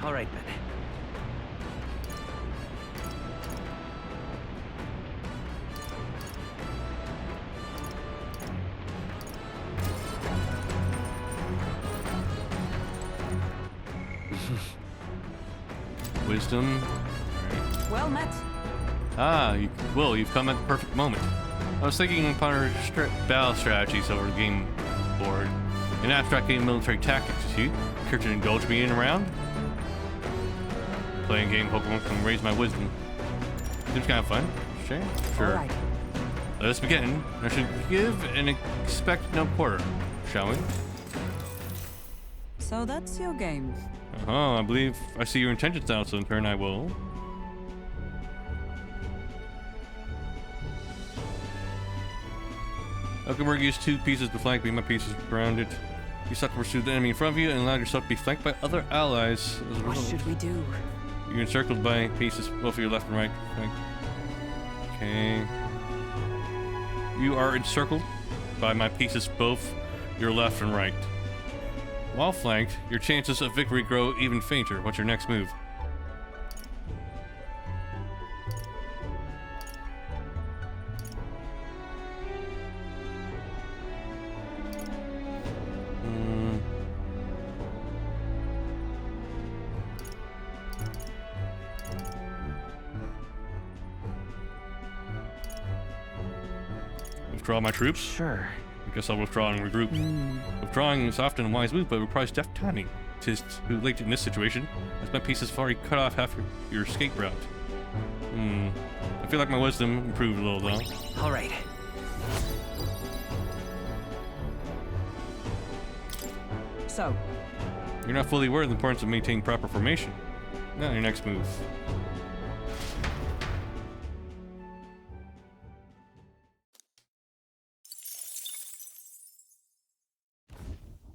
All right, then. Wisdom. Well met. Ah, you've come at the perfect moment. I was thinking upon our battle strategies over the game board. An abstract game military tactics, you care to indulge me in a round? Playing game Pokemon can raise my wisdom. Seems kind of fun. Sure. Sure. Right. Let us begin. I should give and expect no quarter, shall we? So that's your game. I believe I see your intentions now, so in turn I will. Elkenberg used 2 pieces to flank me, my pieces around it. You sought to pursue the enemy in front of you and allowed yourself to be flanked by other allies as a result. What should we do? You're encircled by pieces, both of your left and right flank. Okay. You are encircled by my pieces, both your left and right. While flanked, your chances of victory grow even fainter. What's your next move? Withdraw my troops? Sure. I guess I'll withdraw and regroup. Withdrawing is often a wise move, but requires deft timing. 'Tis too late in this situation, as my pieces have already cut off half your escape route. I feel like my wisdom improved a little, though. All right. So, You're not fully aware of the importance of maintaining proper formation. Now your next move.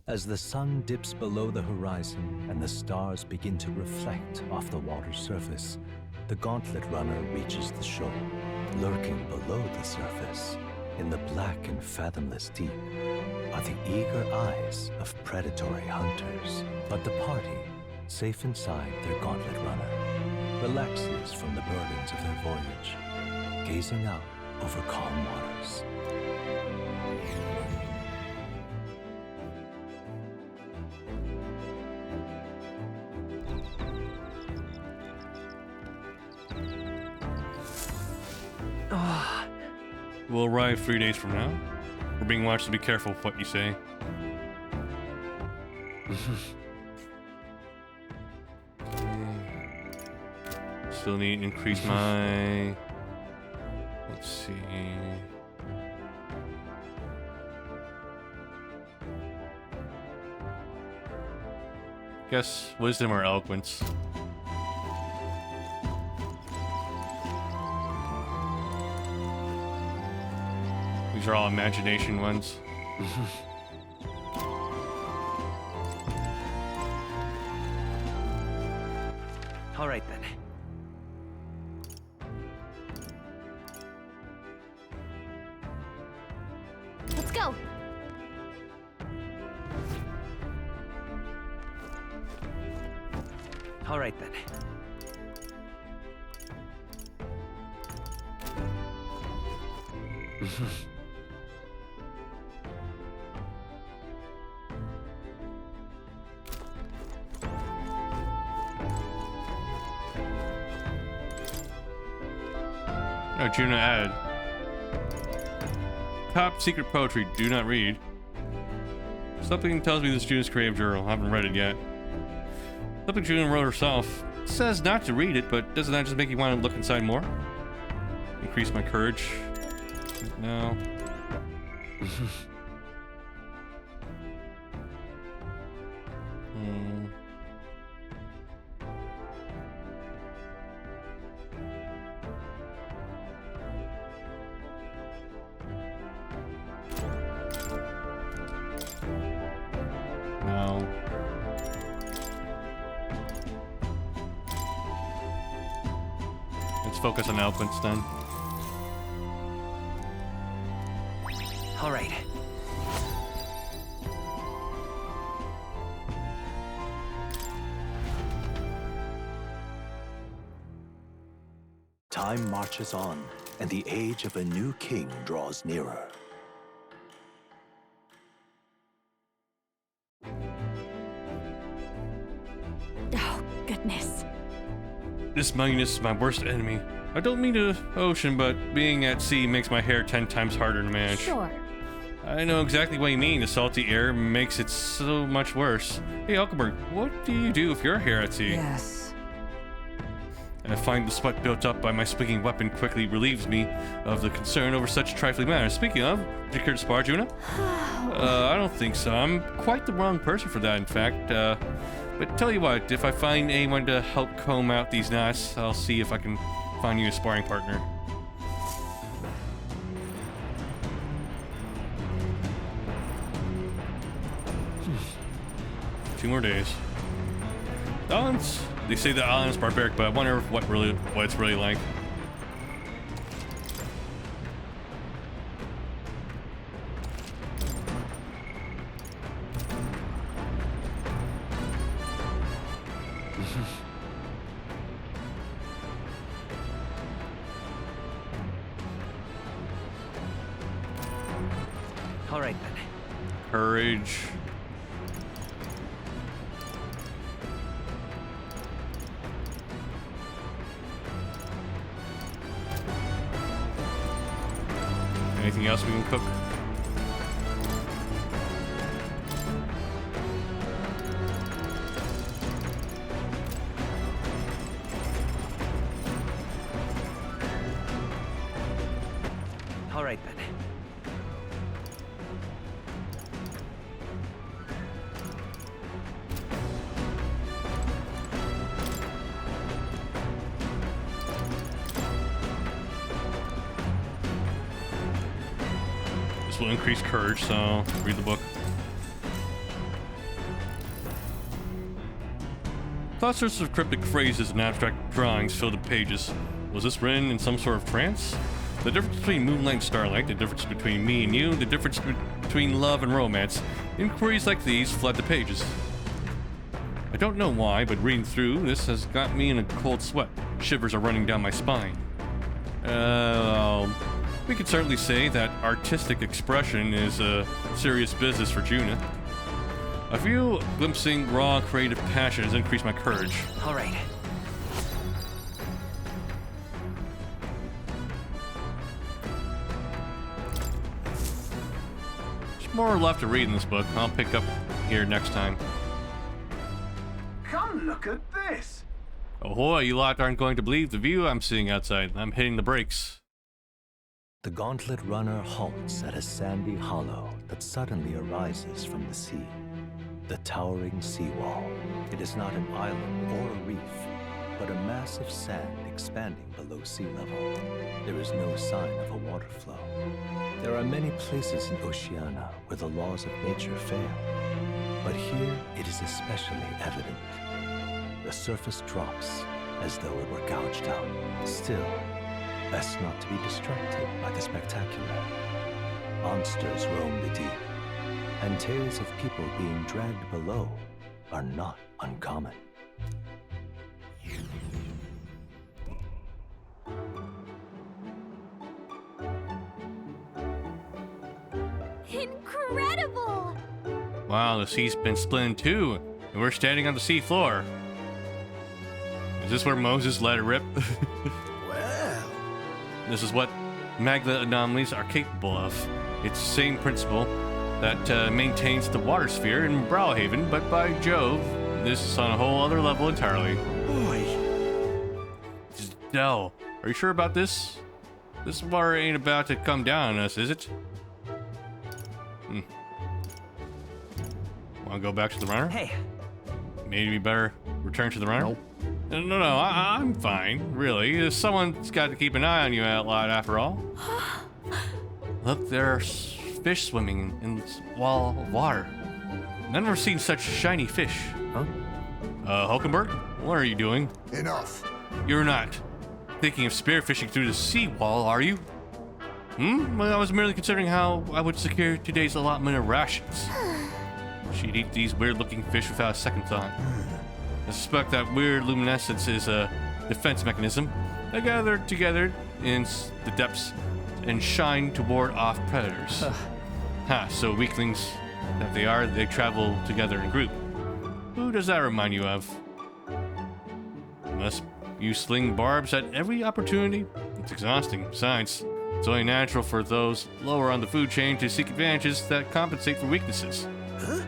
As the sun dips below the horizon and the stars begin to reflect off the water's surface, the gauntlet runner reaches the shore. Lurking below the surface, in the black and fathomless deep, are the eager eyes of predatory hunters. But the party, safe inside their gauntlet runner, relaxes from the burdens of their voyage, gazing out over calm waters. We'll arrive 3 days from now. We're being watched, so be careful with what you say. Still need to increase my... Let's see... Guess wisdom or eloquence. These are all imagination ones. All right then. Let's go. All right then. Oh, Juno added. Top secret poetry, do not read. Something tells me this Juno's creative journal. I haven't read it yet. Something Juno wrote herself. It says not to read it, but doesn't that just make you want to look inside more? Increase my courage. No. No. Let's focus on eloquence then. All right. Time marches on, and the age of a new king draws nearer. Oh, goodness. This Magnus is my worst enemy. I don't mean the ocean, but being at sea makes my hair 10 times harder to manage. Sure. I know exactly what you mean. The salty air makes it so much worse. Hey, Huckleberg, what do you do if you're here at sea? Yes. I find the sweat built up by my speaking weapon quickly relieves me of the concern over such trifling matters. Speaking of, did you care to spar, Juno? I don't think so. I'm quite the wrong person for that, in fact. But tell you what, if I find anyone to help comb out these knots, I'll see if I can find you a sparring partner. Two more days. Islands. They say the island is barbaric, but I wonder what it's really like. All right, then. Courage. Anything else we can cook? All right, then. This will increase courage, so read the book. All sorts of cryptic phrases and abstract drawings filled the pages. Was this written in some sort of trance? The difference between moonlight and starlight, the difference between me and you, the difference between love and romance. Inquiries like these flood the pages. I don't know why, but reading through this has got me in a cold sweat. Shivers are running down my spine. We could certainly say that artistic expression is a serious business for Juna. A few glimpsing raw creative passion has increased my courage. All right. There's more left to read in this book. I'll pick up here next time. Come look at this. Ahoy, you lot aren't going to believe the view I'm seeing outside. I'm hitting the brakes. The gauntlet runner halts at a sandy hollow that suddenly arises from the sea. The towering seawall. It is not an island or a reef, but a mass of sand expanding below sea level. There is no sign of a water flow. There are many places in Oceania where the laws of nature fail, but here it is especially evident. The surface drops as though it were gouged out. Still, best not to be distracted by the spectacular. Monsters roam the deep, and tales of people being dragged below are not uncommon. Incredible! Wow, the sea's been split in two, and we're standing on the sea floor. Is this where Moses let it rip? Well, This is what magma anomalies are capable of. It's the same principle that maintains the water sphere in Browhaven, but by Jove, this is on a whole other level entirely. Boy. No, are you sure about this? This water ain't about to come down on us, is it? Want to go back to the runner? Hey. Maybe we better return to the runner? Nope. No, I'm fine, really. Someone's got to keep an eye on you a lot, after all. Look, there's fish swimming in this wall of water. I've never seen such shiny fish. Huh? Hulkenberg, what are you doing? Enough. You're not thinking of spearfishing through the seawall, are you? Well, I was merely considering how I would secure today's allotment of rations. She'd eat these weird-looking fish without a second thought. I suspect that weird luminescence is a defense mechanism. They gather together in the depths and shine to ward off predators. So weaklings that they are, they travel together in a group. Who does that remind you of? Must you sling barbs at every opportunity? It's exhausting. Besides, it's only natural for those lower on the food chain to seek advantages that compensate for weaknesses. Huh?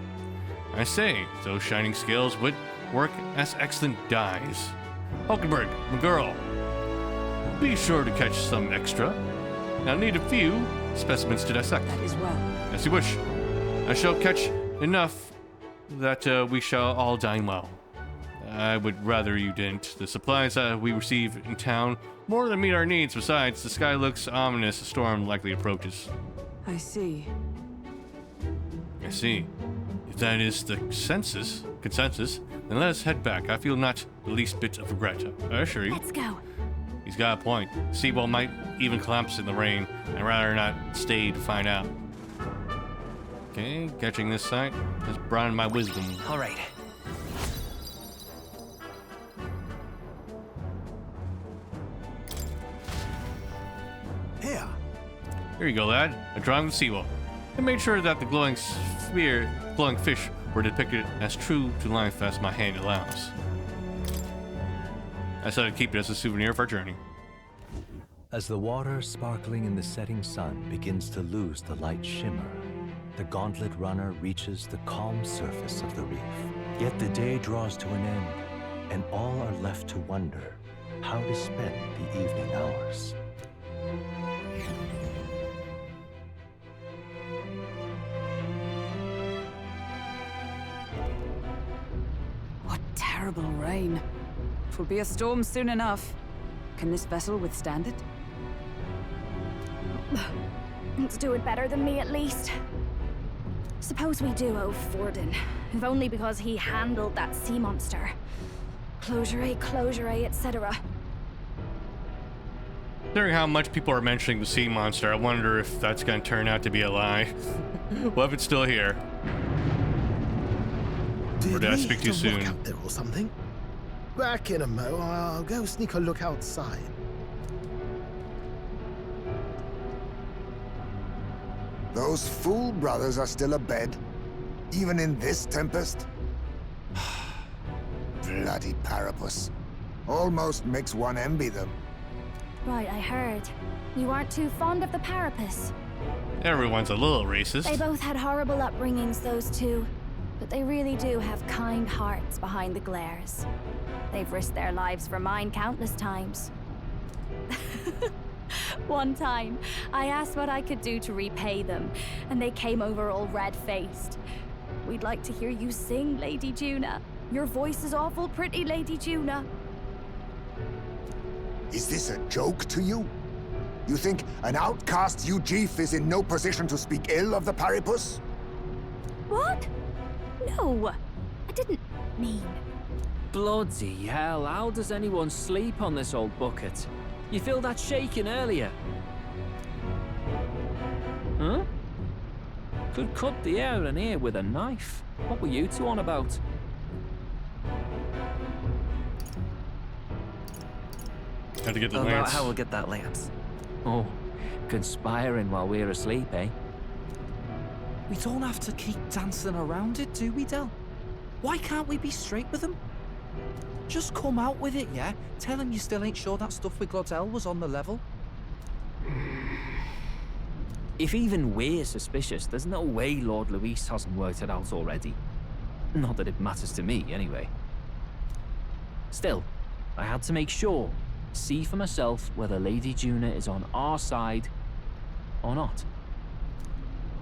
I say, those shining scales would work as excellent dyes. Hulkenberg, my girl, be sure to catch some extra. I'll need a few specimens to dissect. That is well. As you wish. I shall catch enough that we shall all dine well. I would rather you didn't. The supplies we receive in town more than meet our needs. Besides, the sky looks ominous. A storm likely approaches. I see. I see. If that is the consensus, then let us head back. I feel not the least bit of regret. I assure you. Let's go. He's got a point. Seawall might even collapse in the rain. I'd rather not stay to find out. Okay, catching this sight has broadened my wisdom. All right. Here you go, lad. A drawing of the seawall. I made sure that the glowing fish were depicted as true to life as my hand allows. I decided to keep it as a souvenir of our journey. As the water sparkling in the setting sun begins to lose the light shimmer, the gauntlet runner reaches the calm surface of the reef. Yet the day draws to an end, and all are left to wonder how to spend the evening hours. What terrible rain. It will be a storm soon enough. Can this vessel withstand it? Let's do it better than me, at least. Suppose we do owe Forden, if only because he handled that sea monster. Closure, etc. Considering how much people are mentioning the sea monster, I wonder if that's going to turn out to be a lie. What if it's still here? Or did I speak too soon? Out there or something? Back in a mo. I'll go sneak a look outside. Those fool brothers are still abed, even in this tempest? Bloody Parapus. Almost makes one envy them. Right, I heard. You aren't too fond of the Parapus. Everyone's a little racist. They both had horrible upbringings, those two. But they really do have kind hearts behind the glares. They've risked their lives for mine countless times. One time, I asked what I could do to repay them, and they came over all red-faced. We'd like to hear you sing, Lady Juna. Your voice is awful pretty, Lady Juna. Is this a joke to you? You think an outcast Ujif is in no position to speak ill of the Paripus? What? No, I didn't mean... Bloody hell, how does anyone sleep on this old bucket? You feel that shaking earlier? Huh? Could cut the air in here with a knife. What were you two on about? Have to get the About lance. how we'll get that lance. Oh, conspiring while we're asleep, eh? We don't have to keep dancing around it, do we, Del? Why can't we be straight with him? Just come out with it, yeah? Tell him you still ain't sure that stuff with Glodell was on the level. If even we're suspicious, there's no way Lord Luis hasn't worked it out already. Not that it matters to me, anyway. Still, I had to make sure, see for myself whether Lady Juna is on our side or not.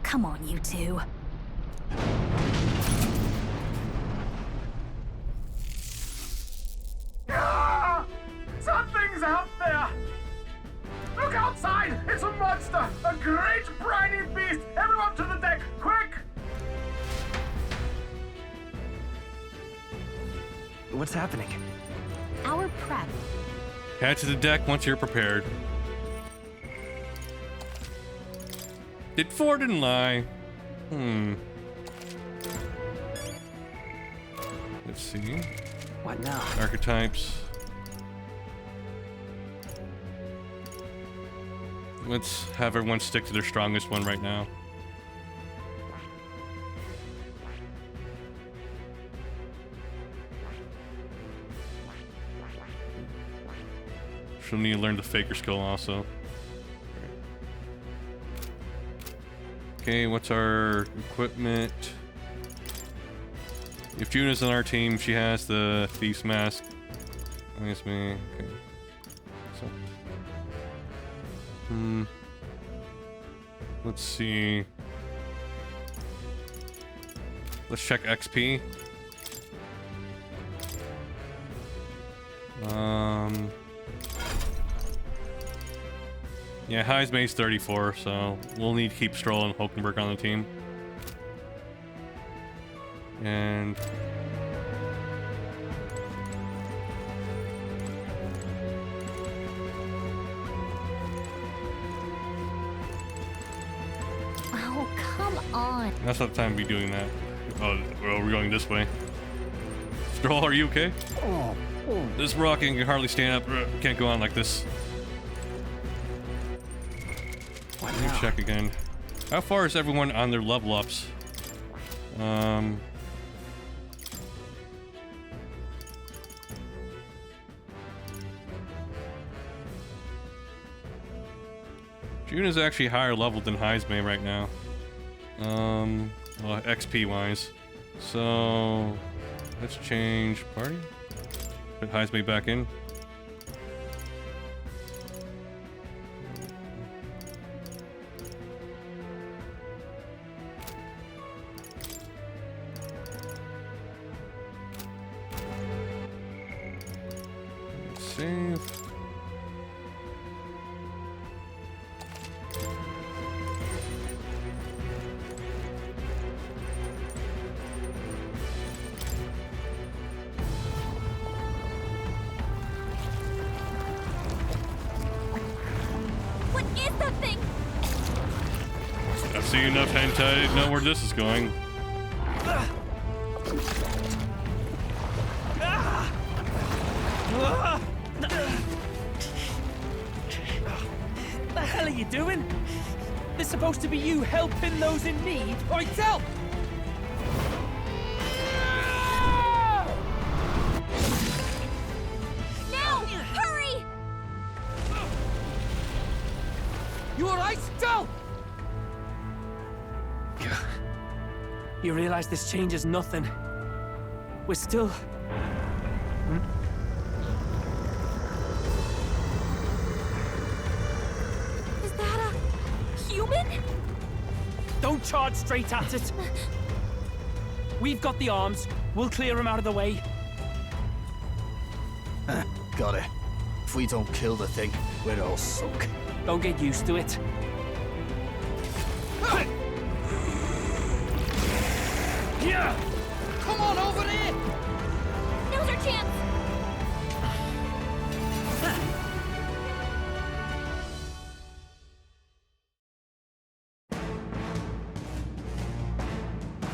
Come on, you two. Ah! Something's out there! Look outside! It's a monster! A great briny beast! Everyone to the deck, quick! What's happening? Our prep. Head to the deck once you're prepared. Did Forden lie? Let's see. What now? Archetypes. Let's have everyone stick to their strongest one right now. She'll need to learn the faker skill also. Okay, what's our equipment? If Juna's on our team, she has the Thief's Mask. I guess me. Okay. So. Let's see. Let's check XP. Yeah, High's Mace 34, so we'll need to keep Stroll and Hulkenberg on the team. And Oh, come on. that's not the time to be doing that. Oh, well, we're going this way. Stroll, are you okay? This rocking can hardly stand up. Can't go on like this. What now? check again. How far is everyone on their level ups? June is actually higher level than Heisman right now. Well, XP wise. So let's change party. Put Heisman back in. Save. What is that thing? I've seen enough hentai to know where this is going. What the hell are you doing? This supposed to be you helping those in need. Oi, tell! Now! Hurry! You alright, Del? You realize this changes nothing. We're still... Is that a human? Don't charge straight at it. We've got the arms. We'll clear him out of the way. Got it. If we don't kill the thing, we're all sunk. Don't get used to it. Yeah! Come on over here! Now's our chance!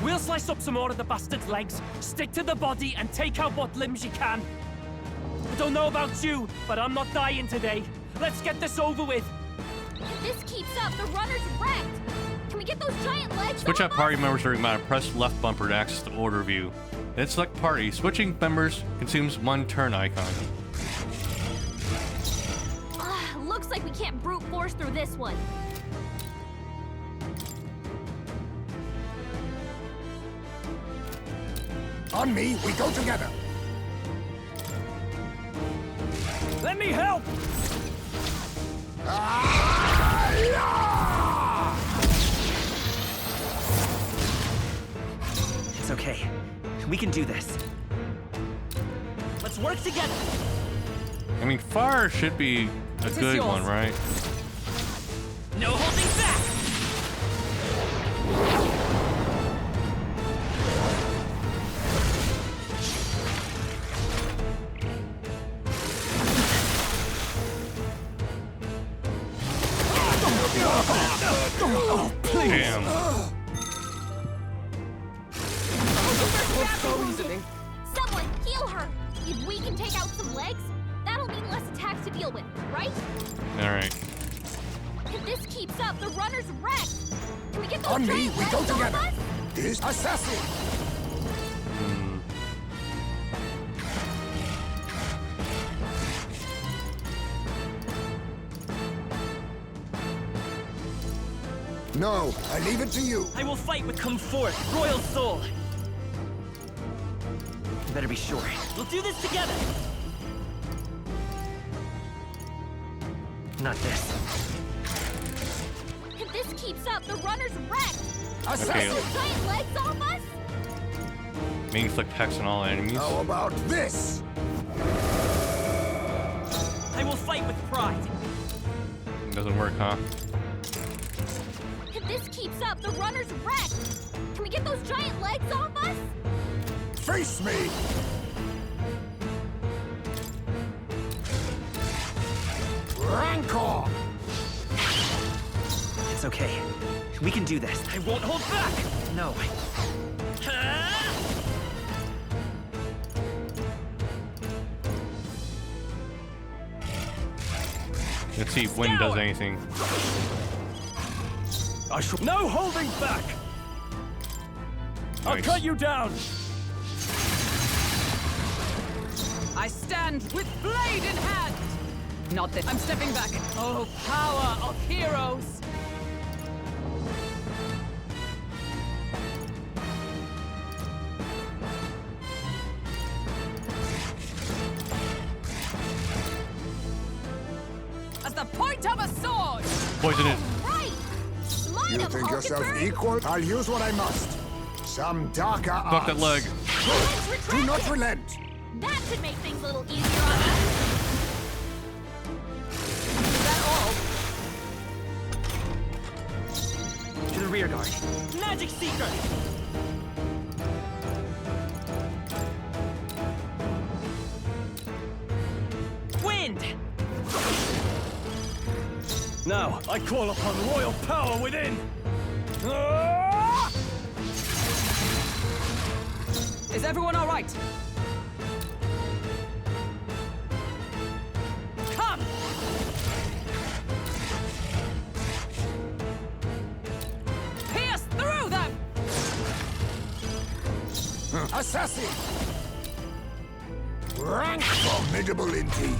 We'll slice up some more of the bastard's legs, stick to the body, and take out what limbs you can. I don't know about you, but I'm not dying today. Let's get this over with. If this keeps up, the runner's wrecked! Can we get those giant legs Switch out off party us? members during battle. Press left bumper to access the order view. Then select party. Switching members consumes 1 turn icon. Looks like we can't brute force through this one. On me, we go together. Let me help! It's okay. We can do this. Let's work together. I mean, fire should be a This is good yours. one, right? No holding back! Oh, please. Damn. Someone heal her! If we can take out some legs, that'll mean less attacks to deal with, right? Alright. If this keeps up, the runner's wrecked! Can we get those On me, giant we legs go off together. us? This assassin. No, I leave it to you. I will fight with come forth, royal soul. You better be sure. We'll do this together. Not this. If this keeps up, the runner's wrecked! Okay. Get those giant legs off us? May inflict hex on all enemies. How about this? I will fight with pride. Doesn't work, huh? If this keeps up, the runner's wrecked! Can we get those giant legs off us? Face me. Rancor. It's okay. We can do this. I won't hold back. No. Let's see if wind does anything. I shall. No holding back! I'll Nice. cut you down! I stand with blade in hand! Not this. I'm stepping back. Oh, power of heroes! As the point of a sword! Poison it. Right! Smite You him, think yourself Hulkenberg! equal? I'll use what I must. Some darker Fuck arts. that leg. Do not relent. That should make things a little easier on us. Is that all? To the rear guard. Magic Seeker! Wind! Now, I call upon royal power within! Is everyone all right? Come! Pierce through them! Assassin! Rank formidable indeed.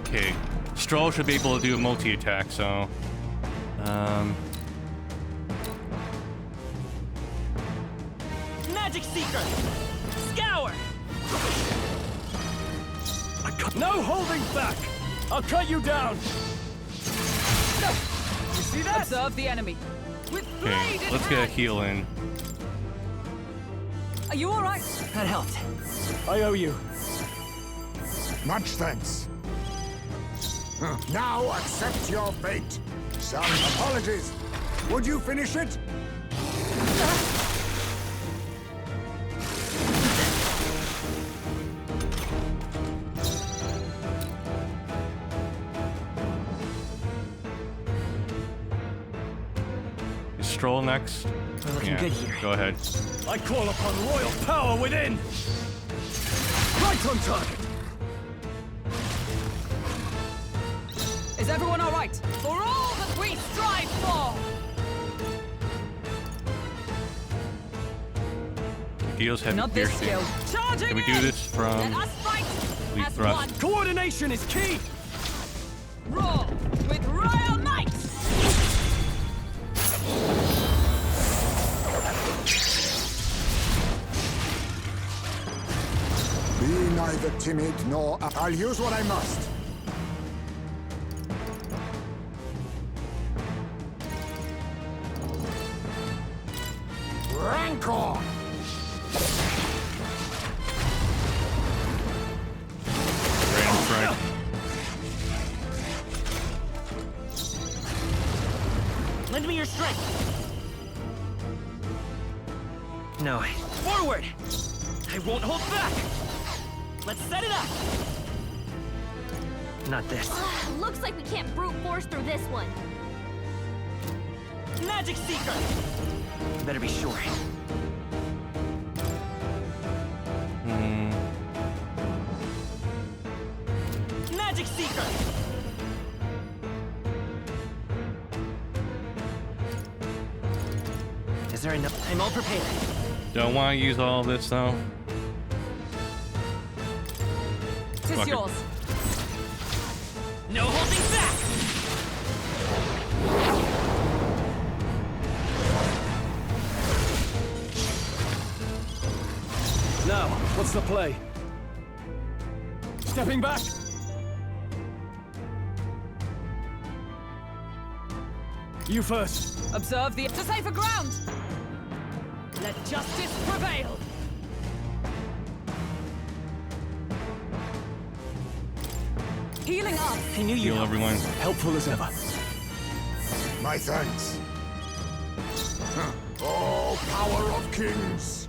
Okay. Stroll should be able to do a multi-attack, so... Magic Seeker! Scour! No holding back! I'll cut you down! You see that? Observe the enemy. With blade Okay, in let's get a hand. heal in. Are you all right? That helped. I owe you. Much thanks. Now accept your fate. Some apologies. Would you finish it? Is Stroll next? We're looking good here. Go ahead. I call upon royal power within! Right on target! Is everyone all right? For all that we strive for! Deals heavy Not this piercing. skill. Charging Can we do in! this from Let us fight lead as thrust? one. Coordination is key! Roar with royal might! Be neither timid nor... I'll use what I must. Rancor! Random strike. Lend me your strength. No. Forward! I won't hold back! Let's set it up! Not this. Looks like we can't brute force through this one. Magic Seeker! Better be sure. Magic Seeker! Is there enough? I'm all prepared. Don't want to use all this though. Tis Fuck it. yours. No holding back! Now, what's the play? Stepping back? You first. Observe the... To safer ground! Let justice prevail! Healing up! I knew you Heal everyone. Helpful as ever. My thanks. Oh, power of kings!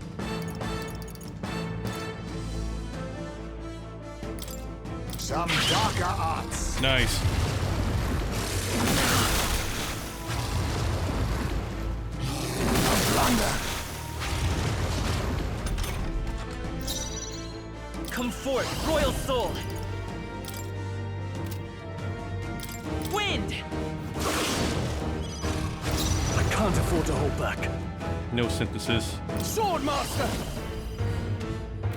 Some darker arts. Nice. A blunder. Come forth, royal soul! blade! I can't afford to hold back. No synthesis. Sword Master!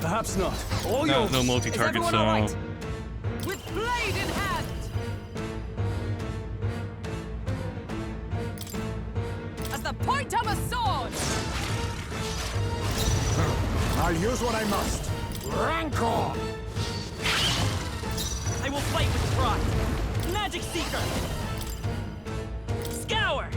Perhaps not. All yours. No multi-target, so... Right? With blade in hand! As the point of a sword! I'll use what I must. Rancor! I will fight with pride! Magic Seeker! Scour!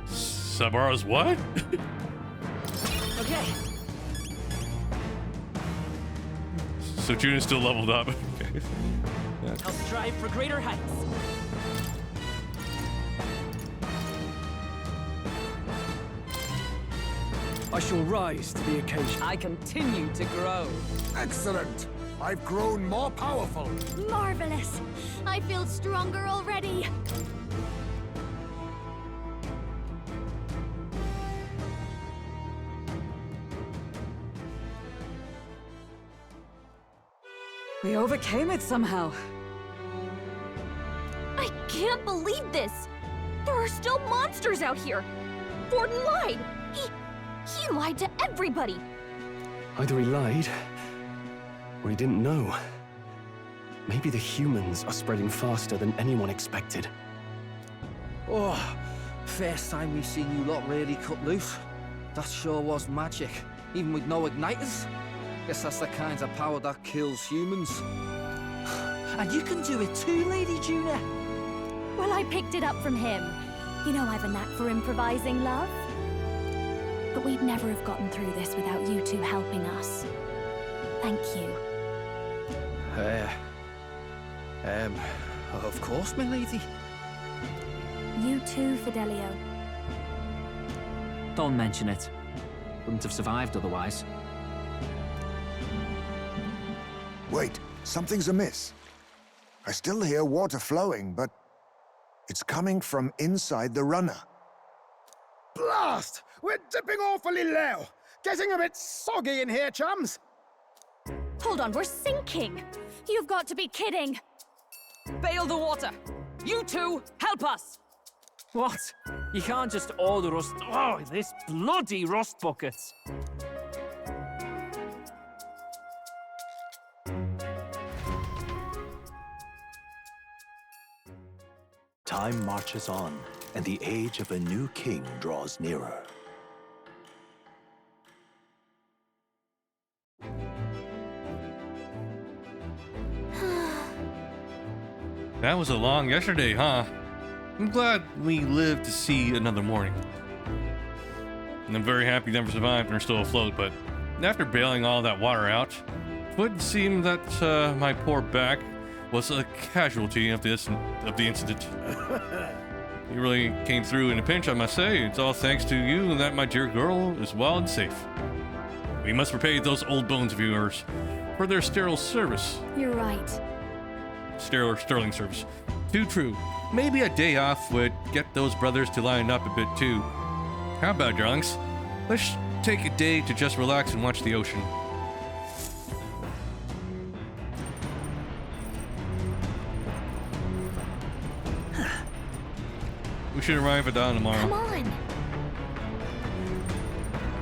Sabara's what? Okay. So June is still leveled up. Okay. Yeah. I'll strive for greater heights. I shall rise to the occasion. I continue to grow. Excellent! I've grown more powerful. Marvelous! I feel stronger already. We overcame it somehow. I can't believe this! There are still monsters out here! Forden lied! He lied to everybody! Either he lied, or he didn't know. Maybe the humans are spreading faster than anyone expected. Oh, first time we've seen you lot really cut loose. That sure was magic, even with no igniters. Guess that's the kind of power that kills humans. And you can do it too, Lady Juna. Well, I picked it up from him. You know I've a knack for improvising, love. But we'd never have gotten through this without you two helping us. Thank you. Of course, my lady. You too, Fidelio. Don't mention it. Wouldn't have survived otherwise. Wait, something's amiss. I still hear water flowing, but it's coming from inside the runner. Blast! We're dipping awfully low. Getting a bit soggy in here, chums. Hold on, we're sinking. You've got to be kidding. Bail the water. You two, help us. What? You can't just order us... Oh, this bloody rust buckets. Time marches on, and the age of a new king draws nearer. That was a long yesterday, huh? I'm glad we lived to see another morning. And I'm very happy never survived and are still afloat, but after bailing all that water out, it would seem that my poor back was a casualty of the incident. You really came through in a pinch, I must say. It's all thanks to you and that my dear girl is well and safe. We must repay those old bones of yours for their sterile service. You're right. Sterling service. Too true. Maybe a day off would get those brothers to line up a bit too. How about it, darlings? Let's take a day to just relax and watch the ocean. We should arrive at dawn tomorrow. Come on!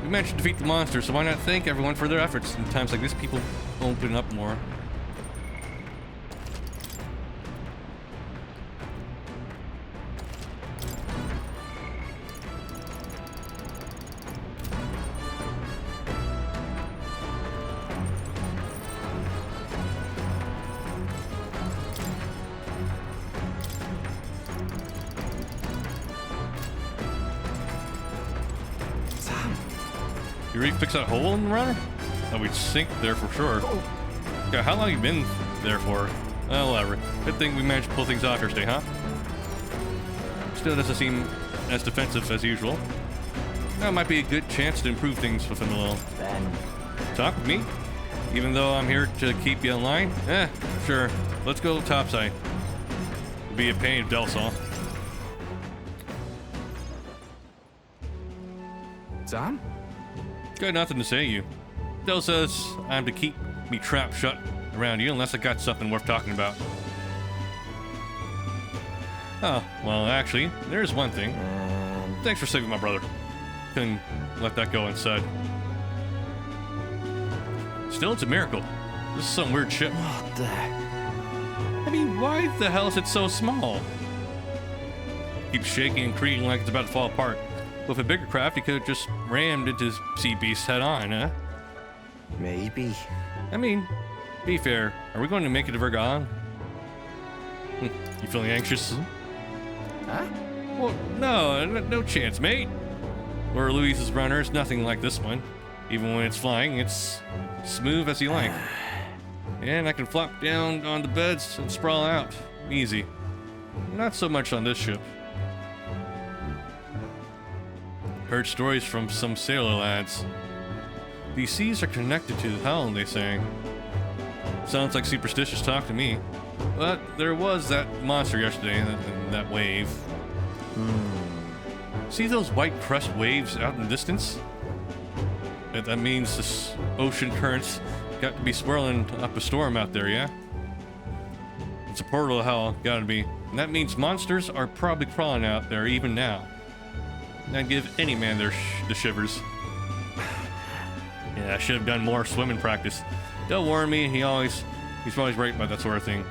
We managed to defeat the monster, so why not thank everyone for their efforts? In times like this, people open up more. You really fix that hole in the runner? Oh, we'd sink there for sure. Yeah, how long have you been there for? Well, whatever. Good thing we managed to pull things off yesterday, huh? Still doesn't seem as defensive as usual. That might be a good chance to improve things with him a little. Ben. Talk with me? Even though I'm here to keep you in line? Sure. Let's go topside. It'll be a pain if Del saw. Dan? Got nothing to say to you. Del says I'm to keep me trapped shut around you unless I got something worth talking about. Oh, well, actually, there's one thing. Thanks for saving my brother. Couldn't let that go unsaid. Still, it's a miracle. This is some weird ship. What the? I mean, why the hell is it so small? Keeps shaking and creaking like it's about to fall apart. With a bigger craft, he could have just rammed into Sea Beast head on, huh? Maybe. I mean, be fair. Are we going to make it to Vergon? You feeling anxious? Huh? Well, no chance, mate. Or Luis's runner is nothing like this one. Even when it's flying, it's smooth as you like. And I can flop down on the beds and sprawl out. Easy. Not so much on this ship. Heard stories from some sailor lads. These seas are connected to hell, they say. Sounds like superstitious talk to me. But there was that monster yesterday in that wave. See those white crest waves out in the distance? That means this ocean currents got to be swirling up a storm out there, yeah? It's a portal to hell, gotta be. And that means monsters are probably crawling out there even now. I'd give any man the shivers. Yeah, I should have done more swimming practice. Don't warn me, he's always right about that sort of thing.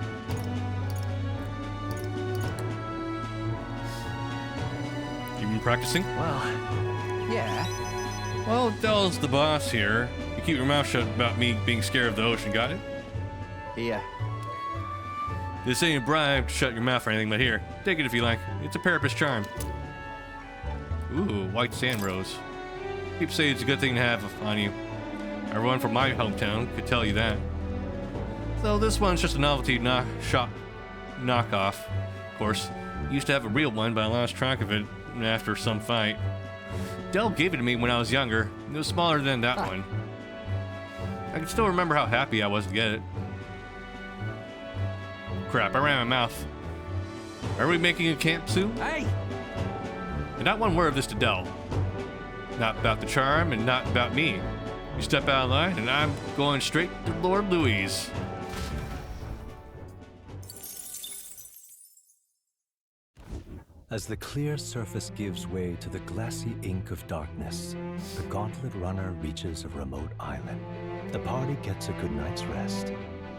You been practicing? Well, yeah. Well, Dell's the boss here. You keep your mouth shut about me being scared of the ocean, got it? Yeah. This ain't a bribe to shut your mouth or anything, but here, take it if you like. It's a Parapus charm. Ooh, white sand rose. People say it's a good thing to have on you. Everyone from my hometown could tell you that. So this one's just a novelty knockoff. Of course, used to have a real one, but I lost track of it after some fight. Del gave it to me when I was younger. It was smaller than that one. I can still remember how happy I was to get it. Crap, I ran my mouth. Are we making a camp soon? Hey! And not one word of this to Del. Not about the charm and not about me. You step out of line and I'm going straight to Lord Louise. As the clear surface gives way to the glassy ink of darkness, the gauntlet runner reaches a remote island. The party gets a good night's rest,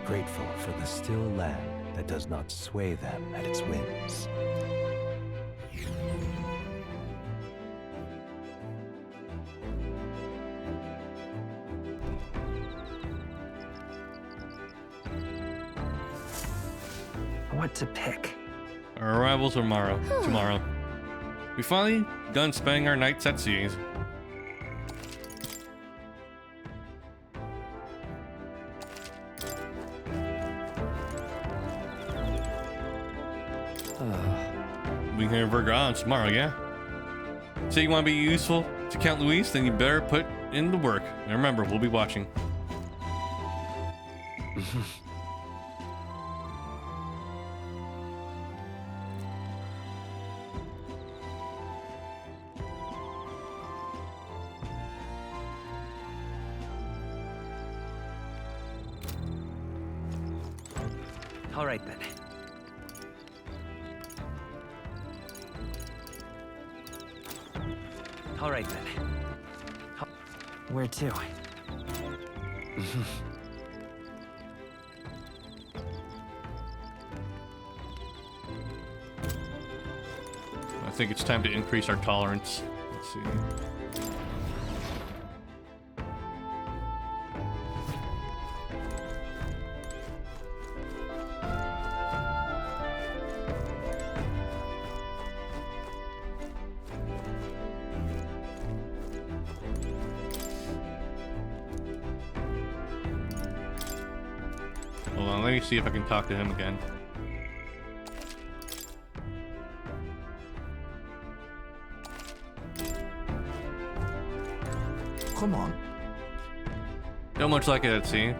grateful for the still land that does not sway them at its whims. What to pick? Our arrivals are tomorrow. We finally done spending our nights at sea. We can have Vergon tomorrow, yeah? Say you want to be useful to Count Luis, then you better put in the work. And remember, we'll be watching. All right then. All right then. Where to? I think it's time to increase our tolerance. Let's see. Hold on, let me see if I can talk to him again. Come on. Don't much like it at sea.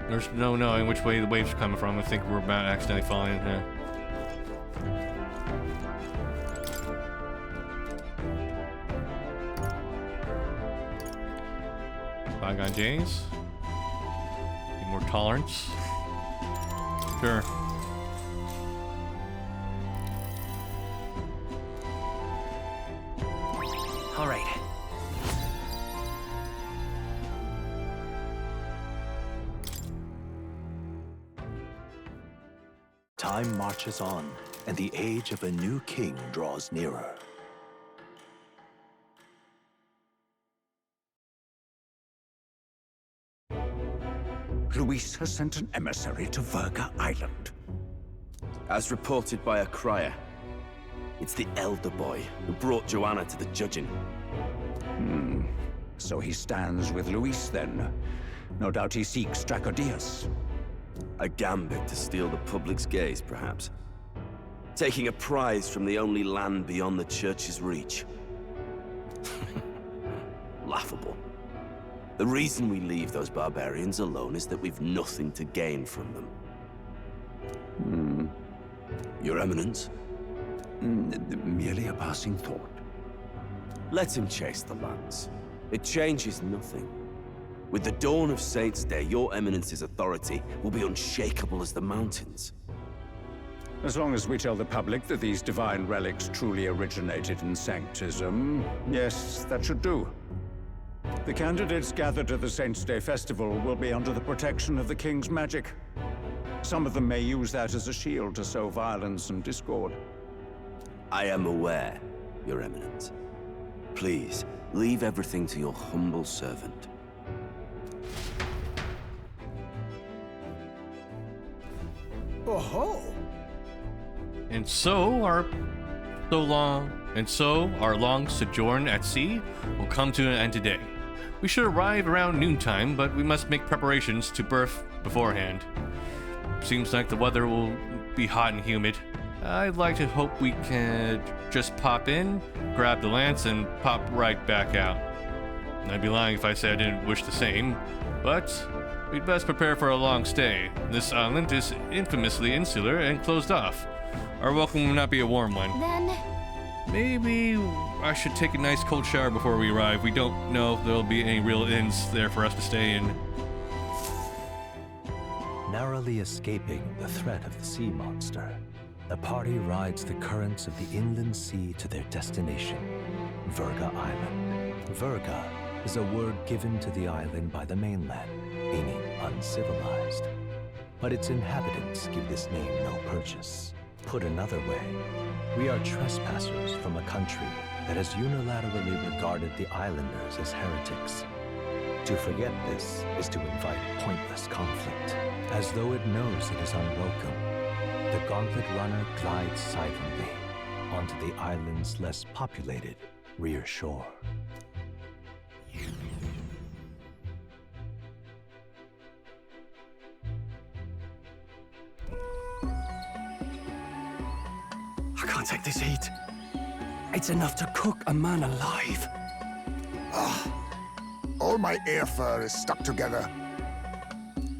There's no knowing which way the waves are coming from. I think we're about to accidentally fall in here. bygone days. Need more tolerance. Sure. All right. Time marches on, and the age of a new king draws nearer. Luis has sent an emissary to Verga Island. As reported by a crier, it's the elder boy who brought Joanna to the judging. So he stands with Luis then. No doubt he seeks Dracodius. A gambit to steal the public's gaze, perhaps. Taking a prize from the only land beyond the church's reach. Laughable. The reason we leave those barbarians alone is that we've nothing to gain from them. Your Eminence? Merely a passing thought. Let him chase the lands. It changes nothing. With the dawn of Saints' Day, your Eminence's authority will be unshakable as the mountains. As long as we tell the public that these divine relics truly originated in Sanctism, yes, that should do. The candidates gathered at the Saints' Day festival will be under the protection of the King's magic. Some of them may use that as a shield to sow violence and discord. I am aware, Your Eminence. Please, leave everything to your humble servant. Oh-ho! And so our long sojourn at sea will come to an end today. We should arrive around noontime, but we must make preparations to berth beforehand. Seems like the weather will be hot and humid. I'd like to hope we can just pop in, grab the lance, and pop right back out. I'd be lying if I said I didn't wish the same, but we'd best prepare for a long stay. This island is infamously insular and closed off. Our welcome will not be a warm one. Then... maybe I should take a nice cold shower before we arrive. We don't know if there'll be any real inns there for us to stay in. Narrowly escaping the threat of the sea monster, the party rides the currents of the inland sea to their destination, Verga Island. Verga is a word given to the island by the mainland, meaning uncivilized. But its inhabitants give this name no purchase. Put another way, we are trespassers from a country that has unilaterally regarded the islanders as heretics. To forget this is to invite pointless conflict, as though it knows it is unwelcome. The gauntlet runner glides silently onto the island's less populated rear shore. I can't take this heat. It's enough to cook a man alive. All my air fur is stuck together.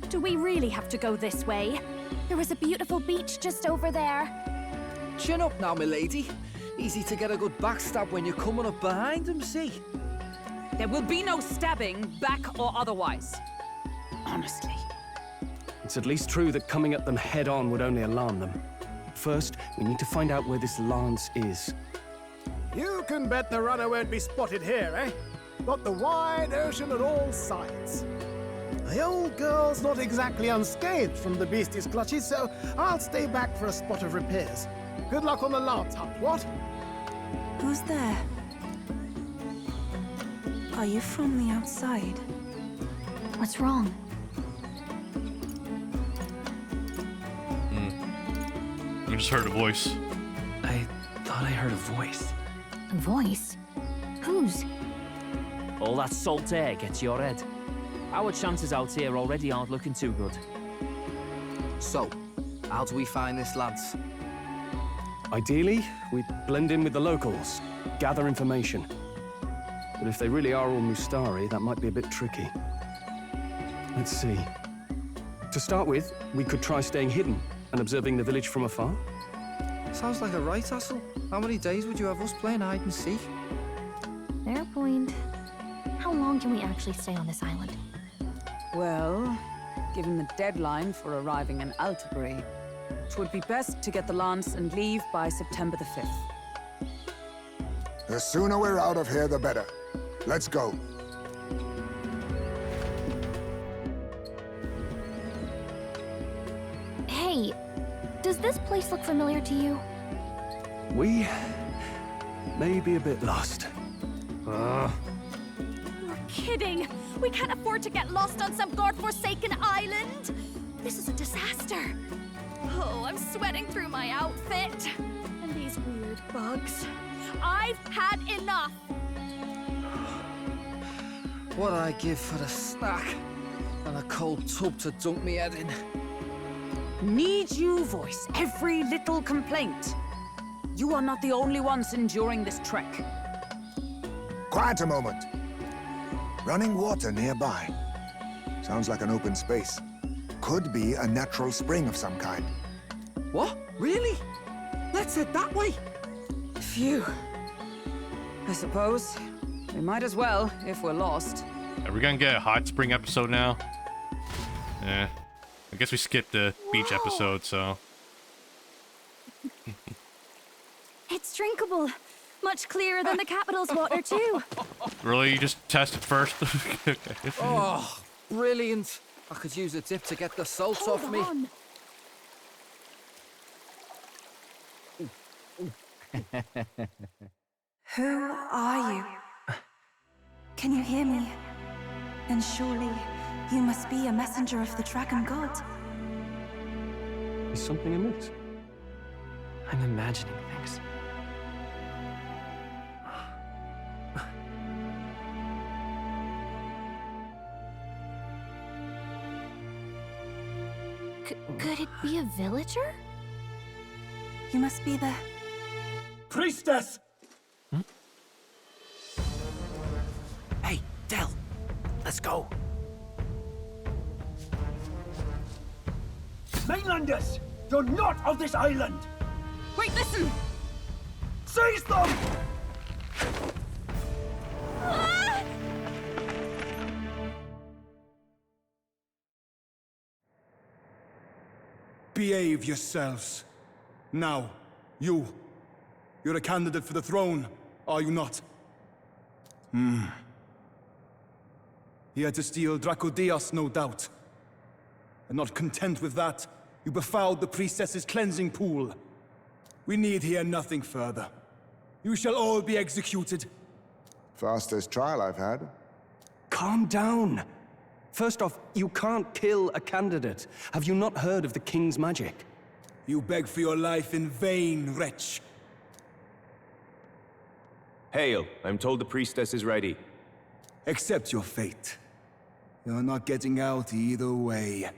Do we really have to go this way? There is a beautiful beach just over there. Chin up now, milady. Easy to get a good backstab when you're coming up behind him, see? There will be no stabbing, back or otherwise. Honestly. It's at least true that coming at them head-on would only alarm them. First, we need to find out where this lance is. You can bet the runner won't be spotted here, eh? Got the wide ocean at all sides. The old girl's not exactly unscathed from the beastie's clutches, so I'll stay back for a spot of repairs. Good luck on the lance hunt, what? Who's there? Are you from the outside? What's wrong? I just heard a voice. I thought I heard a voice. A voice? Whose? All that salt air gets your head. Our chances out here already aren't looking too good. So, how do we find this, lads? Ideally, we'd blend in with the locals, gather information. But if they really are all Mustari, that might be a bit tricky. Let's see. To start with, we could try staying hidden and observing the village from afar. Sounds like a right hassle. How many days would you have us playing hide and seek? Fair point. How long can we actually stay on this island? Well, given the deadline for arriving in Altabury, it would be best to get the lance and leave by September the 5th. The sooner we're out of here, the better. Let's go. Hey, does this place look familiar to you? We may be a bit lost. You're kidding! We can't afford to get lost on some godforsaken island! This is a disaster! Oh, I'm sweating through my outfit. And these weird bugs. I've had enough! What'd I give for the snack? And a cold tub to dunk me head in? Need you voice every little complaint? You are not the only ones enduring this trek. Quiet a moment. Running water nearby. Sounds like an open space. Could be a natural spring of some kind. What? Really? Let's head that way. Phew. I suppose we might as well if we're lost. Are we gonna get a hot spring episode now? Yeah. I guess we skipped the beach episode, so. It's drinkable. Much clearer than the capital's water, too. Really? You just test it first? Okay. Oh, brilliant. I could use a dip to get the salt off me. Who are you? Can you hear me? Then surely you must be a messenger of the Dragon God. Is something amiss? I'm imagining things. Could it be a villager? You must be the... Priestess! Hey, Del, let's go. Mainlanders! You're not of this island! Wait, listen! Seize them! Behave yourselves. Now, you're a candidate for the throne, are you not? He had to steal Dracodias, no doubt. And not content with that, you befouled the priestess's cleansing pool. We need hear nothing further. You shall all be executed. Fastest trial I've had. Calm down. First off, you can't kill a candidate. Have you not heard of the king's magic? You beg for your life in vain, wretch. Hail, I'm told the priestess is ready. Accept your fate. You're not getting out either way.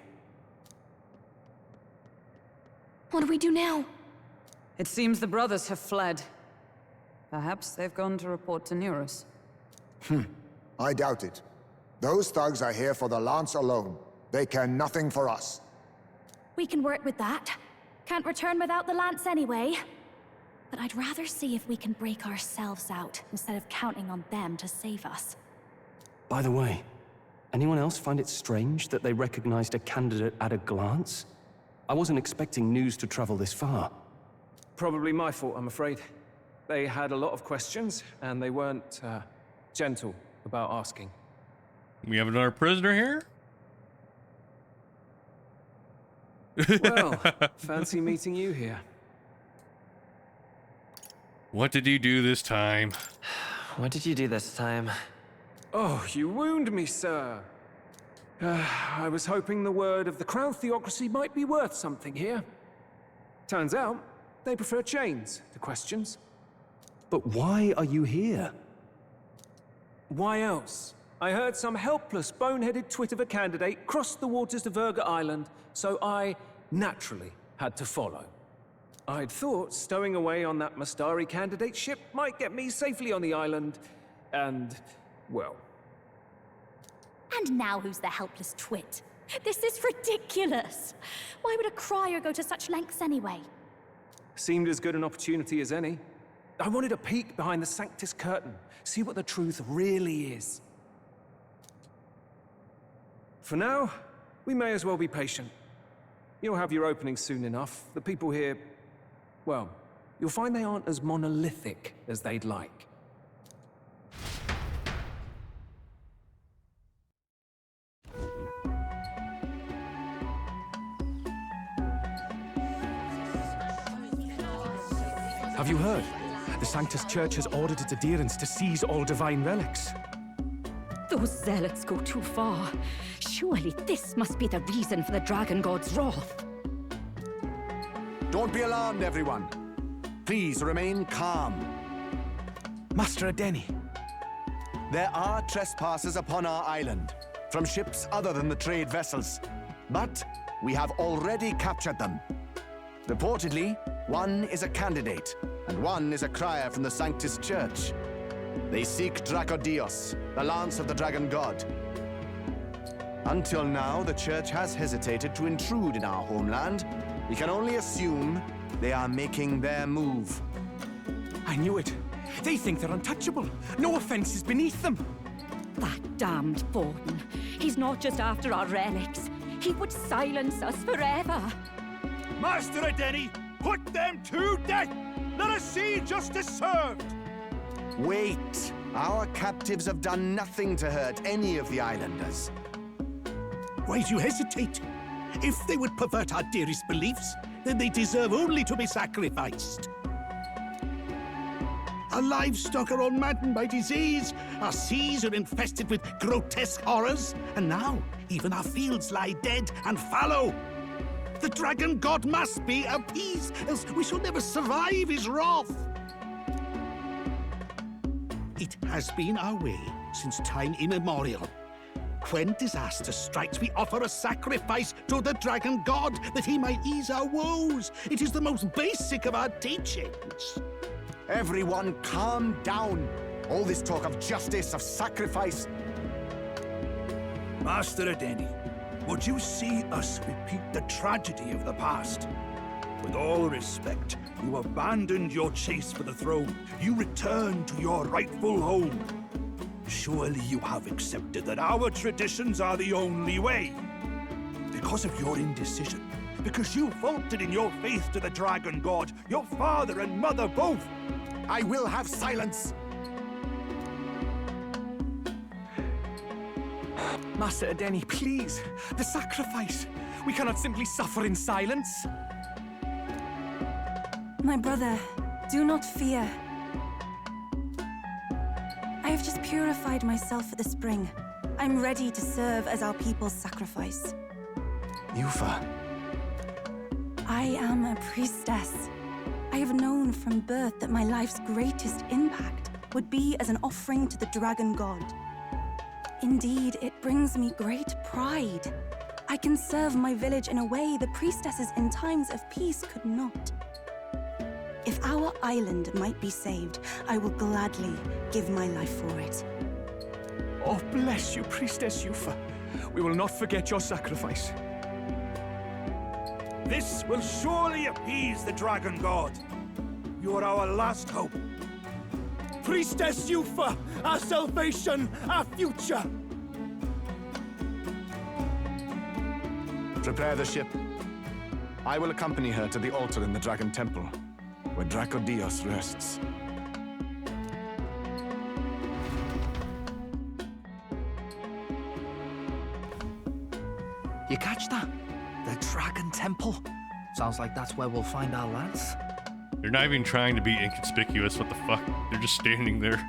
What do we do now? It seems the brothers have fled. Perhaps they've gone to report to Neurus. I doubt it. Those thugs are here for the lance alone. They care nothing for us. We can work with that. Can't return without the lance anyway. But I'd rather see if we can break ourselves out, instead of counting on them to save us. By the way, anyone else find it strange that they recognized a candidate at a glance? I wasn't expecting news to travel this far. Probably my fault, I'm afraid. They had a lot of questions, and they weren't, gentle about asking. We have another prisoner here? Well, fancy meeting you here. What did you do this time? What did you do this time? Oh, you wound me, sir. I was hoping the word of the Crown Theocracy might be worth something here. Turns out, they prefer chains to questions. But why are you here? Why else? I heard some helpless, boneheaded twit of a candidate crossed the waters to Verga Island, so I naturally had to follow. I'd thought stowing away on that Mastari candidate ship might get me safely on the island, and, well... And now who's the helpless twit? This is ridiculous! Why would a crier go to such lengths anyway? Seemed as good an opportunity as any. I wanted a peek behind the Sanctus curtain, see what the truth really is. For now, we may as well be patient. You'll have your opening soon enough. The people here, well, you'll find they aren't as monolithic as they'd like. Have you heard? The Sanctus Church has ordered its adherents to seize all divine relics. Those zealots go too far. Surely this must be the reason for the Dragon God's wrath. Don't be alarmed, everyone. Please remain calm. Master Adeni. There are trespassers upon our island, from ships other than the trade vessels. But we have already captured them. Reportedly, one is a candidate, and one is a crier from the Sanctus Church. They seek Dracodios, the lance of the Dragon God. Until now, the Church has hesitated to intrude in our homeland. We can only assume they are making their move. I knew it. They think they're untouchable. No offense is beneath them. That damned Borden. He's not just after our relics. He would silence us forever. Master Adeni, put them to death! Let us see justice served! Wait! Our captives have done nothing to hurt any of the islanders. Why do you hesitate? If they would pervert our dearest beliefs, then they deserve only to be sacrificed. Our livestock are all maddened by disease, our seas are infested with grotesque horrors, and now even our fields lie dead and fallow. The Dragon God must be appeased, else we shall never survive his wrath. It has been our way since time immemorial. When disaster strikes, we offer a sacrifice to the Dragon God that he might ease our woes. It is the most basic of our teachings. Everyone calm down. All this talk of justice, of sacrifice. Master Adeni, would you see us repeat the tragedy of the past? With all respect, you abandoned your chase for the throne. You returned to your rightful home. Surely you have accepted that our traditions are the only way. Because of your indecision, because you faltered in your faith to the Dragon God, your father and mother both. I will have silence! Master Adeni, please. The sacrifice. We cannot simply suffer in silence. My brother, do not fear. I have just purified myself for the spring. I'm ready to serve as our people's sacrifice. Yufa. I am a priestess. I have known from birth that my life's greatest impact would be as an offering to the Dragon God. Indeed, it brings me great pride. I can serve my village in a way the priestesses in times of peace could not. If our island might be saved, I will gladly give my life for it. Oh, bless you, Priestess Yufa. We will not forget your sacrifice. This will surely appease the Dragon God. You are our last hope. Priestess Yufa, our salvation, our future. Prepare the ship. I will accompany her to the altar in the Dragon Temple, where Dracodios rests. You catch that? The Dragon Temple. Sounds like that's where we'll find our lance. They're not even trying to be inconspicuous. What the fuck? They're just standing there.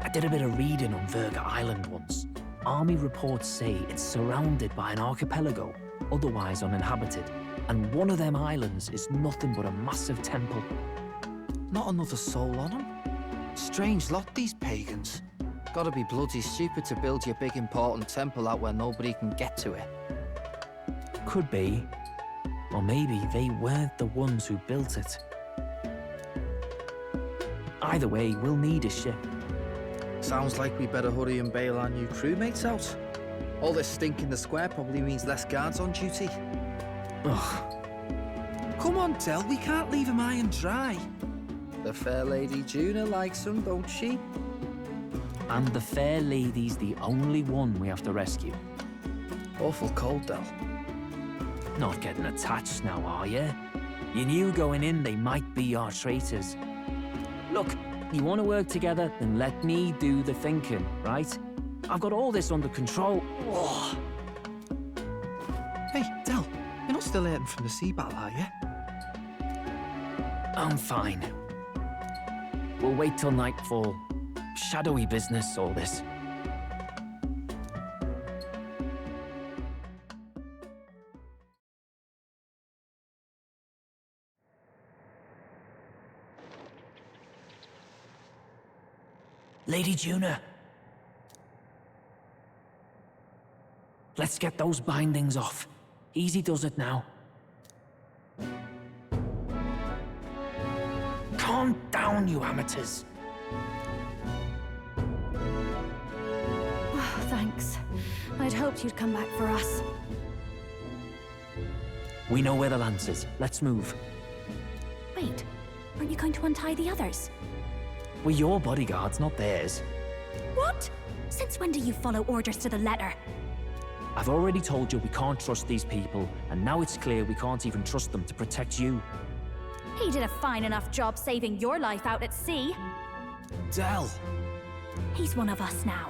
I did a bit of reading on Verga Island once. Army reports say it's surrounded by an archipelago, otherwise uninhabited. And one of them islands is nothing but a massive temple. Not another soul on them. Strange lot, these pagans. Gotta be bloody stupid to build your big important temple out where nobody can get to it. Could be. Or maybe they weren't the ones who built it. Either way, we'll need a ship. Sounds like we better hurry and bail our new crewmates out. All this stink in the square probably means less guards on duty. Ugh. Come on, Del, we can't leave him high and dry. The fair lady Juna likes them, don't she? And the fair lady's the only one we have to rescue. Awful cold, Del. Not getting attached now, are you? You knew going in they might be our traitors. Look, you want to work together, then let me do the thinking, right? I've got all this under control. Oh. Hey, Del, you're not still hurting from the sea battle, are you? I'm fine. We'll wait till nightfall. Shadowy business, all this. Lady Juna. Let's get those bindings off. Easy does it now. Calm down, you amateurs. Oh, thanks. I'd hoped you'd come back for us. We know where the lance is. Let's move. Wait, aren't you going to untie the others? We're your bodyguards, not theirs. What? Since when do you follow orders to the letter? I've already told you we can't trust these people, and now it's clear we can't even trust them to protect you. He did a fine enough job saving your life out at sea. Del! He's one of us now.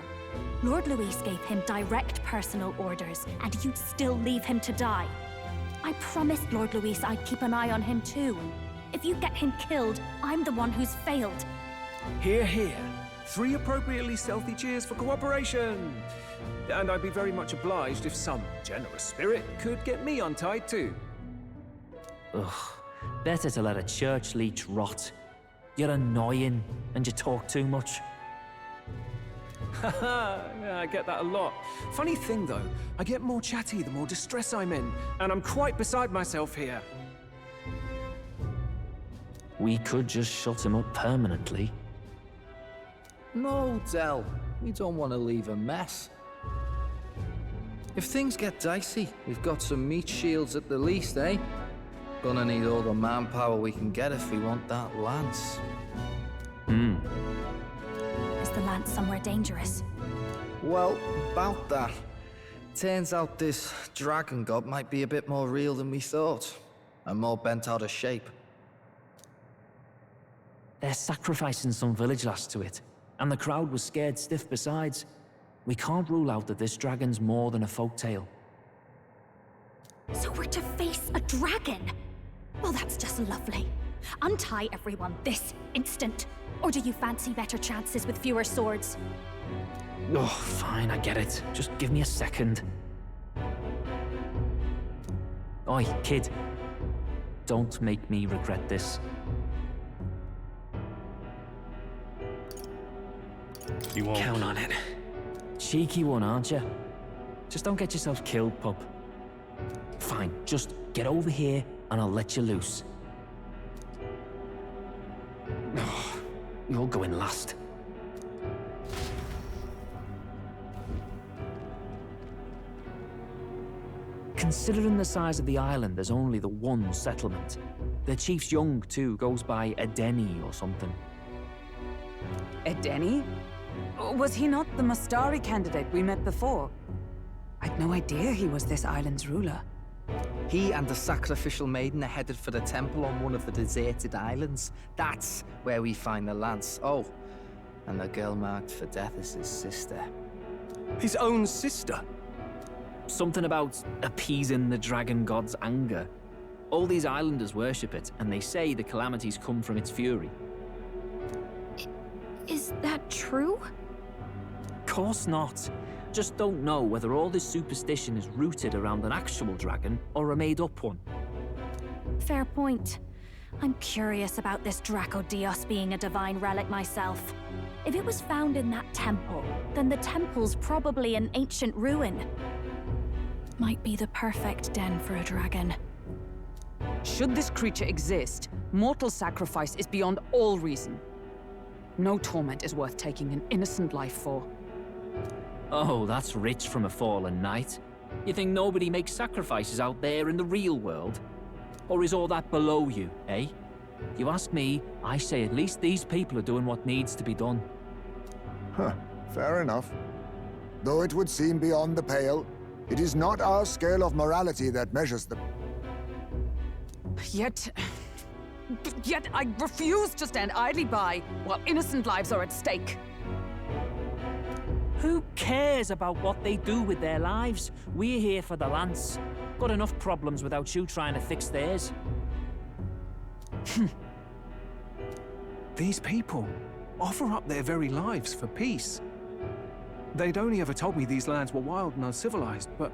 Lord Luis gave him direct personal orders, and you'd still leave him to die. I promised Lord Luis I'd keep an eye on him too. If you get him killed, I'm the one who's failed. Hear, hear. 3 appropriately stealthy cheers for cooperation. And I'd be very much obliged if some generous spirit could get me untied too. Ugh. Better to let a church leech rot. You're annoying, and you talk too much. Haha, yeah, I get that a lot. Funny thing though, I get more chatty the more distress I'm in, and I'm quite beside myself here. We could just shut him up permanently. No, Del. We don't want to leave a mess. If things get dicey, we've got some meat shields at the least, eh? Gonna need all the manpower we can get if we want that lance. Is the lance somewhere dangerous? Well, about that. Turns out this dragon god might be a bit more real than we thought. And more bent out of shape. They're sacrificing some village lass to it, and the crowd was scared stiff besides. We can't rule out that this dragon's more than a folktale. So we're to face a dragon? Well, that's just lovely. Untie everyone this instant. Or do you fancy better chances with fewer swords? Oh, fine, I get it. Just give me a second. Oi, kid. Don't make me regret this. You won't. Count on it. Cheeky one, aren't you? Just don't get yourself killed, pup. Fine, just get over here and I'll let you loose. Oh, you're going last. Considering the size of the island, there's only the one settlement. The chief's young, too, goes by Edeni or something. Edeni? Was he not the Mustari candidate we met before? I'd no idea he was this island's ruler. He and the sacrificial maiden are headed for the temple on one of the deserted islands. That's where we find the lance. Oh, and the girl marked for death is his sister. His own sister? Something about appeasing the dragon god's anger. All these islanders worship it, and they say the calamities come from its fury. Is that true? Course not. Just don't know whether all this superstition is rooted around an actual dragon or a made-up one. Fair point. I'm curious about this Dracodios being a divine relic myself. If it was found in that temple, then the temple's probably an ancient ruin. Might be the perfect den for a dragon. Should this creature exist, mortal sacrifice is beyond all reason. No torment is worth taking an innocent life for. Oh, that's rich from a fallen knight. You think nobody makes sacrifices out there in the real world? Or is all that below you, eh? You ask me, I say at least these people are doing what needs to be done. Huh, fair enough. Though it would seem beyond the pale, It is not our scale of morality that measures the... Yet I refuse to stand idly by while innocent lives are at stake. Who cares about what they do with their lives? We're here for the Lance. Got enough problems without you trying to fix theirs. These people offer up their very lives for peace. They'd only ever told me these lands were wild and uncivilized, but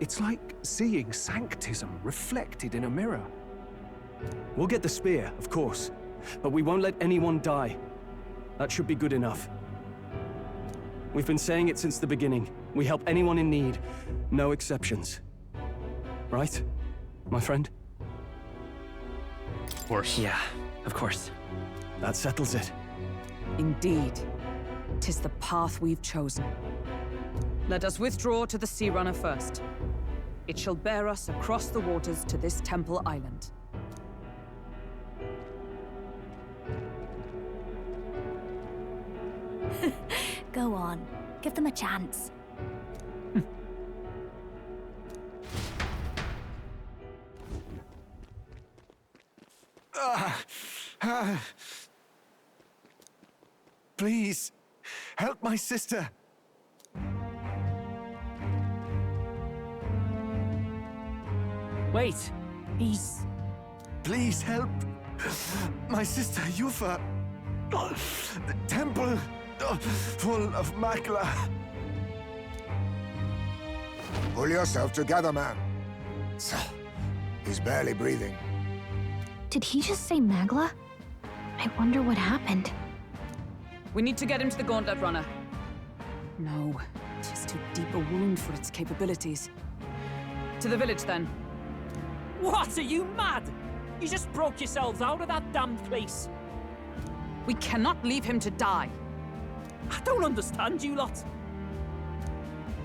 it's like seeing sanctism reflected in a mirror. We'll get the spear, of course, but we won't let anyone die. That should be good enough. We've been saying it since the beginning. We help anyone in need, no exceptions. Right, my friend? Of course. Yeah, of course. That settles it. Indeed. 'Tis the path we've chosen. Let us withdraw to the Sea Runner first. It shall bear us across the waters to this temple island. Go on. Give them a chance. Please, help my sister. Wait, he's... Please help my sister Yufa. The temple full of Makla. Pull yourself together, man. He's barely breathing. Did he just say Magla? I wonder what happened. We need to get him to the Gauntlet Runner. No, tis too deep a wound for its capabilities. To the village, then. What, are you mad? You just broke yourselves out of that damned place. We cannot leave him to die. I don't understand you lot.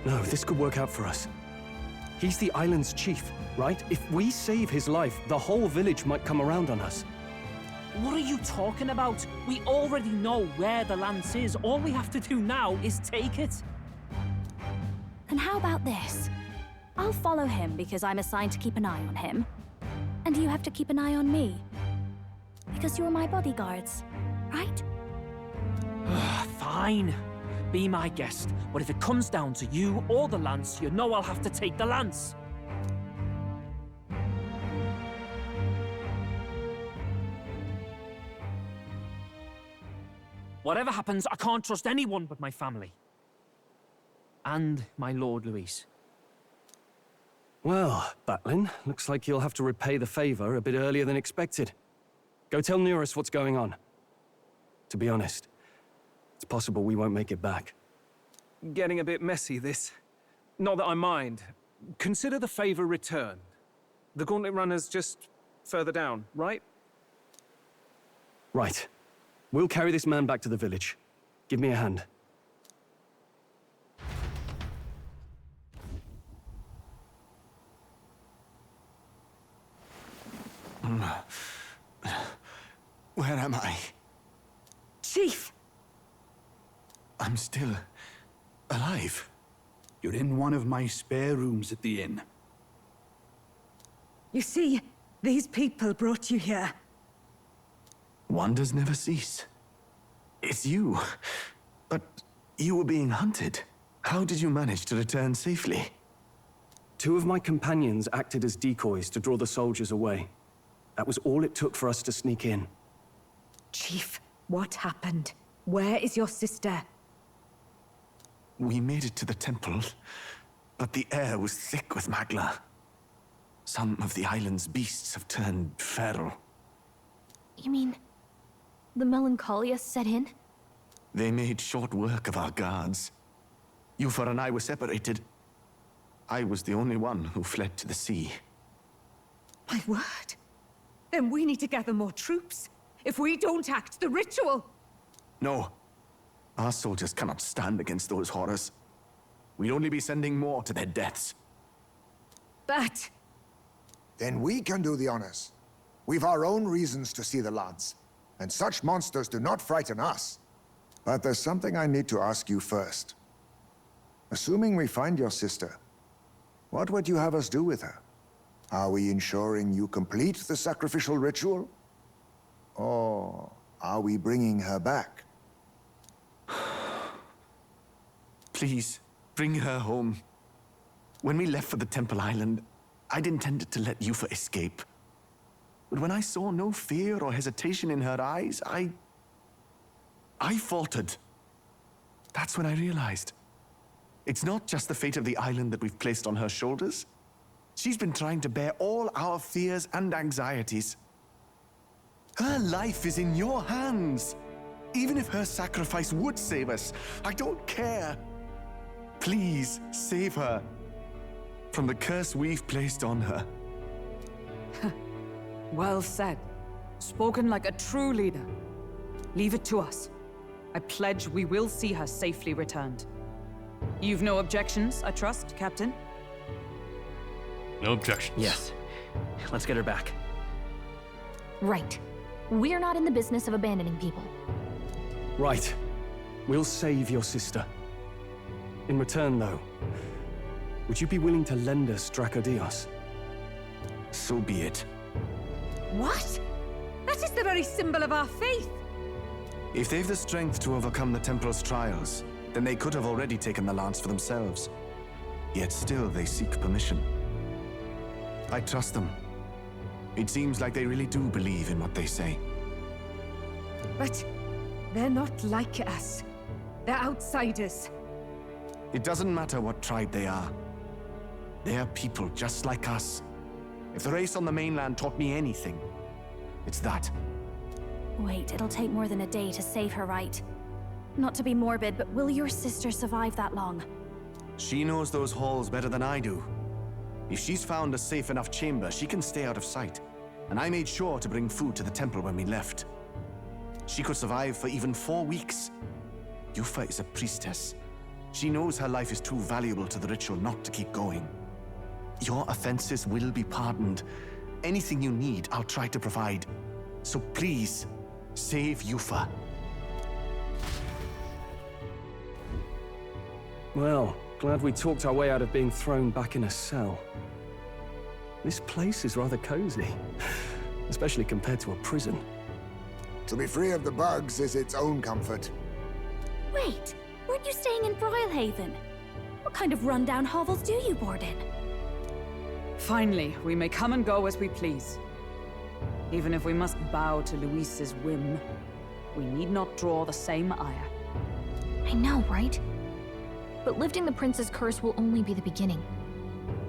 No, this could work out for us. He's the island's chief, right? If we save his life, the whole village might come around on us. What are you talking about? We already know where the Lance is. All we have to do now is take it. And how about this? I'll follow him because I'm assigned to keep an eye on him. And you have to keep an eye on me. Because you're my bodyguards, right? Fine. Be my guest. But if it comes down to you or the Lance, you know I'll have to take the Lance. Whatever happens, I can't trust anyone but my family. And my Lord Luis. Well, Batlin, looks like you'll have to repay the favor a bit earlier than expected. Go tell Neurus what's going on. To be honest, it's possible we won't make it back. Getting a bit messy, this. Not that I mind. Consider the favor returned. The Gauntlet Runner's just further down, right? Right. We'll carry this man back to the village. Give me a hand. Where am I? Chief! I'm still alive. You're in one of my spare rooms at the inn. You see, these people brought you here. Wonders never cease. It's you. But you were being hunted. How did you manage to return safely? 2 of my companions acted as decoys to draw the soldiers away. That was all it took for us to sneak in. Chief, what happened? Where is your sister? We made it to the temple, but the air was thick with Magla. Some of the island's beasts have turned feral. You mean the melancholia set in? They made short work of our guards. Yufa and I were separated. I was the only one who fled to the sea. My word. Then we need to gather more troops. If we don't act, the ritual... No. Our soldiers cannot stand against those horrors. We'd only be sending more to their deaths. But... Then we can do the honors. We've our own reasons to see the Lance, and such monsters do not frighten us. But there's something I need to ask you first. Assuming we find your sister, What would you have us do with her? Are we ensuring you complete the sacrificial ritual? Or are we bringing her back? Please, bring her home. When we left for the Temple Island, I'd intended to let Yufa escape. But when I saw no fear or hesitation in her eyes, I faltered. That's when I realized. It's not just the fate of the island that we've placed on her shoulders. She's been trying to bear all our fears and anxieties. Her life is in your hands. Even if her sacrifice would save us, I don't care. Please, save her from the curse we've placed on her. Well said. Spoken like a true leader. Leave it to us. I pledge we will see her safely returned. You've no objections, I trust, Captain? No objections. Yes. Let's get her back. Right. We're not in the business of abandoning people. Right. We'll save your sister. In return, though, would you be willing to lend us Dracodios? So be it. What? That is the very symbol of our faith. If they've the strength to overcome the Templars' trials, then they could have already taken the lance for themselves. Yet still they seek permission. I trust them. It seems like they really do believe in what they say. But they're not like us. They're outsiders. It doesn't matter what tribe they are. They're people just like us. If the race on the mainland taught me anything, it's that. Wait, it'll take more than a day to save her, right? Not to be morbid, but will your sister survive that long? She knows those halls better than I do. If she's found a safe enough chamber, she can stay out of sight. And I made sure to bring food to the temple when we left. She could survive for even 4 weeks. Yufa is a priestess. She knows her life is too valuable to the ritual not to keep going. Your offenses will be pardoned. Anything you need, I'll try to provide. So please, save Yufa. Well, glad we talked our way out of being thrown back in a cell. This place is rather cozy, especially compared to a prison. To be free of the bugs is its own comfort. Wait, weren't you staying in Broilhaven? What kind of rundown hovels do you board in? Finally, we may come and go as we please. Even if we must bow to Luis's whim, we need not draw the same ire. I know, right? But lifting the prince's curse will only be the beginning.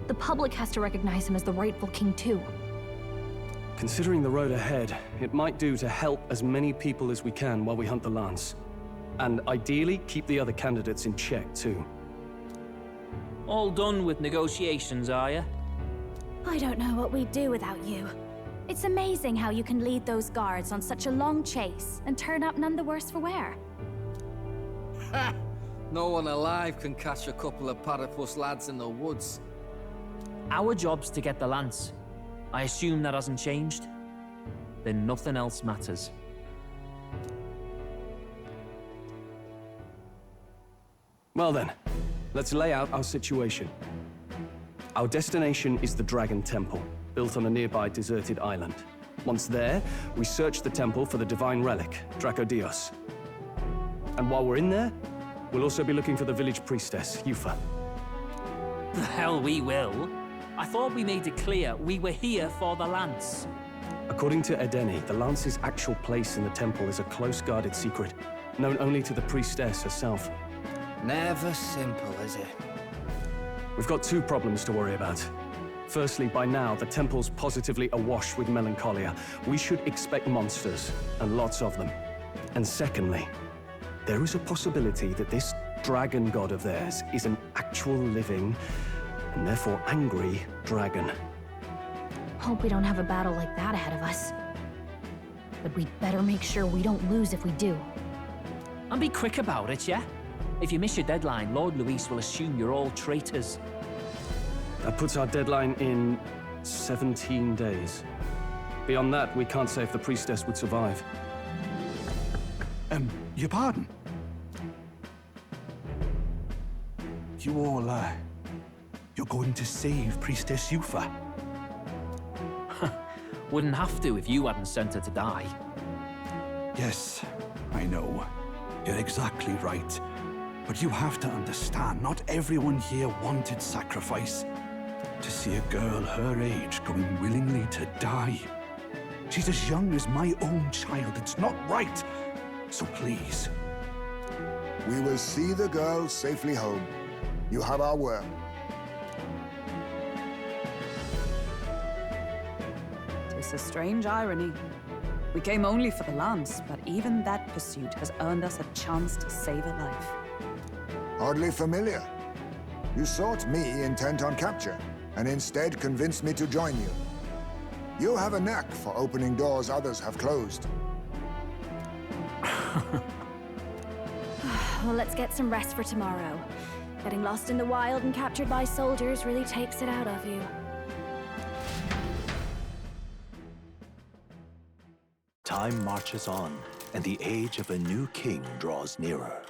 The public has to recognize him as the rightful king too. Considering the road ahead, it might do to help as many people as we can while we hunt the lance. And ideally, keep the other candidates in check too. All done with negotiations, are you? I don't know what we'd do without you. It's amazing how you can lead those guards on such a long chase and turn up none the worse for wear. Ha! No one alive can catch a couple of platypus lads in the woods. Our job's to get the lance. I assume that hasn't changed? Then nothing else matters. Well then, let's lay out our situation. Our destination is the Dragon Temple, built on a nearby deserted island. Once there, we search the temple for the divine relic, Dracodios. And while we're in there, we'll also be looking for the village priestess, Yufa. The hell we will. I thought we made it clear we were here for the lance. According to Edeni, the lance's actual place in the temple is a close-guarded secret, known only to the priestess herself. Never simple, is it? We've got 2 problems to worry about. Firstly, by now, the temple's positively awash with melancholia. We should expect monsters, and lots of them. And secondly, there is a possibility that this dragon god of theirs is an actual living, and therefore angry, dragon. Hope we don't have a battle like that ahead of us. But we'd better make sure we don't lose if we do. And be quick about it, yeah? If you miss your deadline, Lord Luis will assume you're all traitors. That puts our deadline in 17 days. Beyond that, we can't say if the priestess would survive. Your pardon? You all, You're going to save Priestess Yufa. Wouldn't have to if you hadn't sent her to die. Yes, I know. You're exactly right. But you have to understand, not everyone here wanted sacrifice. To see a girl her age going willingly to die. She's as young as my own child. It's not right. So please. We will see the girl safely home. You have our word. It's a strange irony. We came only for the lance, but even that pursuit has earned us a chance to save a life. Hardly familiar. You sought me intent on capture, and instead convinced me to join you. You have a knack for opening doors others have closed. Well, let's get some rest for tomorrow. Getting lost in the wild and captured by soldiers really takes it out of you. Time marches on, and the age of a new king draws nearer.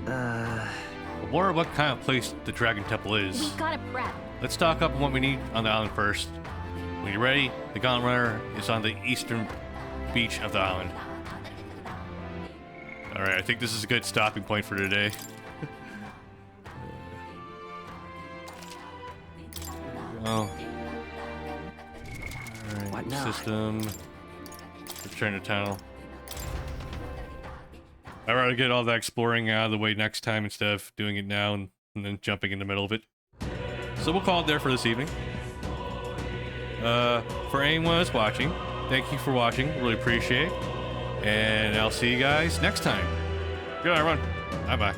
I wonder what kind of place the Dragon Temple is. We gotta prep. Let's stock up on what we need on the island first. When you're ready, the Gauntlet Runner is on the eastern beach of the island. Alright, I think this is a good stopping point for today. Oh. Alright, What now? system. Return to tunnel. I'd rather get all that exploring out of the way next time instead of doing it now and then jumping in the middle of it. So we'll call it there for this evening. For anyone that's watching, thank you for watching. Really appreciate it. And I'll see you guys next time. Good night, everyone. Bye-bye.